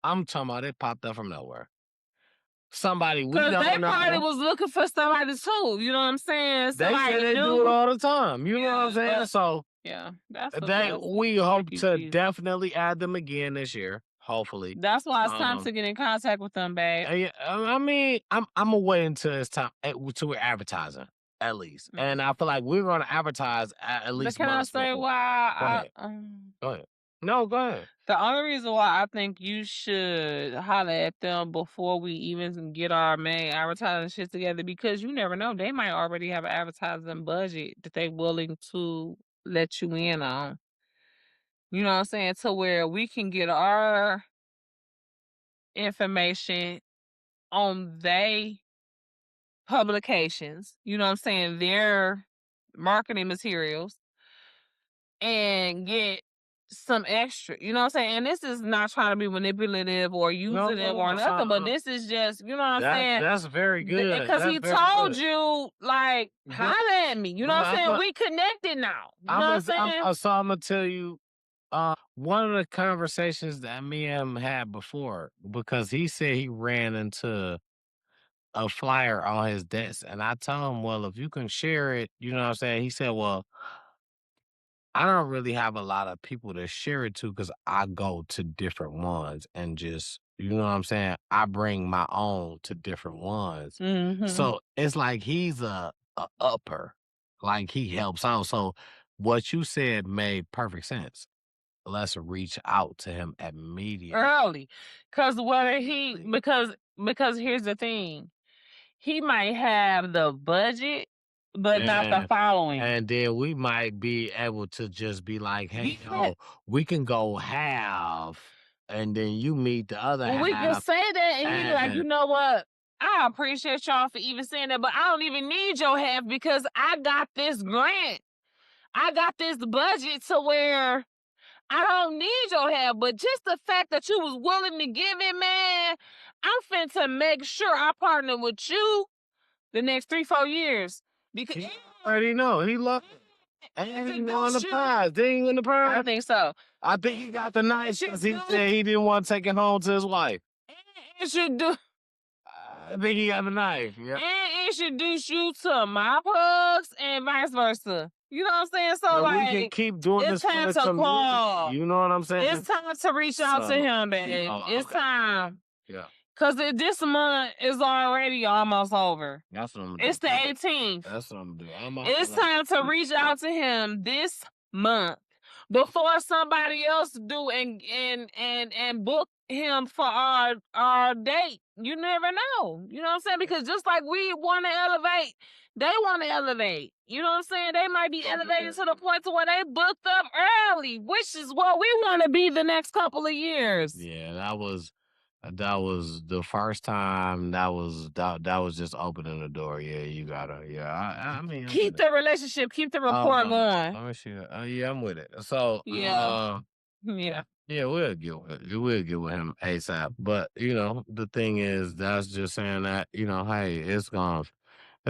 I'm talking about it popped up from nowhere. Somebody we don't know. They probably was looking for somebody too. You know what I'm saying? Somebody they say they do it all the time. You know what I'm saying? So yeah, we hope to definitely add them again this year. Hopefully. That's why it's time to get in contact with them, babe. I mean, I'm gonna wait until it's time to we're advertising at least, and I feel like we're gonna advertise at least. But can I say why? Go ahead. No, go ahead. The only reason why I think you should holler at them before we even get our main advertising shit together, because you never know, they might already have an advertising budget that they willing to let you in on. You know what I'm saying? To where we can get our information on their publications, you know what I'm saying, their marketing materials, and get some extra, you know what I'm saying? And this is not trying to be manipulative or using it or nothing, but this is just, you know what I'm saying? That's very good. Because he told you, like, holla at me. You know what I'm saying? We connected now. You know what I'm saying? So I'm going to tell you, one of the conversations that me and him had before, because he said he ran into a flyer on his desk, and I told him, well, if you can share it, you know what I'm saying? He said, well, I don't really have a lot of people to share it to because I go to different ones and just, you know what I'm saying? I bring my own to different ones. Mhm. So it's like he's a upper, like he helps out. So what you said made perfect sense. Let's reach out to him immediately. Early. Because here's the thing. He might have the budget, but not the following. And then we might be able to just be like, hey, we can go half, and then you meet the other half. We can say that, and he's like, you know what? I appreciate y'all for even saying that, but I don't even need your half because I got this grant. I got this budget to where I don't need your half, but just the fact that you was willing to give it, man, I'm finna make sure I partner with you the next 3-4 years. Because he already know. He loved it. And he won the prize. Didn't he win the prize? I think so. I think he got the nice because he said he didn't want to take it home to his wife. And should do. I think he got the knife. Yeah. And introduce you to my plugs and vice versa. You know what I'm saying? So like, we can keep doing this time to call. You know what I'm saying? It's time to reach out to him, babe. It's time. Yeah. Cause this month is already almost over. That's what I'm gonna do. It's the 18th. That's what I'm gonna do. It's time to reach out to him this month before somebody else do and book him for our date. You never know. You know what I'm saying? Because just like we want to elevate, they want to elevate. You know what I'm saying? They might be elevated to the point to where they booked up early, which is what we want to be the next couple of years. Yeah, that was the first time. That was just opening the door. Yeah, you gotta. Yeah, I mean, keep the relationship, keep the rapport going. Let me see. Yeah, I'm with it. So yeah. Yeah, we'll get with him ASAP. But you know, the thing is, that's just saying that, you know, hey, it's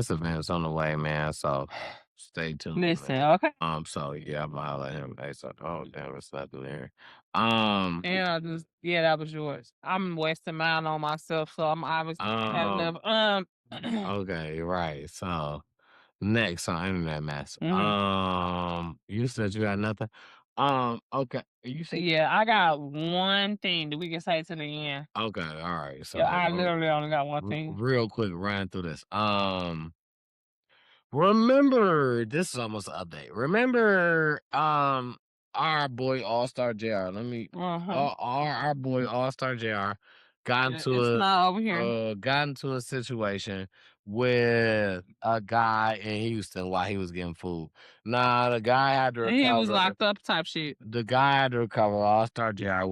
events on the way, man. So stay tuned. Listen, man. okay. So yeah, I'm gonna holler at him ASAP. Oh damn, it's not there. Yeah, that was yours. I'm wasting mine on myself, so I'm obviously competitive. Okay, right. So next on internet mess. You said you got nothing. Okay. You said Yeah, I got one thing that we can say to the end. okay. All right. Yeah, So I literally only got one thing. real quick, run through this. Remember, this is almost an update. Remember, our boy All Star JR. Our boy All Star JR got into It's not over here. got into a situation with a guy in Houston while he was getting food. Nah, the guy had to recover. He was locked up type shit. The guy had to recover. All Star JR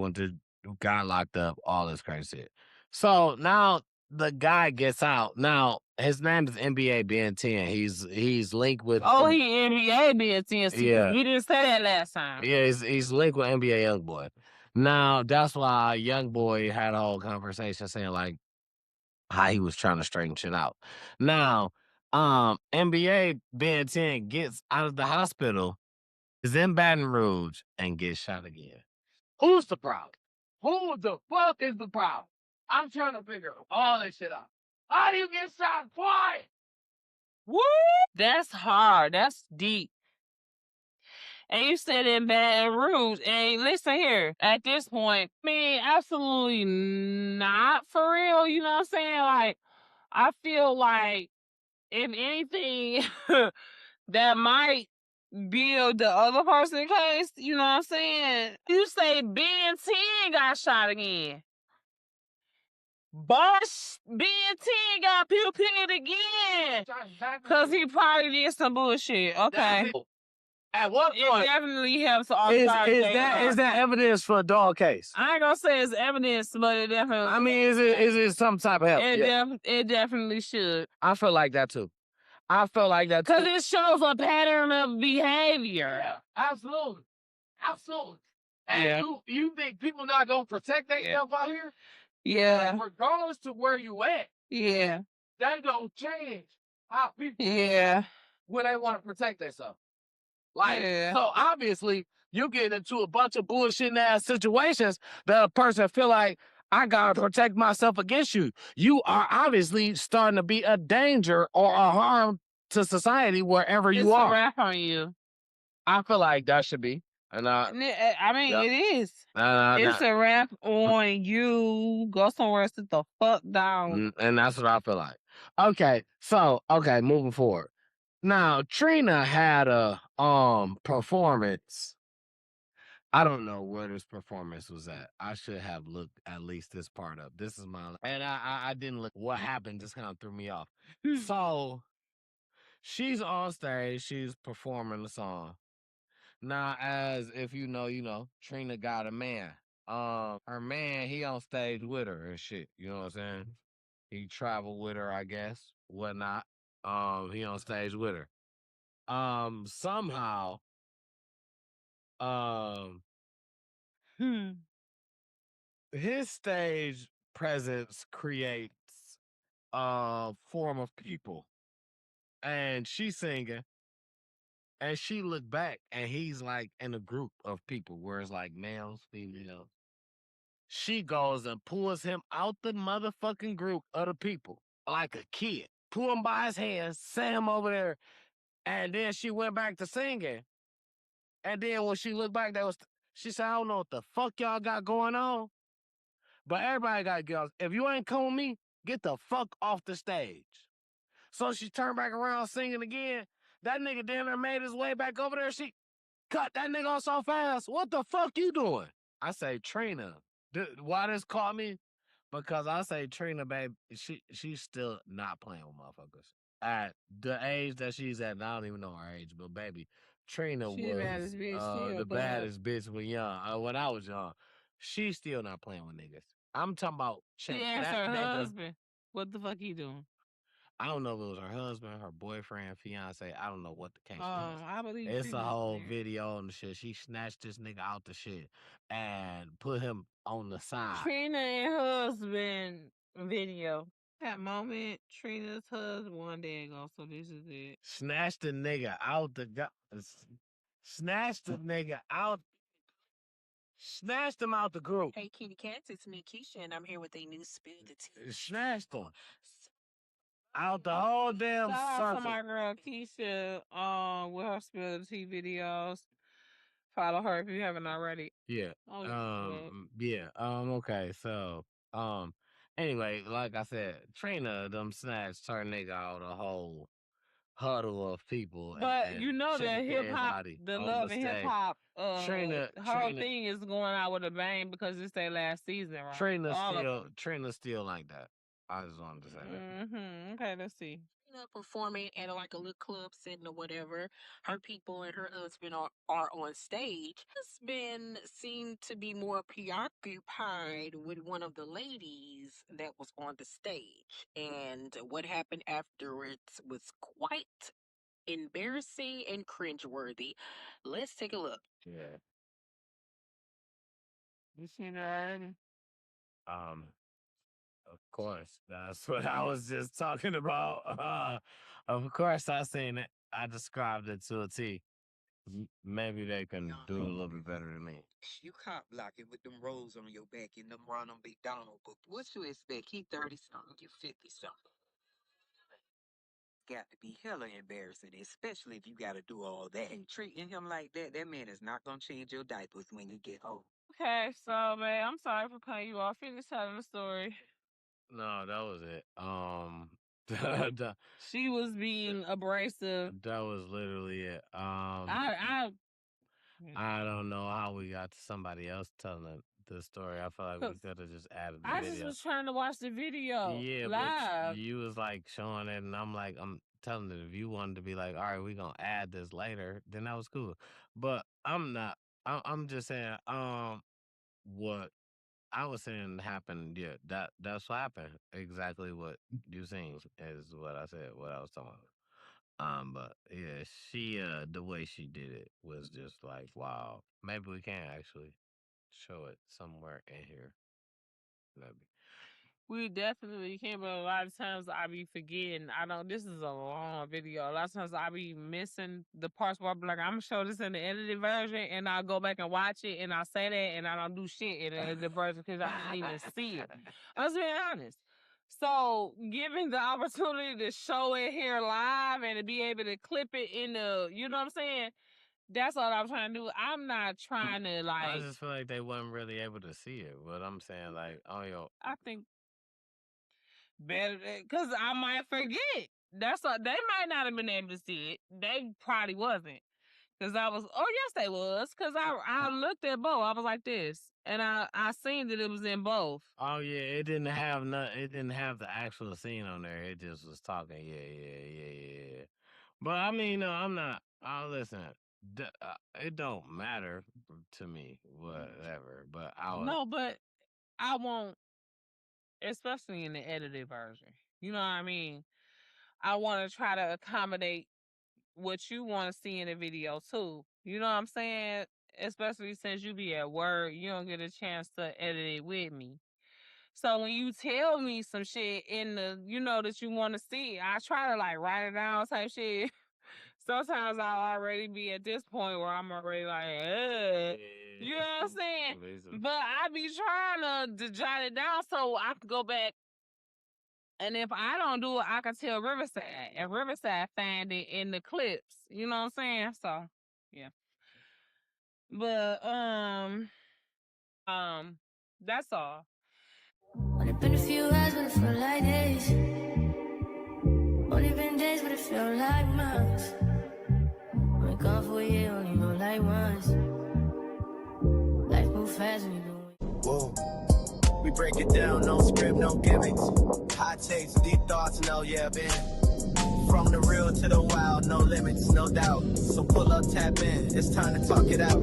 got locked up. All this crazy shit. So now the guy gets out. Now his name is NBA Ben 10. He's linked with he NBA being 10. Yeah. He didn't say that last time. Yeah, he's linked with NBA Youngboy. Now that's why Youngboy had a whole conversation saying like how he was trying to straighten shit out. Now, NBA Ben 10 gets out of the hospital, is in Baton Rouge, and gets shot again. Who's the problem? Who the fuck is the problem? I'm trying to figure all this shit out. How do you get shot twice? Woo! That's hard. That's deep. And you said in Baton Rouge. And listen here, at this point, I mean, absolutely not for real. You know what I'm saying? Like, I feel like, if anything, that might build the other person's case. You know what I'm saying? You say Ben 10 got shot again. Boss Ben 10 got pew again. Because he probably did some bullshit. Okay. At what point? It definitely helps. Is that evidence for a dog case? I ain't gonna say it's evidence, but it definitely. I mean, is it some type of help? It definitely should. I feel like that too. Because it shows a pattern of behavior. Yeah, absolutely. And you think people not gonna protect themselves out here? Yeah. Regardless to where you at, Yeah. that don't change how people when they want to protect themselves. Like, so obviously you get into a bunch of bullshit ass situations that a person feel like I gotta protect myself against you. You are obviously starting to be a danger or a harm to society wherever you are. It's a wrap on you. I feel like that should be. And I mean, it is. It's a wrap on you. Go somewhere, sit the fuck down. And that's what I feel like. Okay, moving forward. Now, Trina had a performance. I don't know where this performance was at. I should have looked at least this part up. This is my and I didn't look. What happened just kind of threw me off. So she's on stage, she's performing the song. Now, as if you know, Trina got a man. Her man, he on stage with her and shit. You know what I'm saying? He traveled with her, I guess, whatnot. He on stage with her. Somehow, his stage presence creates a form of people, and she's singing, and she looked back, and he's like in a group of people where it's like males, females. She goes and pulls him out the motherfucking group of the people like a kid. Pull him by his hands, set him over there, and then she went back to singing. And then when she looked back, she said, I don't know what the fuck y'all got going on, but everybody got girls. If you ain't coming with me, get the fuck off the stage. So she turned back around singing again. That nigga damn near made his way back over there. She cut that nigga off so fast. What the fuck you doing? I say, Trina. Why this caught me? Because I say Trina, babe, she's still not playing with motherfuckers. At the age that she's at, and I don't even know her age, but baby, Trina was the baddest bitch when young. When I was young, she's still not playing with niggas. I'm talking about She asked her husband, what the fuck he doing? I don't know if it was her husband, her boyfriend, fiance. I don't know what the case was. I believe it's a whole video and shit. She snatched this nigga out the shit and put him on the side. Trina and husband video. That moment, Trina's husband one day ago. So this is it. Snatched the nigga out Snatched the nigga out. Snatched him out the group. Hey, Kitty Cats, it's me, Keisha, and I'm here with a new Spill the Tea. Snatched him. out the whole damn Shout out to circle. my girl Keisha, with her Spill the Tea videos. Follow her if you haven't already. Yeah. Oh, yeah. Yeah. Okay. So, anyway, like I said, Trina, them snatched her nigga out a whole huddle of people But you and know the shaking hip hop, everybody the on the love and hip stage. hop, Trina, her whole Trina, thing is going out with a bang because it's their last season, right? Trina All of still, them. Trina still like that. I just wanted to say that. Okay, let's see. Performing at like a little club setting or whatever. Her people and her husband are on stage. Has been seen to be more preoccupied with one of the ladies that was on the stage. And what happened afterwards was quite embarrassing and cringeworthy. Let's take a look. Yeah. You seen her? Of course, that's what I was just talking about. Of course, I seen it. I described it to a T. Maybe they can do it a little bit better than me. You cop blocking with them rolls on your back and them Ronald McDonald, but what you expect? He 30 something, you 50 something. Got to be hella embarrassing, especially if you got to do all that. And treating him like that, that man is not gonna change your diapers when you get home. Okay, so man, I'm sorry for cutting you off. Finish telling the story. No, that was it. She was being abrasive. That was literally it. I I don't know how we got to somebody else telling the story. I feel like we could have just added the I video. just was trying to watch the video. Yeah, live. but you was like showing it, and I'm like, I'm telling it. If you wanted to be like, all right, we gonna add this later, then that was cool. But I'm not. I'm just saying. What I was saying happened. Yeah, that's what happened. Exactly what you seen is what I said. What I was talking about. But yeah, she the way she did it was just like, wow. Maybe we can actually show it somewhere in here. Maybe. We definitely can, but a lot of times I be forgetting. This is a long video. A lot of times I be missing the parts where I be like, I'm gonna show this in the edited version, and I'll go back and watch it, and I'll say that, and I don't do shit in the edited version because I didn't even see it. Let's be honest. So, giving the opportunity to show it here live and to be able to clip it in the, you know what I'm saying? That's all I'm trying to do. I'm not trying to I like. just feel like they wasn't really able to see it. But I'm saying like, oh yo, I think better because I might forget. That's all. They might not have been able to see it. They probably wasn't. Cause I was, oh yes, they was. Cause I looked at both. I was like this, and I seen that it was in both. oh yeah, it didn't have it didn't have the actual scene on there. It just was talking. Yeah. But I mean, no, I'm not. Listen. It don't matter to me, whatever. But No, but I won't, especially in the edited version. You know what I mean? I want to try to accommodate what you want to see in the video too. You know what I'm saying? Especially since you be at work, you don't get a chance to edit it with me. So when you tell me some shit in the, that you want to see, I try to like write it down type shit. Sometimes I'll already be at this point where I'm already like, you know what I'm saying? Amazing. But I be trying to jot it down so I can go back. And if I don't do it, I can tell Riverside. And Riverside find it in the clips. You know what I'm saying? So, yeah. But, that's all. Only been a few hours, but it feel like days. Only been days, but it feel like months. Been gone for a year, only know like once. Life move fast when you do it. Whoa. We break it down, no script, no gimmicks. Hot takes, deep thoughts, no yeah, man. From the real to the wild, no limits, no doubt. So pull up, tap in, it's time to talk it out.